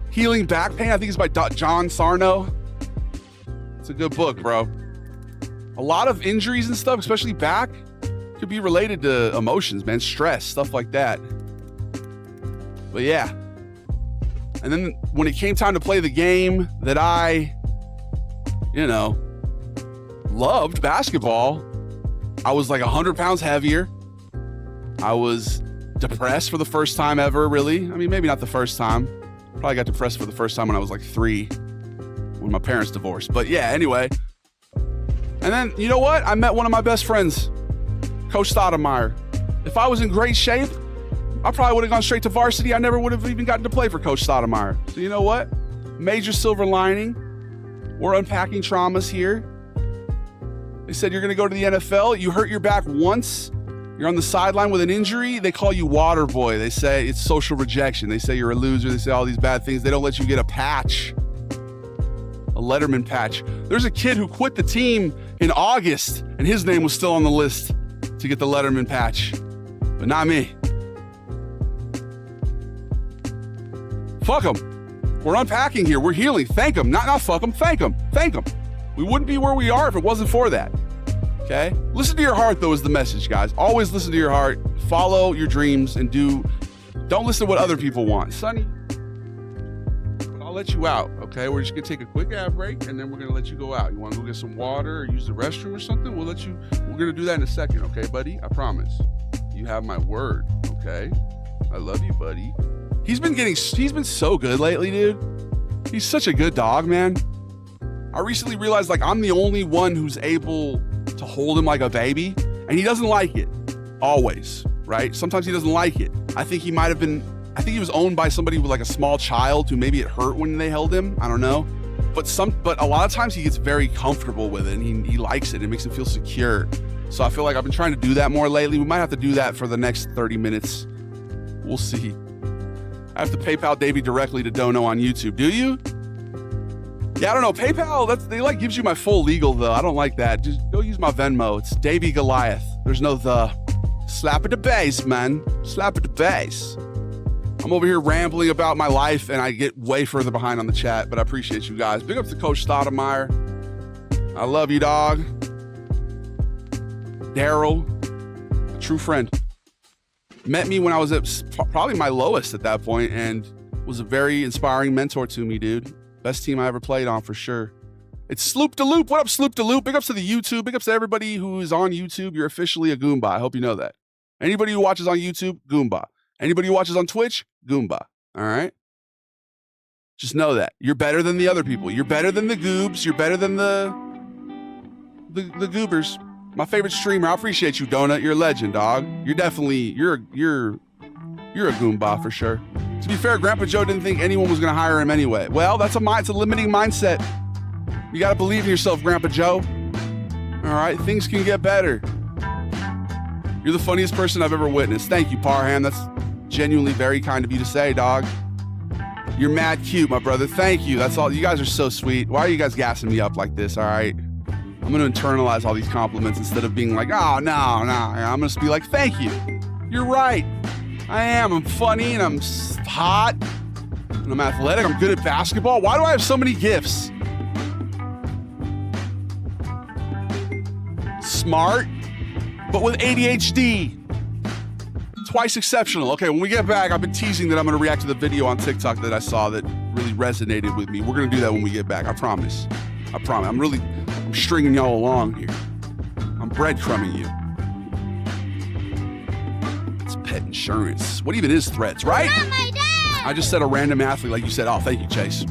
Healing Back Pain? I think it's by John Sarno. It's a good book, bro. A lot of injuries and stuff, especially back, could be related to emotions, man. Stress, stuff like that. But yeah. And then when it came time to play the game that I, loved, basketball, I was like 100 pounds heavier. I was depressed for the first time ever, really. I mean, maybe not the first time. Probably got depressed for the first time when I was like 3, when my parents divorced. But yeah, anyway. And then, you know what? I met one of my best friends, Coach Stoudemire. If I was in great shape, I probably would have gone straight to varsity. I never would have even gotten to play for Coach Stoudemire. So you know what? Major silver lining. We're unpacking traumas here. They said you're going to go to the NFL. You hurt your back once. You're on the sideline with an injury. They call you water boy. They say it's social rejection. They say you're a loser. They say all these bad things. They don't let you get a patch, a Letterman patch. There's a kid who quit the team in August, and his name was still on the list to get the Letterman patch, but not me. Fuck them. We're unpacking here. We're healing. Thank them. Not fuck them. Thank them. Thank them. We wouldn't be where we are if it wasn't for that. Okay? Listen to your heart, though, is the message, guys. Always listen to your heart. Follow your dreams and don't listen to what other people want. Sonny, I'll let you out, okay? We're just going to take a quick ad break, and then we're going to let you go out. You want to go get some water or use the restroom or something? We're going to do that in a second, okay, buddy? I promise. You have my word, okay? I love you, buddy. He's been so good lately, dude. He's such a good dog, man. I recently realized, I'm the only one who's able to hold him like a baby, and he doesn't like it always, right? Sometimes he doesn't like it. I think he was owned by somebody with a small child who maybe it hurt when they held him. I don't know. But a lot of times he gets very comfortable with it, and he likes it. It makes him feel secure. So I feel like I've been trying to do that more lately. We might have to do that for the next 30 minutes. We'll see. I have to PayPal Davey directly to Dono on YouTube. Do you? Yeah, I don't know. PayPal, gives you my full legal, though. I don't like that. Just go use my Venmo. It's Davey Goliath. There's no the. Slap at the base, man. Slap at the base. I'm over here rambling about my life, and I get way further behind on the chat, but I appreciate you guys. Big up to Coach Stoudemire. I love you, dog. Daryl, a true friend. Met me when I was at probably my lowest at that point, and was a very inspiring mentor to me, dude. Best team I ever played on, for sure. It's Sloop de Loop. What up, Sloop de Loop? Big ups to the YouTube. Big ups to everybody who is on YouTube. You're officially a Goomba. I hope you know that. Anybody who watches on YouTube, Goomba. Anybody who watches on Twitch, Goomba. All right? Just know that. You're better than the other people. You're better than the Goobs. You're better than the Goobers. My favorite streamer. I appreciate you, Donut. You're a legend, dog. You're definitely, you're a Goomba for sure. To be fair, Grandpa Joe didn't think anyone was going to hire him anyway. Well, it's a limiting mindset. You got to believe in yourself, Grandpa Joe. All right? Things can get better. You're the funniest person I've ever witnessed. Thank you, Parham. That's genuinely very kind of you to say, dog. You're mad cute, my brother. Thank you. That's all. You guys are so sweet. Why are you guys gassing me up like this, all right? I'm going to internalize all these compliments instead of being like, oh, no. I'm going to be like, thank you. You're right. I am. I'm funny and I'm hot and I'm athletic. I'm good at basketball. Why do I have so many gifts? Smart, but with ADHD. Twice exceptional. Okay, when we get back, I've been teasing that I'm going to react to the video on TikTok that I saw that really resonated with me. We're going to do that when we get back. I promise. I'm stringing y'all along here. I'm breadcrumbing you. It's pet insurance. What even is Threads, right? Not my dad. I just said a random athlete like you said. Oh, thank you, Chase.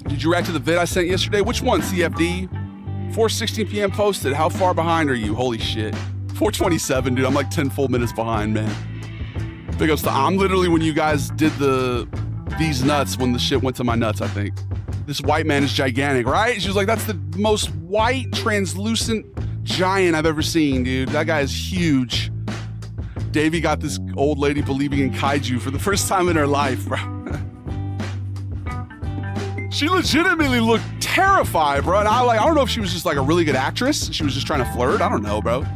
Did you react to the vid I sent yesterday? Which one, CFD? 4:16 p.m. posted. How far behind are you? Holy shit. 4:27, dude. I'm like 10 full minutes behind, man. Big ups to I'm literally when you guys did these nuts when the shit went to my nuts, I think. This white man is gigantic, right? She was like, that's the most white, translucent giant I've ever seen, dude. That guy is huge. Davey got this old lady believing in kaiju for the first time in her life, bro. She legitimately looked terrified, bro. And I don't know if she was just like a really good actress. She was just trying to flirt. I don't know, bro.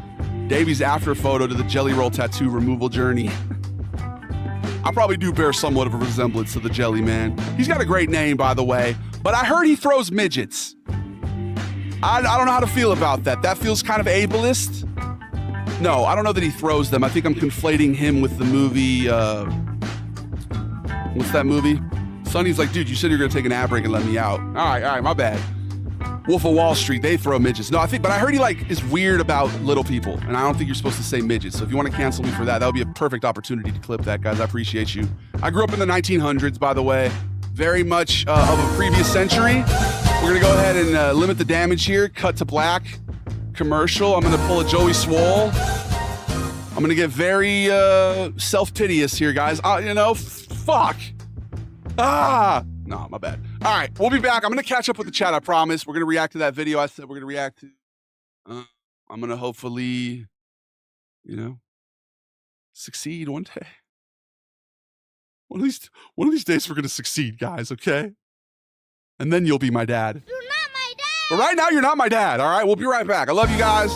Davey's after photo to the Jelly Roll tattoo removal journey. I probably do bear somewhat of a resemblance to the Jelly Man. He's got a great name, by the way, but I heard he throws midgets. I don't know how to feel about that. That feels kind of ableist. No, I don't know that he throws them. I think I'm conflating him with the movie, what's that movie? Sonny's like, dude, you said you're gonna take an ad break and let me out. All right, my bad. Wolf of Wall Street, they throw midgets. No, but I heard he is weird about little people, and I don't think you're supposed to say midgets. So if you want to cancel me for that would be a perfect opportunity to clip that, guys. I appreciate you. I grew up in the 1900s, by the way, very much of a previous century. We're gonna go ahead and limit the damage here. Cut to black. Commercial. I'm gonna pull a Joey Swole. I'm gonna get very self-pitious here, guys. Fuck. No, my bad. All right, we'll be back. I'm going to catch up with the chat, I promise. We're going to react to that video I said we're going to react to. I'm going to hopefully, succeed one day. One of these days we're going to succeed, guys, okay? And then you'll be my dad. You're not my dad. But right now, you're not my dad, all right? We'll be right back. I love you guys.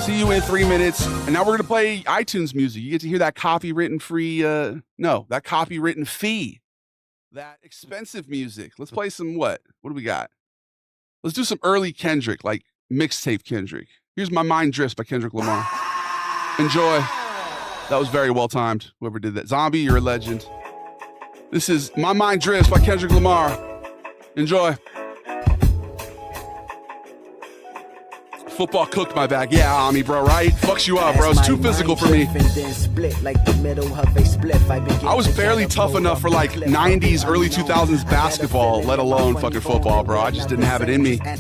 See you in 3 minutes. And now we're going to play iTunes music. You get to hear that copywritten fee. That expensive music. Let's play some what? What do we got? Let's do some early Kendrick, like mixtape Kendrick. Here's My Mind Drifts by Kendrick Lamar. Enjoy. That was very well timed, whoever did that. Zombie, you're a legend. This is My Mind Drifts by Kendrick Lamar. Enjoy. Football cooked my bag. Yeah, Ami, bro, right? Fucks you up, bro. It's too physical for me. I was barely tough enough for like 90s, early 2000s basketball, let alone fucking football, bro. I just didn't have it in me. All right,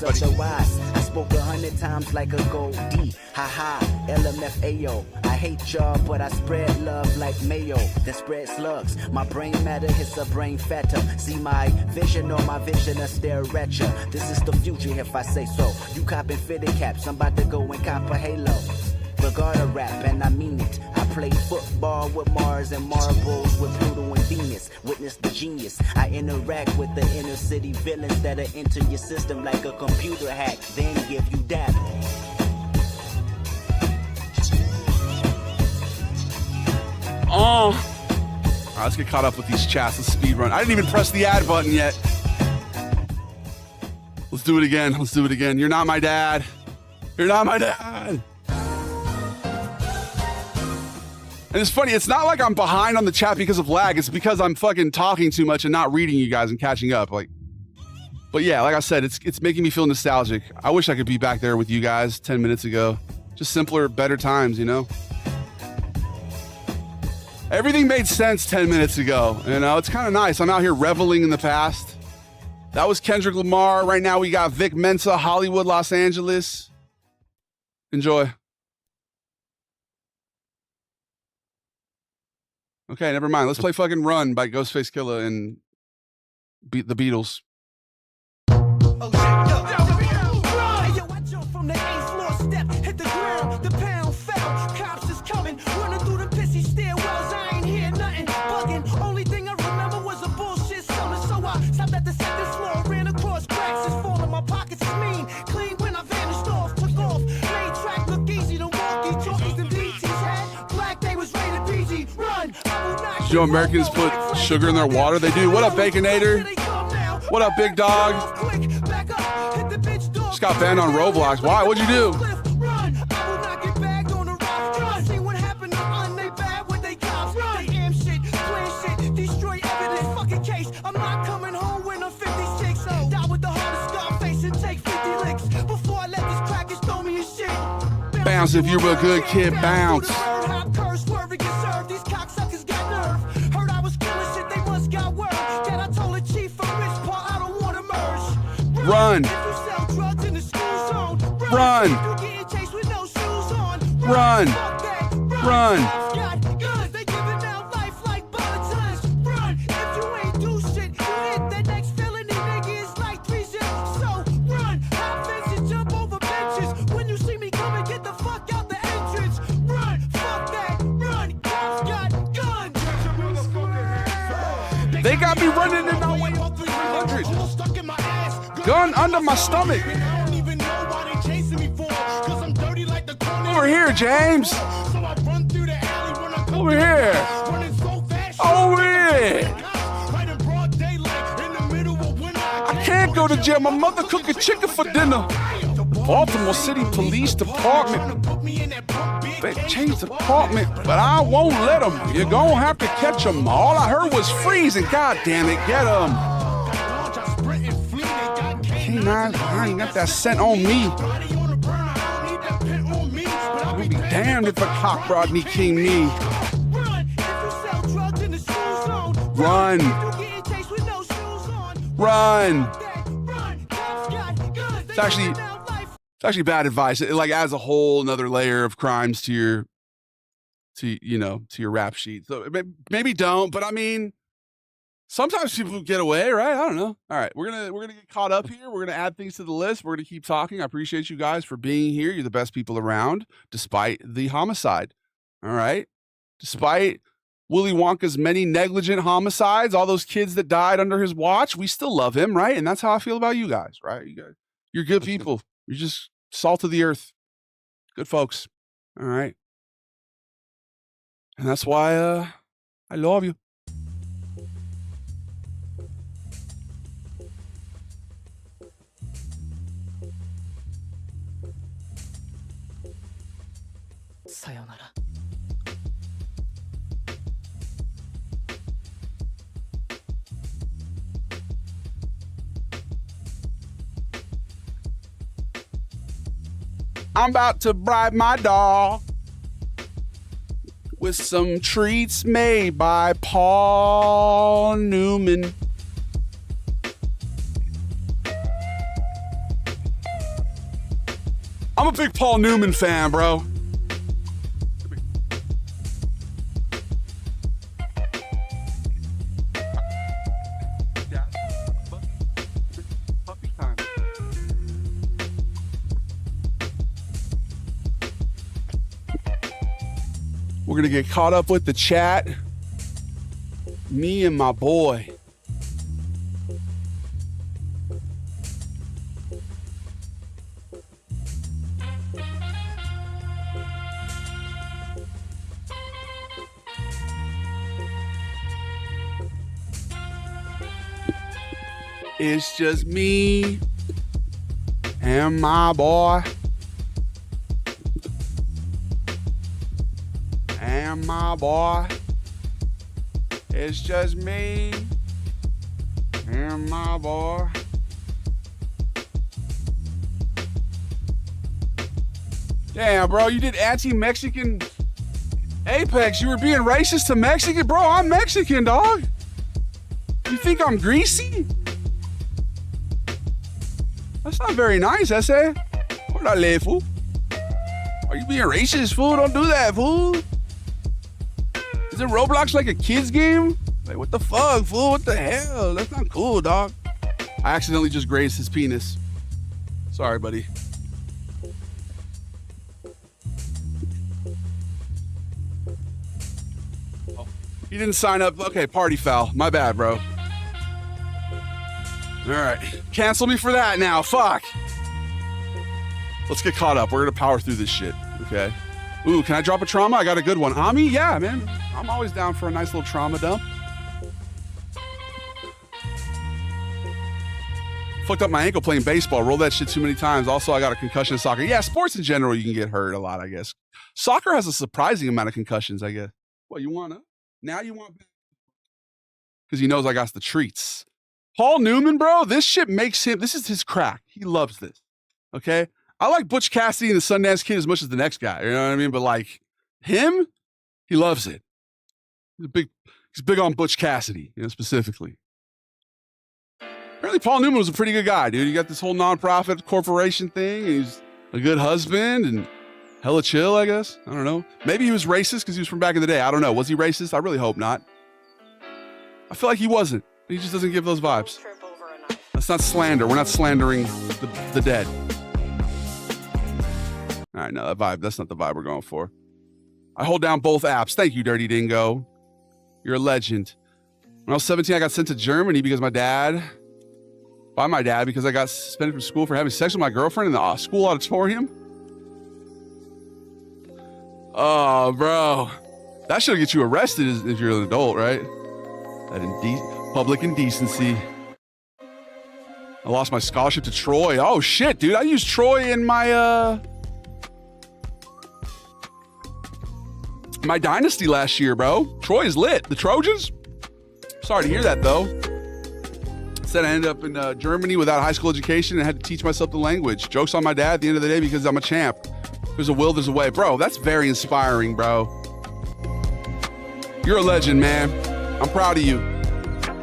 buddy. I spoke 100 times like a gold D. Haha, LMFAO. I hate y'all, but I spread love like mayo. Then spread slugs. My brain matter hits a brain fatter. See my vision or my vision, I stare at ya. This is the future if I say so. You copping fitted caps, I'm about to go and cop a halo. Regard a rap, and I mean it. I play football with Mars and marbles with Pluto and Venus. Witness the genius. I interact with the inner city villains that'll enter your system like a computer hack, then give you data. All right, let's get caught up with these chats. Let's speed run. I didn't even press the ad button yet. Let's do it again. You're not my dad. You're not my dad. And it's funny, it's not like I'm behind on the chat because of lag. It's because I'm fucking talking too much and not reading you guys and catching up. Like, but yeah, like I said, it's making me feel nostalgic. I wish I could be back there with you guys 10 minutes ago. Just simpler, better times, you know? Everything made sense 10 minutes ago. You know, it's kind of nice. I'm out here reveling in the past. That was Kendrick Lamar. Right now we got Vic Mensa, Hollywood, Los Angeles. Enjoy. Okay, never mind. Let's play fucking Run by Ghostface Killah and beat the Beatles. Joe Americans put sugar in their water. They do. What up, Baconator? What up, Big Dog? Just got banned on Roblox. Why? What'd you do? Bounce if you're a good kid, bounce. Run. Run. Run. Run. They got me running and I weigh 300. Gun under my stomach. Over here, James. Over here. Over here. I can't go to jail. My mother cooking chicken for dinner. Baltimore City Police Department. They changed the department, but I won't let them. You're gonna have to catch them. All I heard was freezing. God damn it, get them. I ain't got that scent on me. I'll be damned if a cop Rodney King me. Run. Run. It's actually bad advice. It like adds a whole another layer of crimes to your rap sheet. So maybe don't, but I mean, sometimes people get away, right? I don't know. All right, we're gonna get caught up here. We're gonna add things to the list. We're gonna keep talking. I appreciate you guys for being here. You're the best people around, despite the homicide. All right, despite Willy Wonka's many negligent homicides, all those kids that died under his watch, we still love him, right? And that's how I feel about you guys, right? You're good people. You're just salt of the earth, good folks. All right, and that's why I love you. Sayonara. I'm about to bribe my dog with some treats made by Paul Newman. I'm a big Paul Newman fan, bro. We're going to get caught up with the chat. Me and my boy. It's just me and my boy. And And my boy, it's just me and my boy. Damn, bro, you did anti-Mexican Apex. You were being racist to Mexican? Bro, I'm Mexican, dog. You think I'm greasy? That's not very nice, essay. Órale, fool. Are you being racist, fool? Don't do that, fool. Isn't Roblox like a kid's game? Like, what the fuck, fool? What the hell? That's not cool, dog. I accidentally just grazed his penis. Sorry, buddy. Oh, he didn't sign up. Okay, party foul. My bad, bro. All right. Cancel me for that now. Fuck. Let's get caught up. We're going to power through this shit. Okay. Ooh, can I drop a trauma? I got a good one. Ami? Yeah, man. I'm always down for a nice little trauma dump. Fucked up my ankle playing baseball. Rolled that shit too many times. Also, I got a concussion in soccer. Yeah, sports in general, you can get hurt a lot, I guess. Soccer has a surprising amount of concussions, I guess. What, you want to? Now you want? Because he knows I got the treats. Paul Newman, bro, this shit makes him, this is his crack. He loves this. Okay? I like Butch Cassidy and the Sundance Kid as much as the next guy. You know what I mean? But like him, he loves it. He's big on Butch Cassidy, you know, specifically. Apparently Paul Newman was a pretty good guy, dude. He got this whole nonprofit corporation thing. And he's a good husband and hella chill, I guess. I don't know. Maybe he was racist because he was from back in the day. I don't know. Was he racist? I really hope not. I feel like he wasn't. He just doesn't give those vibes. That's not slander. We're not slandering the dead. All right, no, that vibe. That's not the vibe we're going for. I hold down both apps. Thank you, Dirty Dingo. You're a legend. When I was 17, I got sent to Germany because by my dad, because I got suspended from school for having sex with my girlfriend in the school auditorium. Oh, bro. That should get you arrested if you're an adult, right? That public indecency. I lost my scholarship to Troy. Oh, shit, dude. I used Troy in my dynasty last year, bro. Troy is lit. The Trojans? Sorry to hear that, though. Said I ended up in Germany without a high school education and had to teach myself the language. Joke's on my dad at the end of the day because I'm a champ. There's a will, there's a way. Bro, that's very inspiring, bro. You're a legend, man. I'm proud of you.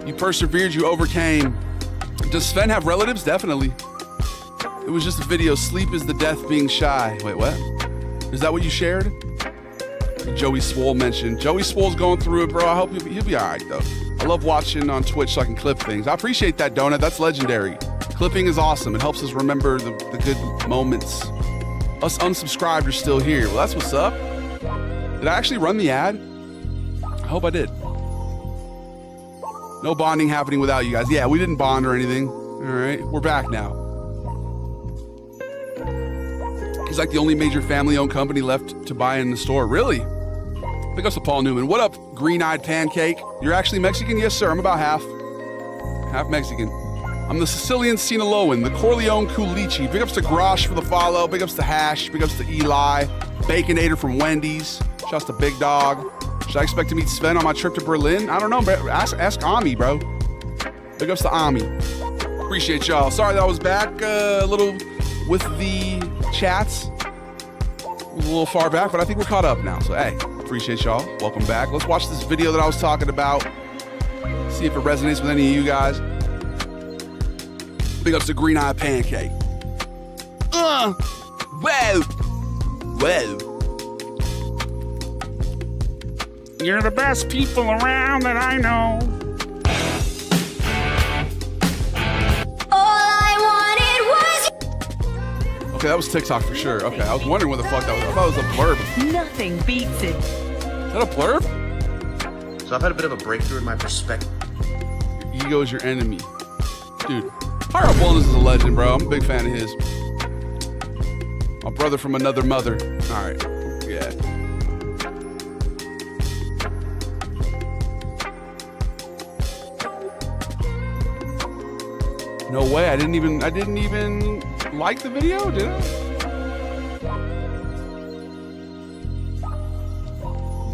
You persevered, you overcame. Does Sven have relatives? Definitely. It was just a video. Sleep is the death being shy. Wait, what? Is that what you shared? Joey Swole mentioned. Joey Swole's going through it, bro. I hope he'll be all right, though. I love watching on Twitch so I can clip things. I appreciate that, Donut. That's legendary. Clipping is awesome. It helps us remember the good moments. Us unsubscribed are still here. Well, that's what's up. Did I actually run the ad? I hope I did. No bonding happening without you guys. Yeah, we didn't bond or anything. All right, we're back now. He's like the only major family-owned company left to buy in the store. Really? Pick up to Paul Newman. What up, green-eyed pancake? You're actually Mexican? Yes, sir. I'm about half Mexican. I'm the Sicilian Sinaloan, the Corleone Culichi. Big ups to Grosh for the follow. Big ups to Hash. Big ups to Eli. Baconator from Wendy's. Shouts to Big Dog. Should I expect to meet Sven on my trip to Berlin? I don't know. Ask Ami, bro. Big ups to Ami. Appreciate y'all. Sorry that I was back a little with the chats. A little far back, but I think we're caught up now. So, hey, appreciate y'all. Welcome back. Let's watch this video that I was talking about. See if it resonates with any of you guys. Big ups to Green Eye Pancake. Whoa. You're the best people around that I know. All I wanted was... Okay, that was TikTok for sure. Okay, I was wondering what the fuck that was. I thought it was a blurb. Nothing beats it. Is that a blurb? So I've had a bit of a breakthrough in my perspective. Your ego is your enemy. Dude, Higher Up Wellness is a legend, bro. I'm a big fan of his. My brother from another mother. All right, yeah. No way, I didn't even like the video, did I?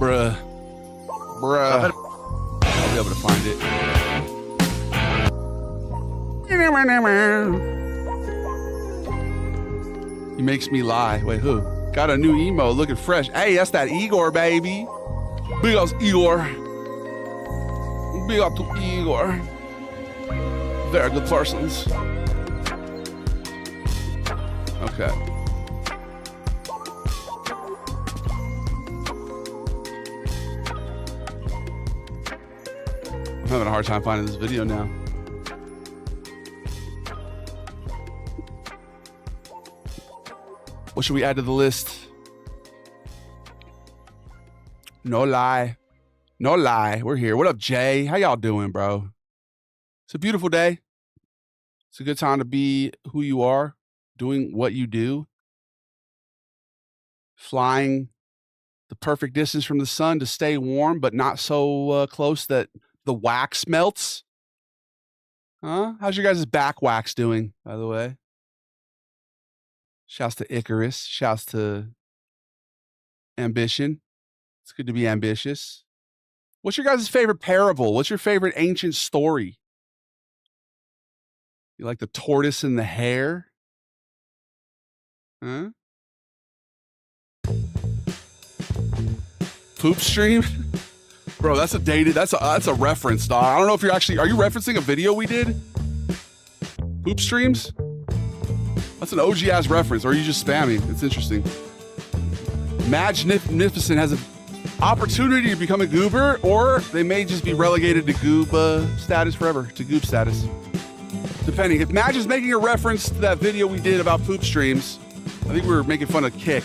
Bruh. I'll be able to find it. He makes me lie. Wait, who? Got a new emo looking fresh. Hey, that's that Igor, baby. Big ass Igor. Big up to Igor. Very good persons. Okay. I'm having a hard time finding this video now. What should we add to the list? No lie. No lie. We're here. What up, Jay? How y'all doing, bro? It's a beautiful day. It's a good time to be who you are, doing what you do, flying the perfect distance from the sun to stay warm, but not so close that the wax melts. Huh? How's your guys' back wax doing, by the way? Shouts to Icarus. Shouts to Ambition. It's good to be ambitious. What's your guys' favorite parable? What's your favorite ancient story? You like the tortoise and the hare? Huh? Poop stream? Bro, that's a dated, that's a reference, dog. I don't know if you're actually, are you referencing a video we did? Poop streams? That's an OG ass reference, or are you just spamming? It's interesting. Magnificent has an opportunity to become a goober, or they may just be relegated to goob status forever, to goob status. Depending. If Madge is making a reference to that video we did about poop streams, I think we were making fun of Kick,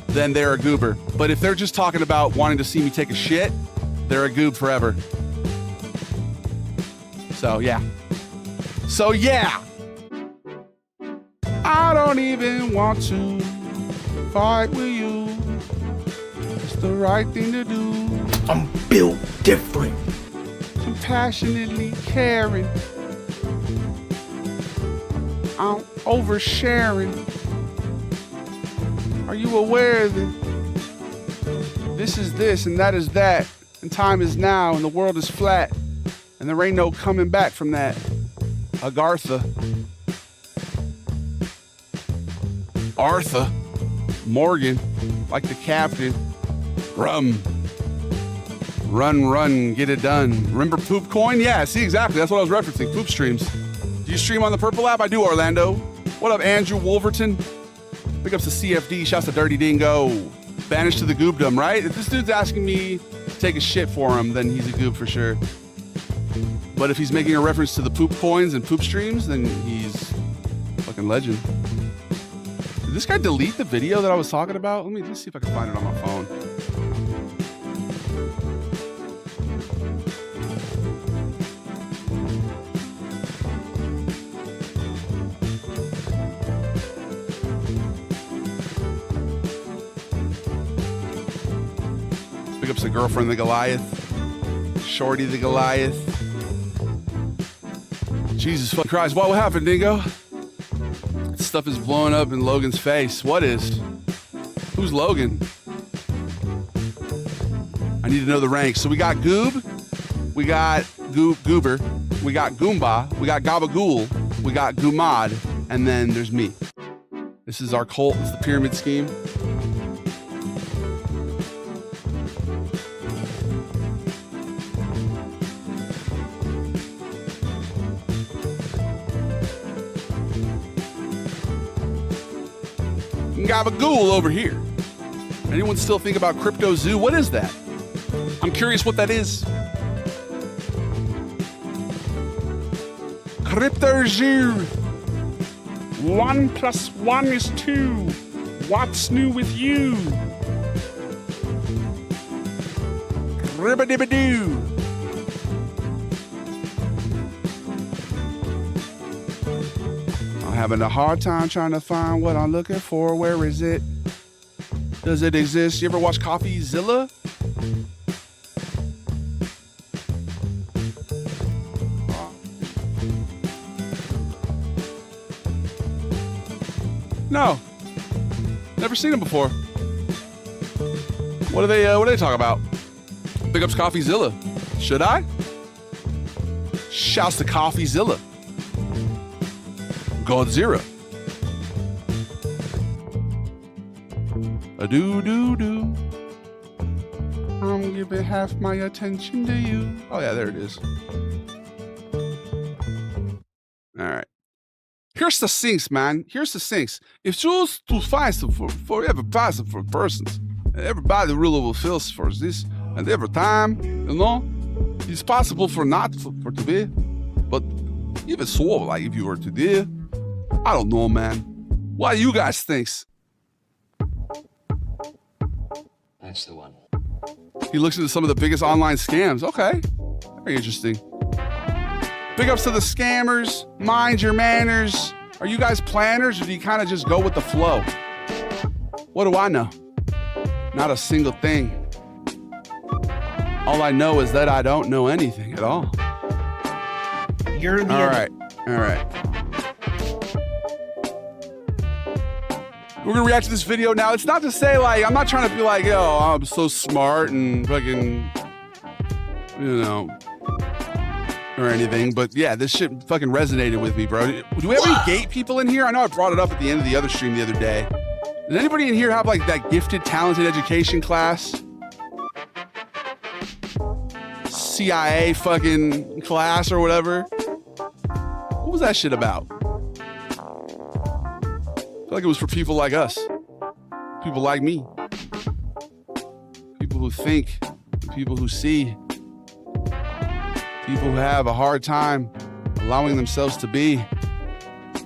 then they're a goober. But if they're just talking about wanting to see me take a shit, they're a goob forever. So yeah. I don't even want to fight with you. It's the right thing to do. I'm built different. Compassionately caring. I'm oversharing. Are you aware that this is this and that is that, and time is now and the world is flat, and there ain't no coming back from that? Agartha. Arthur. Morgan. Like the captain. Rum. Run, get it done. Remember Poop Coin? Yeah, see, exactly. That's what I was referencing. Poop streams. Do you stream on the Purple app? I do, Orlando. What up, Andrew Wolverton? Big ups to CFD. Shouts to Dirty Dingo. Banished to the goobdom, right? If this dude's asking me to take a shit for him, then he's a goob for sure. But if he's making a reference to the poop coins and poop streams, then he's a fucking legend. Did this guy delete the video that I was talking about? Let me see if I can find it on my phone. Big ups to Girlfriend the Goliath. Shorty the Goliath. Jesus fucking Christ, what happened, Dingo? This stuff is blowing up in Logan's face. What is? Who's Logan? I need to know the ranks. So we got Goob, we got Goober, we got Goomba, we got Gabagool, we got Gumad, and then there's me. This is our cult. It's the pyramid scheme. Gabagool over here. Anyone still think about Crypto Zoo? What is that? I'm curious what that is. Crypto Zoo. 1 + 1 is 2. What's new with you? Ribbidibidoo. Having a hard time trying to find what I'm looking for. Where is it? Does it exist? You ever watch CoffeeZilla? No. Never seen him before. What do they talk about? Big ups CoffeeZilla. Should I? Shouts to CoffeeZilla. Godzilla. A do. I'm giving half my attention to you. Oh yeah, there it is. All right. Here's the things, man. Here's the things. If choose to find for every possible persons, everybody really will feel for this, and every time, you know, it's possible for not for to be, but even so, like if you were to do, I don't know, man. What do you guys think? That's the one. He looks into some of the biggest online scams. Okay, very interesting. Big ups to the scammers. Mind your manners. Are you guys planners, or do you kind of just go with the flow? What do I know? Not a single thing. All I know is that I don't know anything at all. You're the All right. We're gonna react to this video now. It's not to say like, I'm not trying to be like, yo, I'm so smart and fucking, you know, or anything, but yeah, this shit fucking resonated with me, bro. Do we have any gate people in here? I know I brought it up at the end of the other stream the other day. Does anybody in here have like that gifted, talented education class? CIA fucking class or whatever? What was that shit about? I feel like it was for people like us. People like me. People who think. People who see. People who have a hard time allowing themselves to be.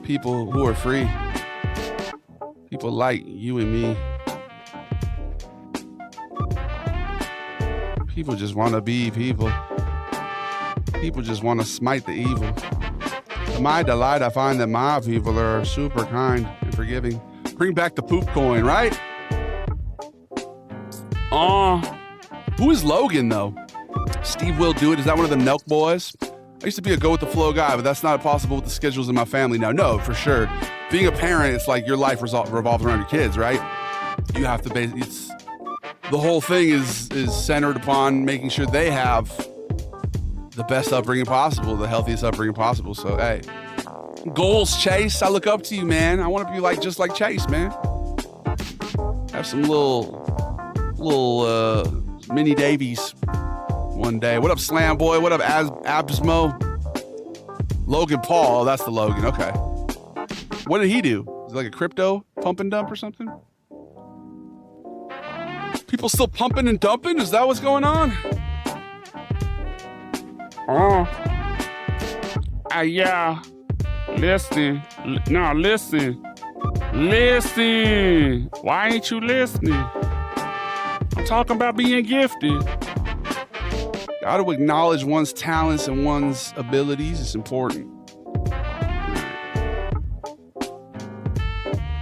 People who are free. People like you and me. People just want to be people. People just want to smite the evil. To my delight, I find that my people are super kind and forgiving. Bring back the poop coin, right? Who is Logan, though? Steve will do it. Is that one of the Nelk boys? I used to be a go with the flow guy, but that's not possible with the schedules in my family now. No, for sure. Being a parent, it's like your life revolves around your kids, right? You have to the whole thing is centered upon making sure they have the best upbringing possible, the healthiest upbringing possible. So, hey, goals, Chase. I look up to you, man. I want to be like just like Chase, man. Have some little mini Davies one day. What up, Slam Boy? What up, Absmo? Logan Paul. Oh, that's the Logan. Okay. What did he do? Is it like a crypto pump and dump or something? People still pumping and dumping? Is that what's going on? Yeah. Listen. No, listen. Listen. Why ain't you listening? I'm talking about being gifted. Got to acknowledge one's talents and one's abilities. It's important. Right.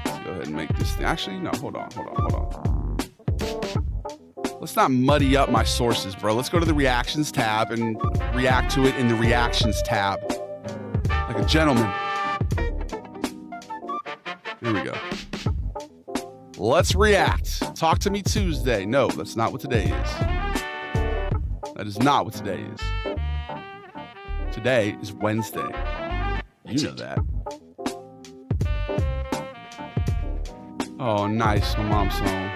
Let's go ahead and make this thing. Actually, no, hold on. Let's not muddy up my sources, bro. Let's go to the reactions tab and react to it in the reactions tab. Like a gentleman. Here we go. Let's react. Talk to me Tuesday. No, that's not what today is. That is not what today is. Today is Wednesday. You know that. Oh, nice. My mom's home.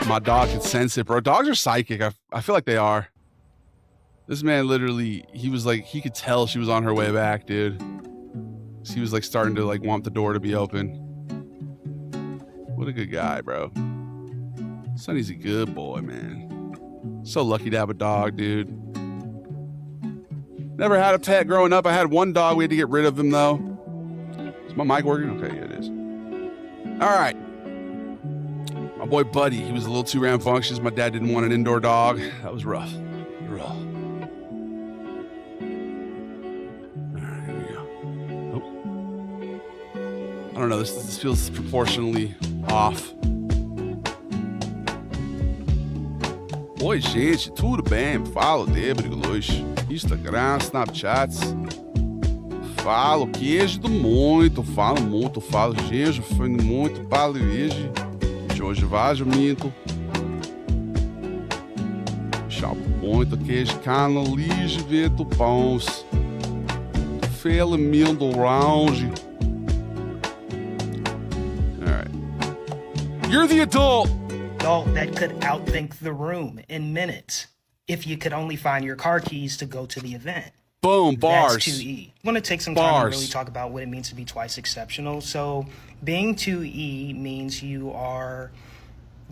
My dog can sense it, bro. Dogs are psychic. I feel like they are. This man literally, he was like, he could tell she was on her way back, dude. He was like starting to like want the door to be open. What a good guy, bro. Sonny's a good boy, man. So lucky to have a dog, dude. Never had a pet growing up. I had one dog. We had to get rid of him, though. Is my mic working? Okay, yeah, it is. All right. My boy Buddy, he was a little too rambunctious. My dad didn't want an indoor dog. That was rough. Rough. All right, here we go. Oh. I don't know. This feels proportionally off. Oi, gente, tudo bem? Fala, Débora, Luiz. Instagram, Snapchats. falo queijo muito, falo muito, falo queijo, falo muito, falo queijo. Hoje vajo minto. Chavo muito queijo, cano, lige, veto, pãos. Felamento round. All right. You're the adult. Adult that could outthink the room in minutes if you could only find your car keys to go to the event. Boom, bars. That's 2E. I want to take some time to really talk about what it means to be twice exceptional. So being 2E means you are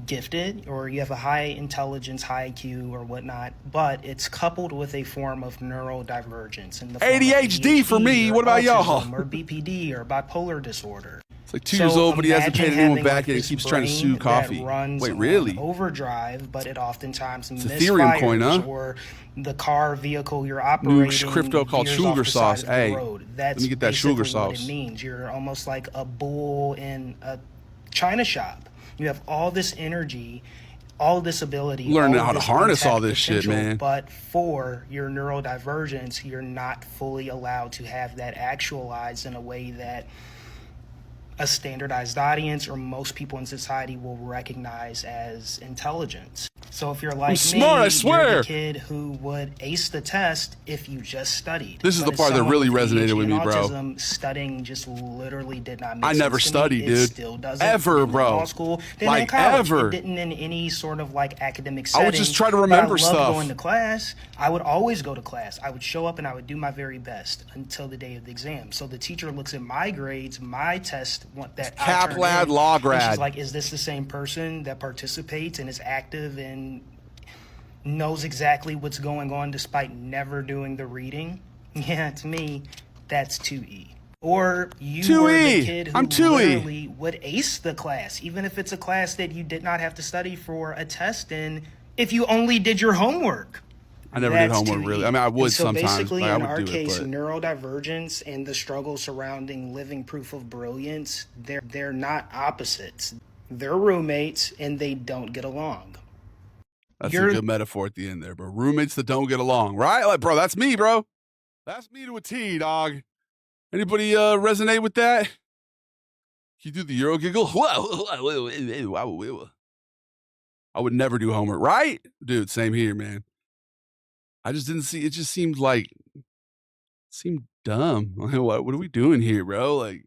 gifted or you have a high intelligence, high IQ or whatnot, but it's coupled with a form of neurodivergence. In the form ADHD for me. What about y'all? Or BPD or bipolar disorder. It's like 2 years old, but he hasn't paid anyone back yet. He keeps trying to sue coffee. Wait, really? Overdrive, but it oftentimes misfires. Ethereum coin, huh? Or the car vehicle you're operating. New crypto called sugar sauce. Hey, let me get that sugar sauce. What it means. You're almost like a bull in a china shop. You have all this energy, all this ability. Learning how to harness all this shit, man. But for your neurodivergence, you're not fully allowed to have that actualized in a way that a standardized audience or most people in society will recognize as intelligence. So if you're like I'm smart, I swear. You're the kid who would ace the test if you just studied. This is the part that really resonated with me, bro. Studying just literally did not make I sense never to studied, me. dude. It still doesn't. Ever, bro. In law school, didn't like in college. ever. It didn't in any sort of like academic setting. I would just try to remember but I loved stuff. Going to class. I would always go to class. I would show up and I would do my very best until the day of the exam. So the teacher looks at my grades, my test, that Cap lad, law grad. And she's like, is this the same person that participates and is active and knows exactly what's going on despite never doing the reading? Yeah, to me, that's 2E. Or you were the kid who literally would ace the class, even if it's a class that you did not have to study for a test in, if you only did your homework. I never did homework, 2E. really. I mean, I would sometimes. Basically, like, in I would our do case, it, but neurodivergence and the struggle surrounding living proof of brilliance, they're not opposites. They're roommates, and they don't get along. That's a good metaphor at the end there, bro. Roommates that don't get along, right? Like, bro, that's me, bro. That's me to a T, dog. Anybody resonate with that? Can you do the Euro giggle? I would never do homework, right? Dude, same here, man. I just didn't see, it just seemed dumb. Like, what are we doing here, bro? Like,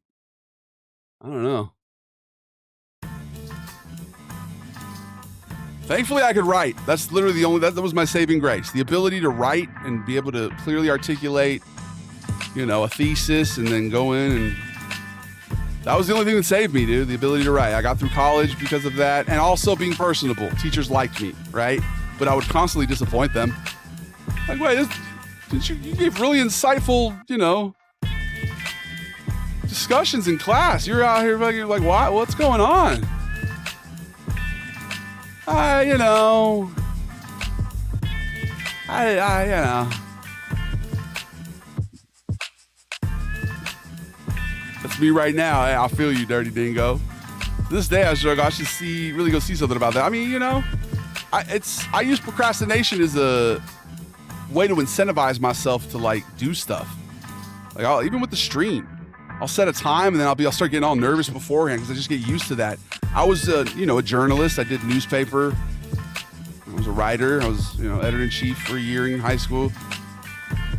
I don't know. Thankfully, I could write. That's literally that was my saving grace. The ability to write and be able to clearly articulate, a thesis and then go in and that was the only thing that saved me, dude. The ability to write. I got through college because of that. And also being personable. Teachers liked me, right? But I would constantly disappoint them. Like, wait, you gave really insightful, discussions in class. You're out here like, what? What's going on? That's me right now. Hey, I feel you, dirty dingo. To this day, I struggle. I should really go see something about that. I mean, I use procrastination as a way to incentivize myself to do stuff. Like even with the stream, I'll set a time and then I'll start getting all nervous beforehand because I just get used to that. I was a journalist. I did newspaper. I was a writer. I was editor-in-chief for a year in high school.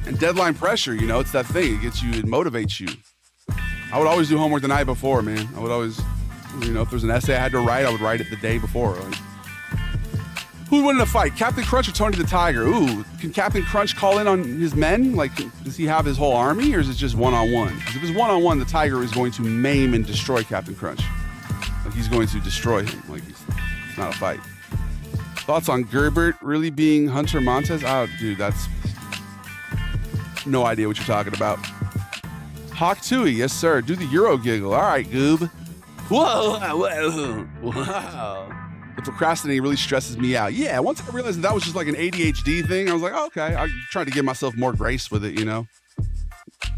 And deadline pressure, it's that thing. It gets you, it motivates you. I would always do homework the night before, man. I would always, if there's an essay I had to write, I would write it the day before. Who would win in a fight, Captain Crunch or Tony the Tiger? Ooh, can Captain Crunch call in on his men? Like, does he have his whole army, or is it just one-on-one? Because if it's one-on-one, the Tiger is going to maim and destroy Captain Crunch. Like, he's going to destroy him. Like, it's not a fight. Thoughts on Gerbert really being Hunter Montez? Oh, dude, that's no idea what you're talking about. Hawk Tui, yes, sir. Do the Euro giggle. All right, Goob. Whoa. Wow. The procrastinating really stresses me out. Yeah, once I realized that was just like an ADHD thing, I was like, okay. I tried to give myself more grace with it,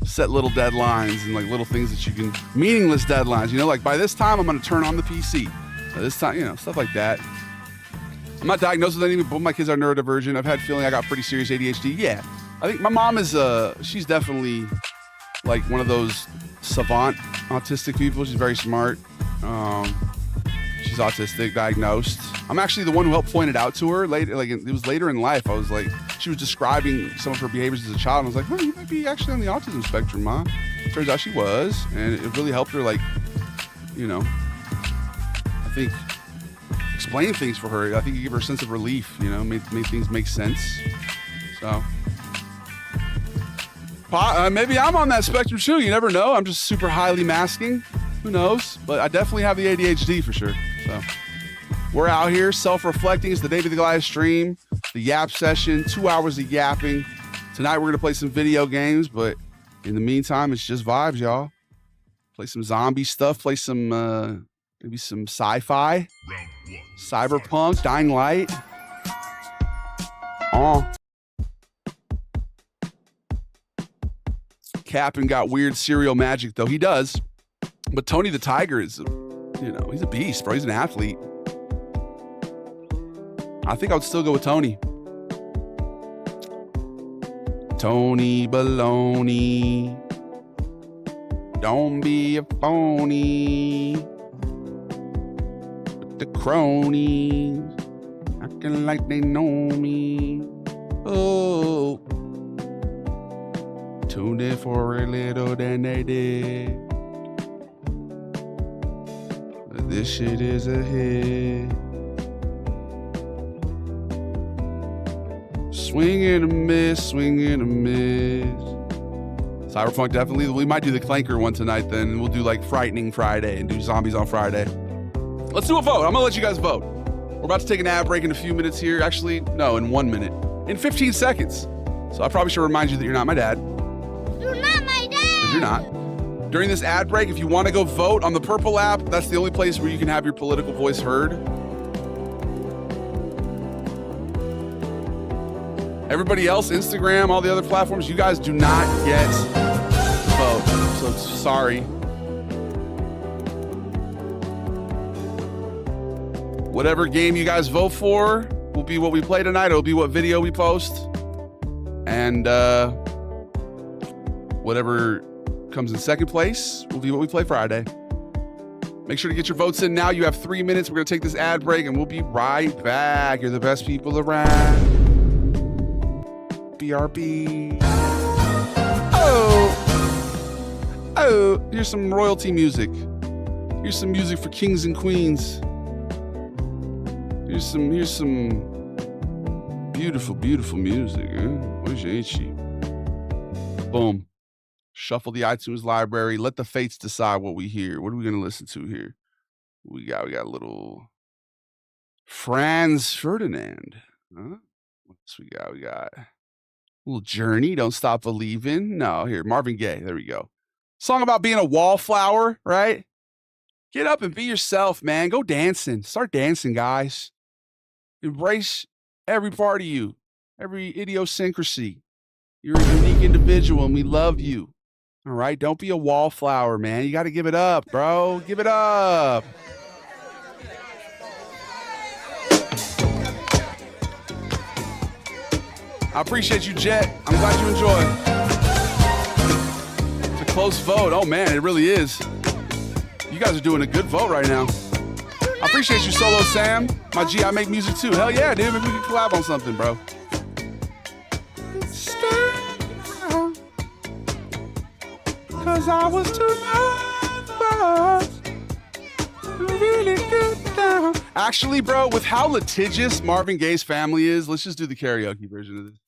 Set little deadlines and little things that you can, meaningless deadlines, like by this time I'm going to turn on the PC. By this time, stuff like that. I'm not diagnosed with anything, but my kids are neurodivergent. I've had feeling I got pretty serious ADHD. Yeah. I think my mom is, she's definitely like one of those savant autistic people. She's very smart. She's autistic, diagnosed. I'm actually the one who helped point it out to her later. Like it was later in life. I was like, she was describing some of her behaviors as a child. And I was like, oh, you might be actually on the autism spectrum, Ma. Turns out she was, and it really helped her, like, you know, I think explain things for her. I think it gave her a sense of relief, you know, made things make sense. So maybe I'm on that spectrum too. You never know. I'm just super highly masking. Who knows? But I definitely have the ADHD for sure. So we're out here self-reflecting. It's the David the Goliath stream, the yap session, 2 hours of yapping. Tonight we're going to play some video games, but in the meantime, it's just vibes, y'all. Play some zombie stuff, play some, maybe some sci-fi, cyberpunk, Dying Light. Captain got weird cereal magic, though. He does. But Tony the Tiger is, you know, he's a beast, bro. He's an athlete. I think I would still go with Tony. Tony Baloney. Don't be a phony. With the cronies acting like they know me. Oh. Tuned in for a little than they did. This shit is a hit. Swing and a miss, swing and a miss. Cyberpunk, definitely. We might do the Clanker one tonight then, and we'll do like Frightening Friday and do Zombies on Friday. Let's do a vote. I'm gonna let you guys vote. We're about to take an ad break in a few minutes here. Actually, no, in 1 minute. In 15 seconds. So I probably should remind you that you're not my dad. You're not my dad! Because you're not. During this ad break, if you want to go vote on the Purple app, that's the only place where you can have your political voice heard. Everybody else, Instagram, all the other platforms, you guys do not get to vote. So sorry. Whatever game you guys vote for will be what we play tonight. It'll be what video we post. And whatever comes in second place will be what we play Friday. Make sure to get your votes in now. You have 3 minutes. We're going to take this ad break and we'll be right back. You're the best people around. BRB. Oh, here's some royalty music. Here's some music for kings and queens. Here's some beautiful, beautiful music. Ain't she? Boom. Shuffle the iTunes library. Let the fates decide what we hear. What are we going to listen to here? We got a little Franz Ferdinand. Huh? What else we got? We got a little Journey. Don't Stop Believing. No, here, Marvin Gaye. There we go. Song about being a wallflower, right? Get up and be yourself, man. Go dancing. Start dancing, guys. Embrace every part of you, every idiosyncrasy. You're a unique individual and we love you. All right? Don't be a wallflower, man. You got to give it up, bro. Give it up. I appreciate you, Jet. I'm glad you enjoyed. It's a close vote. Oh, man, it really is. You guys are doing a good vote right now. I appreciate you, Solo Sam. My G, I make music too. Hell yeah, dude. Maybe we can collab on something, bro. Cause I was too nervous to really get down. Actually, bro, with how litigious Marvin Gaye's family is, let's just do the karaoke version of this.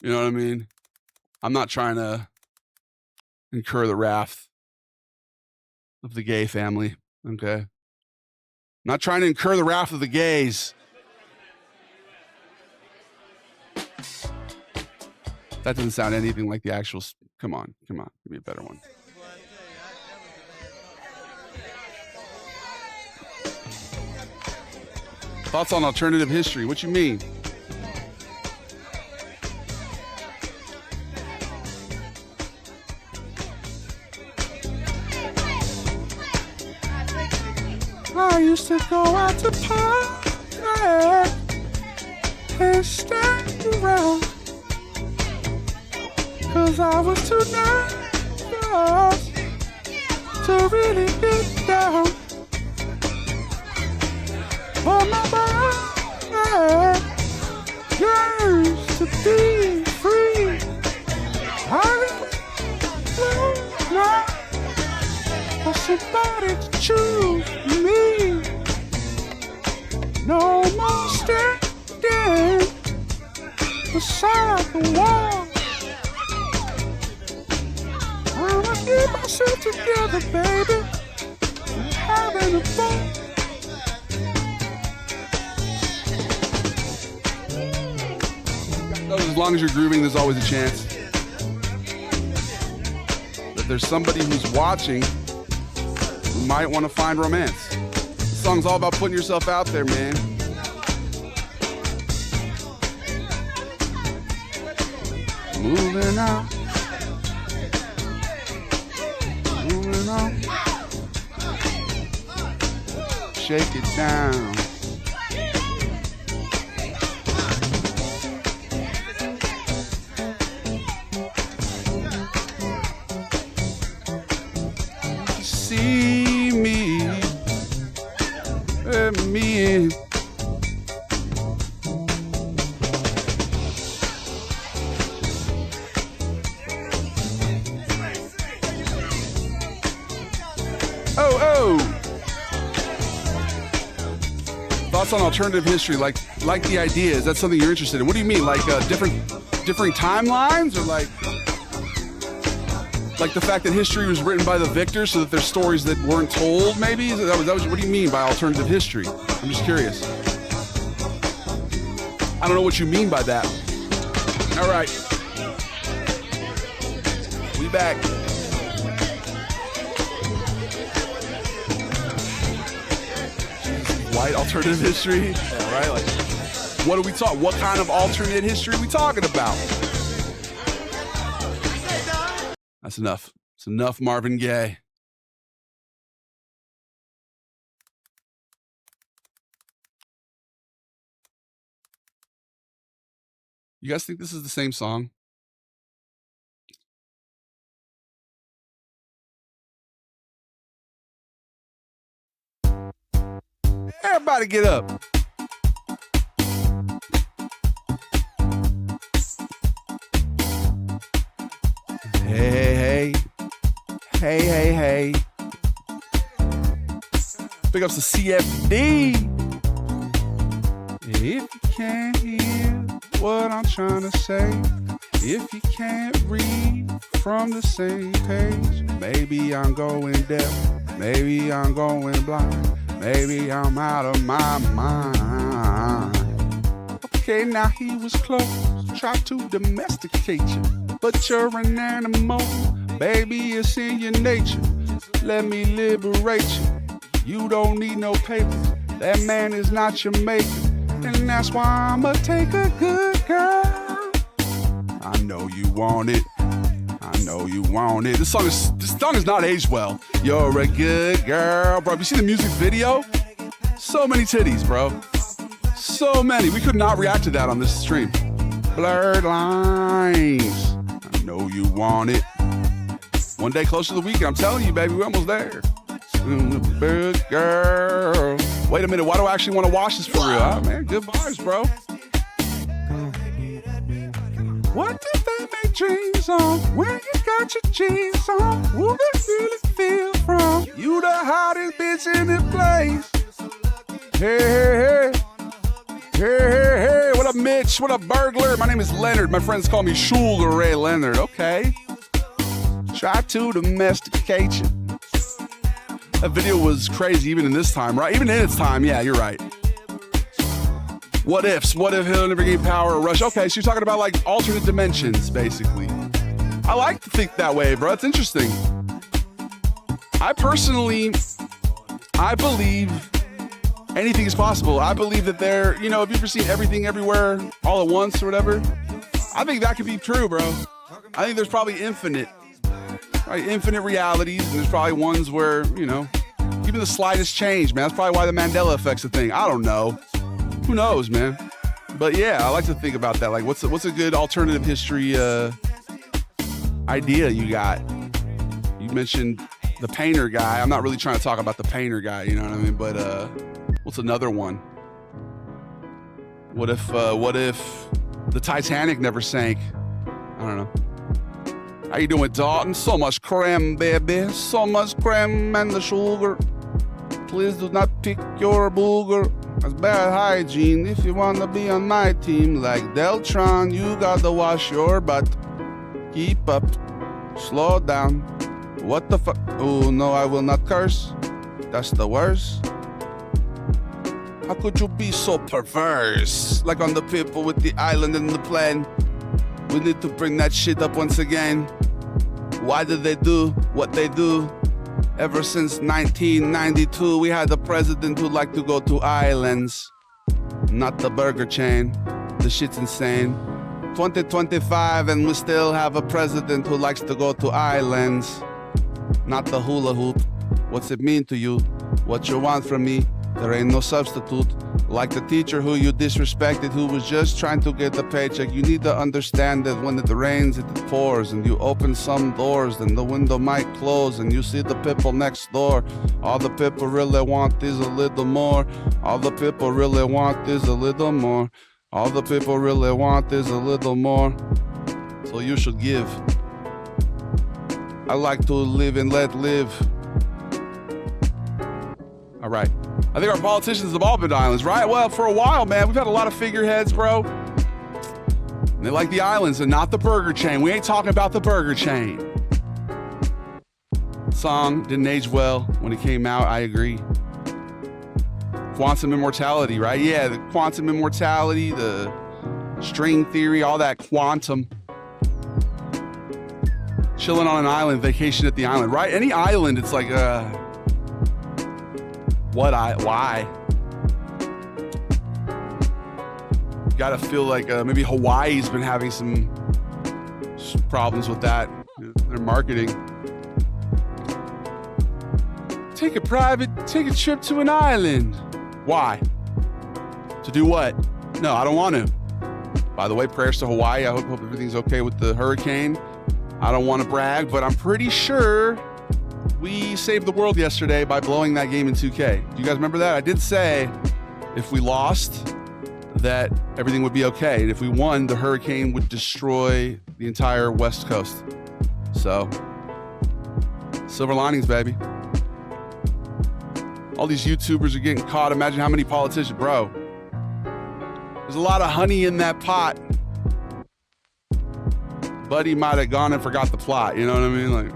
You know what I mean? I'm not trying to incur the wrath of the Gaye family, okay? I'm not trying to incur the wrath of the gays. That doesn't sound anything like the actual... Come on. Give me a better one. Thoughts on alternative history? What you mean? I used to go out to party and stand around. 'cause I was too nervous to really get down. But my mind yearns to be free. I really want for somebody to choose me. No more standing beside the wall. I'ma get myself together, baby. I'm having a ball. As long as you're grooving, there's always a chance that there's somebody who's watching who might want to find romance. This song's all about putting yourself out there, man. Moving on. Moving on. Shake it down. See me, me. Oh. Thoughts on alternative history, like the idea. Is that something you're interested in? What do you mean, like different timelines, or like the fact that history was written by the victors so that there's stories that weren't told, maybe? What do you mean by alternative history? I'm just curious. I don't know what you mean by that. All right. We back. White alternative history? Yeah, right? Like, what are we talking? What kind of alternate history are we talking about? That's enough. It's enough, Marvin Gaye. You guys think this is the same song? Everybody get up. Hey. Big ups to CFD. If you can't hear what I'm trying to say, if you can't read from the same page, maybe I'm going deaf, maybe I'm going blind, maybe I'm out of my mind. Okay, now he was close, tried to domesticate you, but you're an animal, baby, it's in your nature. Let me liberate you. You don't need no papers. That man is not your maker. And that's why I'ma take a good girl. I know you want it. I know you want it. This song is not aged well. You're a good girl, bro. Have you seen the music video? So many titties, bro. So many. We could not react to that on this stream. Blurred lines. I know you want it. One day closer to the weekend. I'm telling you, baby, we're almost there. Good girl. Wait a minute. Why do I actually want to watch this for real? Oh, man, good vibes, bro. What did they make dreams on when you got your jeans on? Who they really feel from? You the hottest bitch in the place. Hey. What up, Mitch? What up, Burglar? My name is Leonard. My friends call me Sugar Ray Leonard. Okay. Try to domesticate you. That video was crazy even in this time, right? Even in its time, yeah, you're right. What ifs? What if he'll never gain power or rush? Okay, so you're talking about like alternate dimensions, basically. I like to think that way, bro. It's interesting. I believe anything is possible. I believe that if you've ever seen Everything Everywhere All at Once or whatever, I think that could be true, bro. I think there's probably infinite realities, and there's probably ones where, even the slightest change, man. That's probably why the Mandela effect's a thing. I don't know. Who knows, man? But yeah, I like to think about that. Like, what's a good alternative history idea you got. You mentioned the painter guy. I'm not really trying to talk about the painter guy, you know what I mean? But what's another one? What if the Titanic never sank? I don't know. How you doing, Dalton? So much creme, baby. So much creme and the sugar. Please do not pick your booger. That's bad hygiene. If you want to be on my team like Deltron, you gotta wash your butt. Keep up. Slow down. What the fuck? Oh, no, I will not curse. That's the worst. How could you be so perverse? Like on the people with the island and the plane. We need to bring that shit up once again. Why did they do what they do? Ever since 1992, we had a president who liked to go to islands. Not the burger chain. The shit's insane. 2025 and we still have a president who likes to go to islands. Not the hula hoop. What's it mean to you? What you want from me? There ain't no substitute. Like the teacher who you disrespected, who was just trying to get the paycheck. You need to understand that when it rains, it pours, and you open some doors, then the window might close, and you see the people next door. All the people really want is a little more. All the people really want is a little more. All the people really want is a little more. So you should give. I like to live and let live. All right. I think our politicians have all been to islands, right? Well, for a while, man, we've had a lot of figureheads, bro. And they like the islands and not the burger chain. We ain't talking about the burger chain. Song didn't age well when it came out, I agree. Quantum immortality, right? Yeah, the quantum immortality, the string theory, all that quantum. Chilling on an island, vacation at the island, right? Any island, it's like, why? Gotta feel like maybe Hawaii's been having some problems with that. Their marketing. Take a trip to an island. Why? To do what? No, I don't want to. By the way, prayers to Hawaii. I hope everything's okay with the hurricane. I don't want to brag, but I'm pretty sure we saved the world yesterday by blowing that game in 2K. Do you guys remember that? I did say if we lost, that everything would be okay. And if we won, the hurricane would destroy the entire West Coast. So, silver linings, baby. All these YouTubers are getting caught. Imagine how many politicians, bro. There's a lot of honey in that pot. Buddy might have gone and forgot the plot. You know what I mean? Like,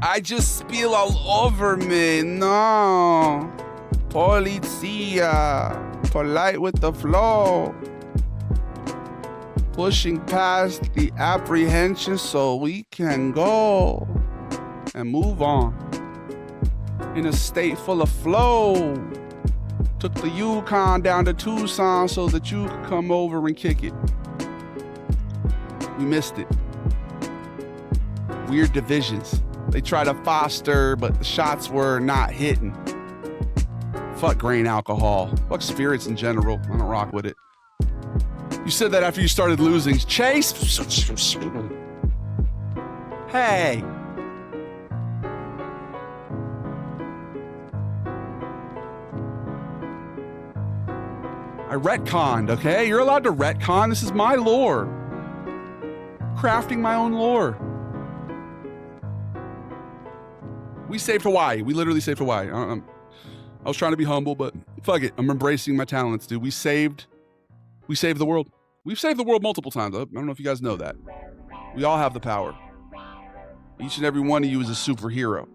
I just spill all over me. No. Polizia. Polite with the flow. Pushing past the apprehension so we can go and move on. In a state full of flow. Took the Yukon down to Tucson so that you could come over and kick it. We missed it. Weird divisions. They try to foster, but the shots were not hitting. Fuck grain alcohol. Fuck spirits in general. I don't rock with it. You said that after you started losing. Chase? Hey. I retconned, okay? You're allowed to retcon. This is my lore. Crafting my own lore. We saved Hawaii. We literally saved Hawaii. I was trying to be humble, but fuck it. I'm embracing my talents, dude. We saved the world. We've saved the world multiple times. I don't know if you guys know that. We all have the power. Each and every one of you is a superhero.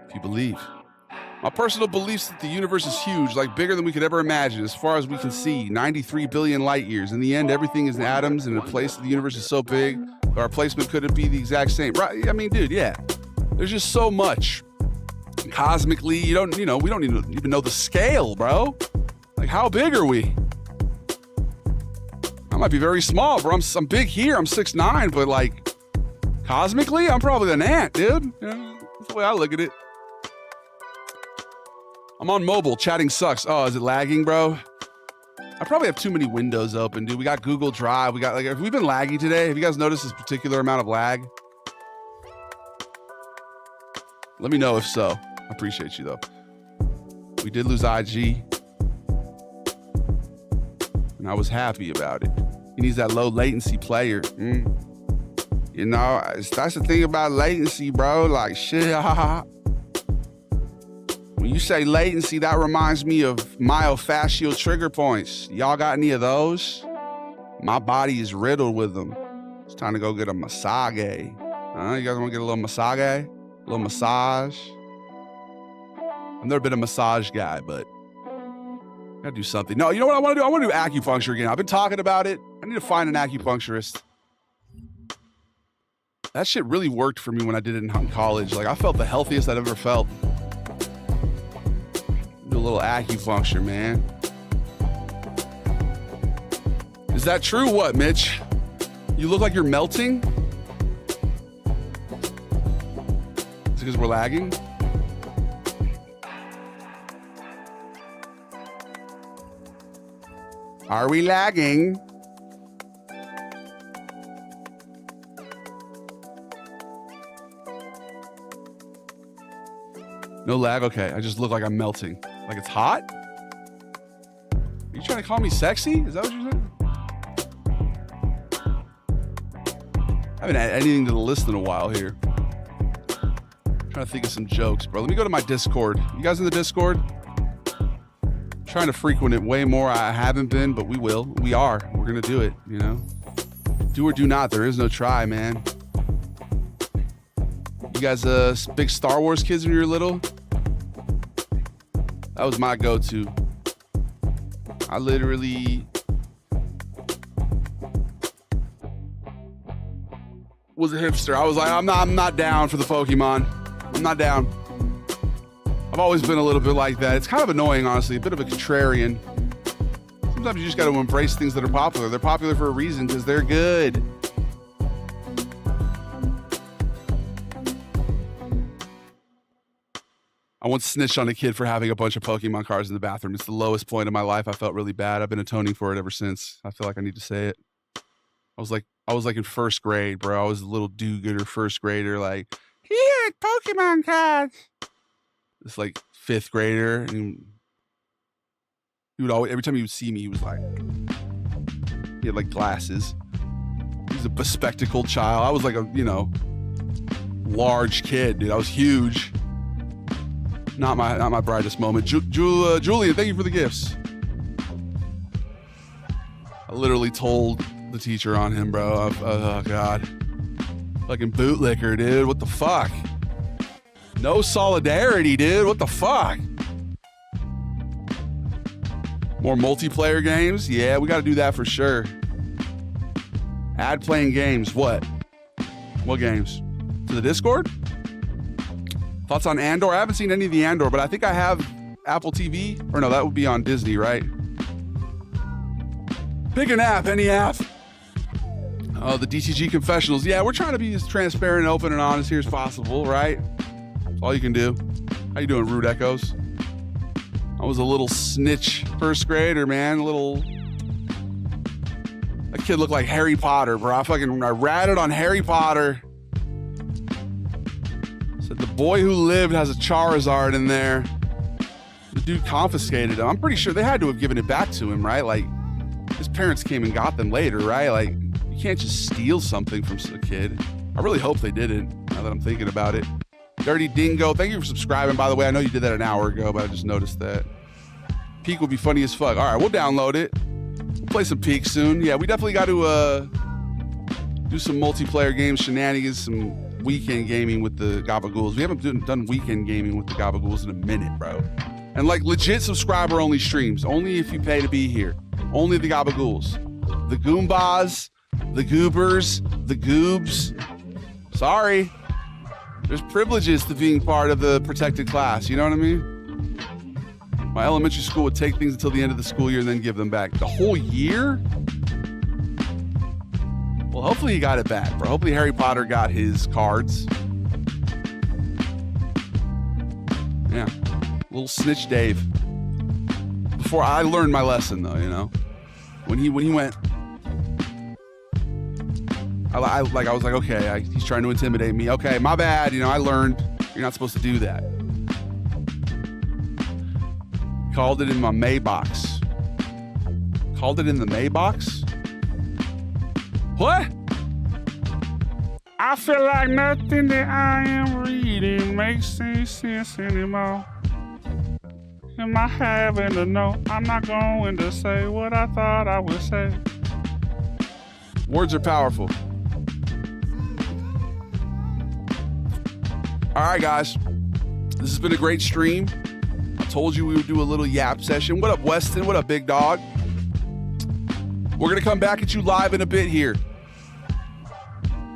If you believe. My personal belief is that the universe is huge, like bigger than we could ever imagine, as far as we can see, 93 billion light years. In the end, everything is in atoms, and the place of the universe is so big, our placement couldn't be the exact same. Right? I mean, dude, yeah. There's just so much. Cosmically, we don't need to even know the scale, bro. Like, how big are we? I might be very small, bro. I'm big here. I'm 6'9", but like, cosmically, I'm probably an ant, dude. You know, that's the way I look at it. I'm on mobile. Chatting sucks. Oh, is it lagging, bro? I probably have too many windows open, dude. We got Google Drive. We got like, have we been laggy today? Have you guys noticed this particular amount of lag? Let me know if so. I appreciate you though. We did lose IG, and I was happy about it. He needs that low latency player. You know, that's the thing about latency, bro. Like, shit. When you say latency, that reminds me of myofascial trigger points. Y'all got any of those? My body is riddled with them. It's time to go get a massage. You guys want to get a little massage? A little massage? I've never been a massage guy, but I gotta do something. No, you know what I want to do? I want to do acupuncture again. I've been talking about it. I need to find an acupuncturist. That shit really worked for me when I did it in college. Like, I felt the healthiest I've ever felt. Do a little acupuncture, man. Is that true? What, Mitch? You look like you're melting? Is it because we're lagging? Are we lagging? No lag? Okay, I just look like I'm melting. Like it's hot? Are you trying to call me sexy? Is that what you said? I haven't had anything to the list in a while here. I'm trying to think of some jokes, bro. Let me go to my Discord. You guys in the Discord? I'm trying to frequent it way more. I haven't been, but we will. We are. We're going to do it, you know? Do or do not. There is no try, man. You guys big Star Wars kids when you were little? That was my go-to. I literally was a hipster. I was like, I'm not down for the Pokemon. I'm not down. I've always been a little bit like that. It's kind of annoying, honestly, a bit of a contrarian. Sometimes you just got to embrace things that are popular. They're popular for a reason because they're good. I once snitched on a kid for having a bunch of Pokemon cards in the bathroom. It's the lowest point of my life. I felt really bad. I've been atoning for it ever since. I feel like I need to say it. I was like in first grade, bro. I was a little do-gooder first grader, like, here, Pokemon cards. This like fifth grader, and he would always, every time he would see me, he was like, he had like glasses. He was a bespectacled child. I was like a, you know, large kid, dude. I was huge. Not my brightest moment. Julian, thank you for the gifts. I literally told the teacher on him, bro. Oh, God. Fucking bootlicker, dude. What the fuck? No solidarity, dude. What the fuck? More multiplayer games? Yeah, we got to do that for sure. Add playing games. What? What games? To the Discord? Thoughts on Andor? I haven't seen any of the Andor, but I think I have Apple TV. Or no, that would be on Disney, right? Pick an app, any app. Oh, the DtG confessionals. Yeah, we're trying to be as transparent, open, and honest here as possible, right? That's all you can do. How you doing, Rude Echoes? I was a little snitch first grader, man. That kid looked like Harry Potter, bro. I ratted on Harry Potter. Said the boy who lived has a Charizard in there. The dude confiscated him. I'm pretty sure they had to have given it back to him, right? Like, his parents came and got them later, right? Like, you can't just steal something from a kid. I really hope they didn't, now that I'm thinking about it. Dirty Dingo, thank you for subscribing, by the way. I know you did that an hour ago, but I just noticed that. Peak will be funny as fuck. All right, we'll download it. We'll play some Peak soon. Yeah, we definitely got to do some multiplayer games, shenanigans, some weekend gaming with the Gabagools. We haven't done weekend gaming with the Gabagools in a minute, bro. And like legit subscriber only streams. Only if you pay to be here. Only the Gabagools. The Goombas, the Goobers, the Goobs. Sorry. There's privileges to being part of the protected class. You know what I mean? My elementary school would take things until the end of the school year and then give them back. The whole year? Well, hopefully he got it back, bro. Hopefully Harry Potter got his cards. Yeah. Little snitch Dave. Before I learned my lesson, though, you know? When he went, I was like, okay, he's trying to intimidate me. Okay, my bad. You know, I learned you're not supposed to do that. Called it in my Maybox. Called it in the Maybox? What? I feel like nothing that I am reading makes any sense anymore. Am I having to know? I'm not going to say what I thought I would say. Words are powerful. All right, guys. This has been a great stream. I told you we would do a little yap session. What up, Weston? What up, big dog? We're going to come back at you live in a bit here.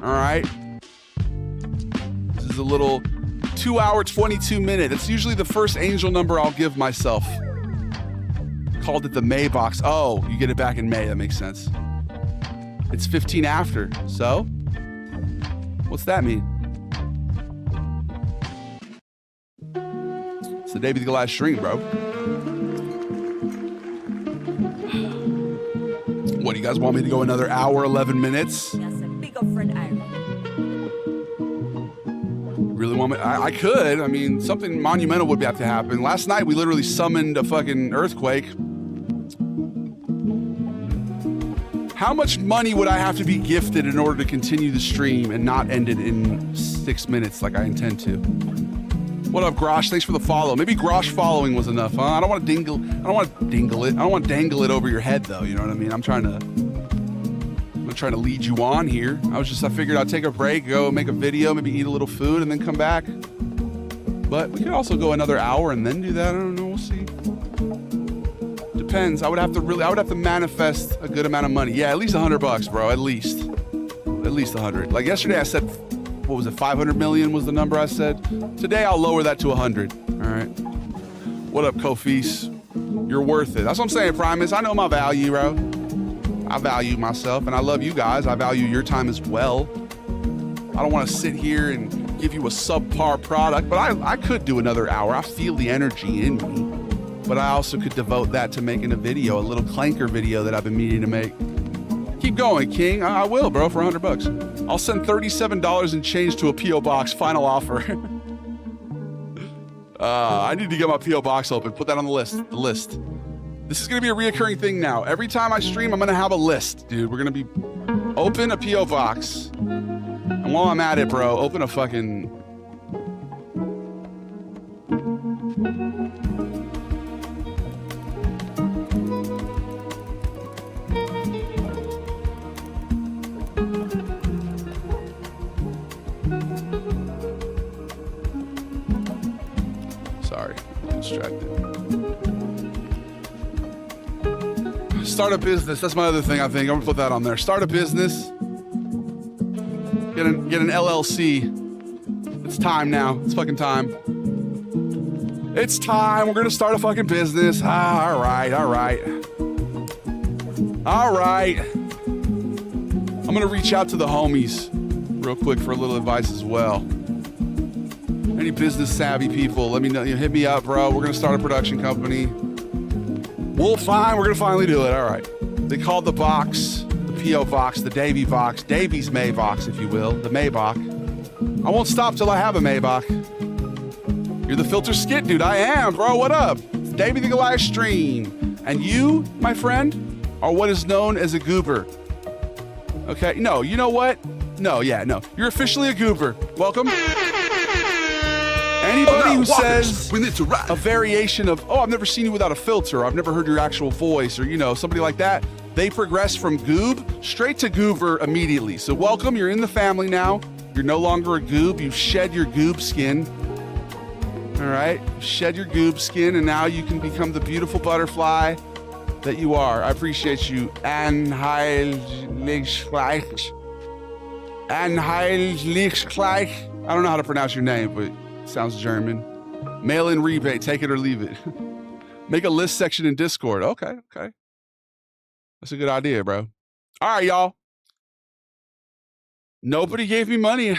All right. This is a little 2 hour, 22 minute. It's usually the first angel number I'll give myself. Called it the Maybox. Oh, you get it back in May. That makes sense. It's 15 after. So, what's that mean? It's the David the Goliath stream, bro. What, do you guys want me to go another hour, 11 minutes? Really want me? I could. I mean, something monumental would have to happen. Last night, we literally summoned a fucking earthquake. How much money would I have to be gifted in order to continue the stream and not end it in 6 minutes like I intend to? What up, Grosh? Thanks for the follow. Maybe Grosh following was enough, huh? I don't want to dangle it over your head, though. You know what I mean? I'm trying to lead you on here. I figured I'd take a break, go make a video, maybe eat a little food, and then come back. But we could also go another hour and then do that. I don't know. We'll see. Depends. I would have to manifest a good amount of money. Yeah, at least $100, bro. At least 100. Like yesterday, I said, what was it? 500 million was the number I said. Today, I'll lower that to 100. All right. What up, Kofis? You're worth it. That's what I'm saying, Primus. I know my value, bro. I value myself, and I love you guys. I value your time as well. I don't want to sit here and give you a subpar product, but I could do another hour. I feel the energy in me. But I also could devote that to making a video, a little clanker video that I've been meaning to make. Keep going, King. I will, bro, for $100. I'll send $37 and change to a P.O. box. Final offer. I need to get my P.O. box open. Put that on the list. This is going to be a reoccurring thing now. Every time I stream, I'm going to have a list, dude. We're going to be open a P.O. box. And while I'm at it, bro, open a fucking... Sorry, I'm distracted. Start a business. That's my other thing, I think. I'm gonna put that on there. Start a business. Get an LLC. It's time now. It's fucking time. It's time. We're gonna start a fucking business. All right. I'm gonna reach out to the homies real quick for a little advice as well. Any business savvy people, let me know. Hit me up, bro. We're gonna start a production company. We're gonna finally do it. All right. They called the box, the P.O. box, the Davy box, Davy's May box, if you will, the Maybach. I won't stop till I have a Maybach. You're the filter skit dude. I am, bro. What up? It's Davy the Goliath stream. And you, my friend, are what is known as a goober. Okay? No, you know what? No. You're officially a goober. Welcome. Anybody who says a variation of, I've never seen you without a filter, or I've never heard your actual voice, or, somebody like that, they progress from goob straight to goober immediately. So welcome, you're in the family now. You're no longer a goob. You've shed your goob skin. All right? Shed your goob skin, and now you can become the beautiful butterfly that you are. I appreciate you. Anheilichgleich. I don't know how to pronounce your name, but sounds German. Mail-in rebate, take it or leave it. Make a list section in Discord. Okay. That's a good idea, bro. All right, y'all. Nobody gave me money,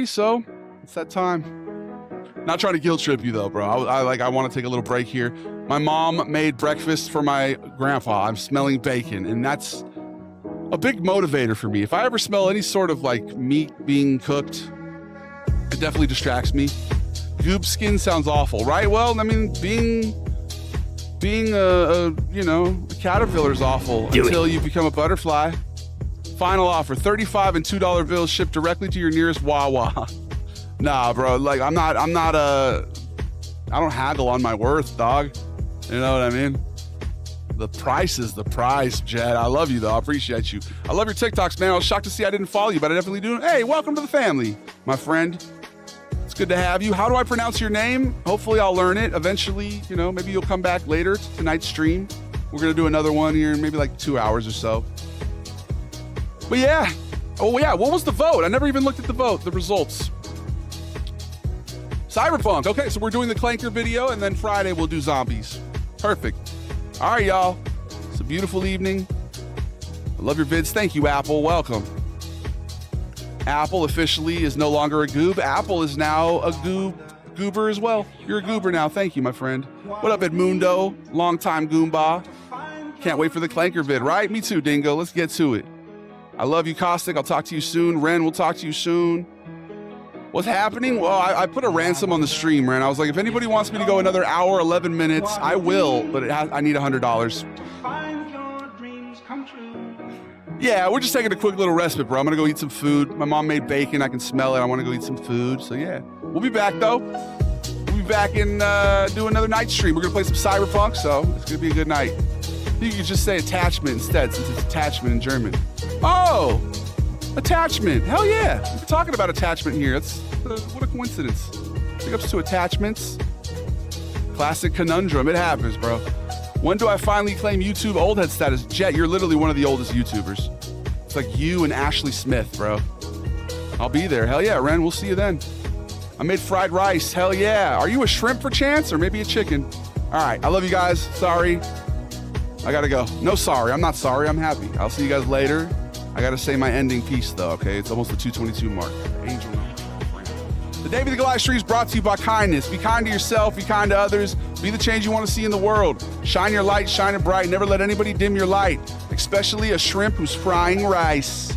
so it's that time. Not trying to guilt trip you though, bro. I want to take a little break here. My mom made breakfast for my grandpa. I'm smelling bacon, and that's a big motivator for me. If I ever smell any sort of like meat being cooked, it definitely distracts me. Goob skin sounds awful, right? Well, I mean, being a caterpillar is awful until you become a butterfly. Final offer: $35 and $2 bills shipped directly to your nearest Wawa. Nah, bro. Like, I don't haggle on my worth, dog. You know what I mean? The price is the price, Jed. I love you, though. I appreciate you. I love your TikToks, man. I was shocked to see I didn't follow you, but I definitely do. Hey, welcome to the family, my friend. It's good to have you. How do I pronounce your name? Hopefully, I'll learn it eventually. You know, maybe you'll come back later to tonight's stream. We're going to do another one here in maybe like 2 hours or so. But yeah. Oh, yeah. What was the vote? I never even looked at the vote, the results. Cyberpunk. Okay, so we're doing the Clanker video, and then Friday we'll do zombies. Perfect. All right, y'all. It's a beautiful evening. I love your vids. Thank you, Apple. Welcome. Apple officially is no longer a goob. Apple is now a goober as well. You're a goober now. Thank you, my friend. What up, Edmundo? Long-time Goomba. Can't wait for the Clanker vid, right? Me too, Dingo. Let's get to it. I love you, Caustic. I'll talk to you soon. Ren, we'll talk to you soon. What's happening? Well, I put a ransom on the stream, Ren. I was like, if anybody wants me to go another hour, 11 minutes, I will, but I need $100. Yeah, we're just taking a quick little respite, bro. I'm going to go eat some food. My mom made bacon. I can smell it. I want to go eat some food. So, yeah. We'll be back, though. We'll be back and do another night stream. We're going to play some Cyberpunk, so it's going to be a good night. You could just say attachment instead, since it's attachment in German. Oh! Attachment. Hell yeah. We're talking about attachment here. What a coincidence. Big ups to attachments. Classic conundrum. It happens, bro. When do I finally claim YouTube old head status? Jet, you're literally one of the oldest YouTubers. It's like you and Ashley Smith, bro. I'll be there. Hell yeah, Ren. We'll see you then. I made fried rice. Hell yeah. Are you a shrimp for chance or maybe a chicken? All right. I love you guys. Sorry. I gotta go. No, sorry. I'm not sorry. I'm happy. I'll see you guys later. I gotta say my ending piece though, okay? It's almost the 222 mark. Angel. The Day of the Goliath stream is brought to you by kindness. Be kind to yourself, be kind to others, be the change you want to see in the world. Shine your light, shine it bright. Never let anybody dim your light, especially a shrimp who's frying rice.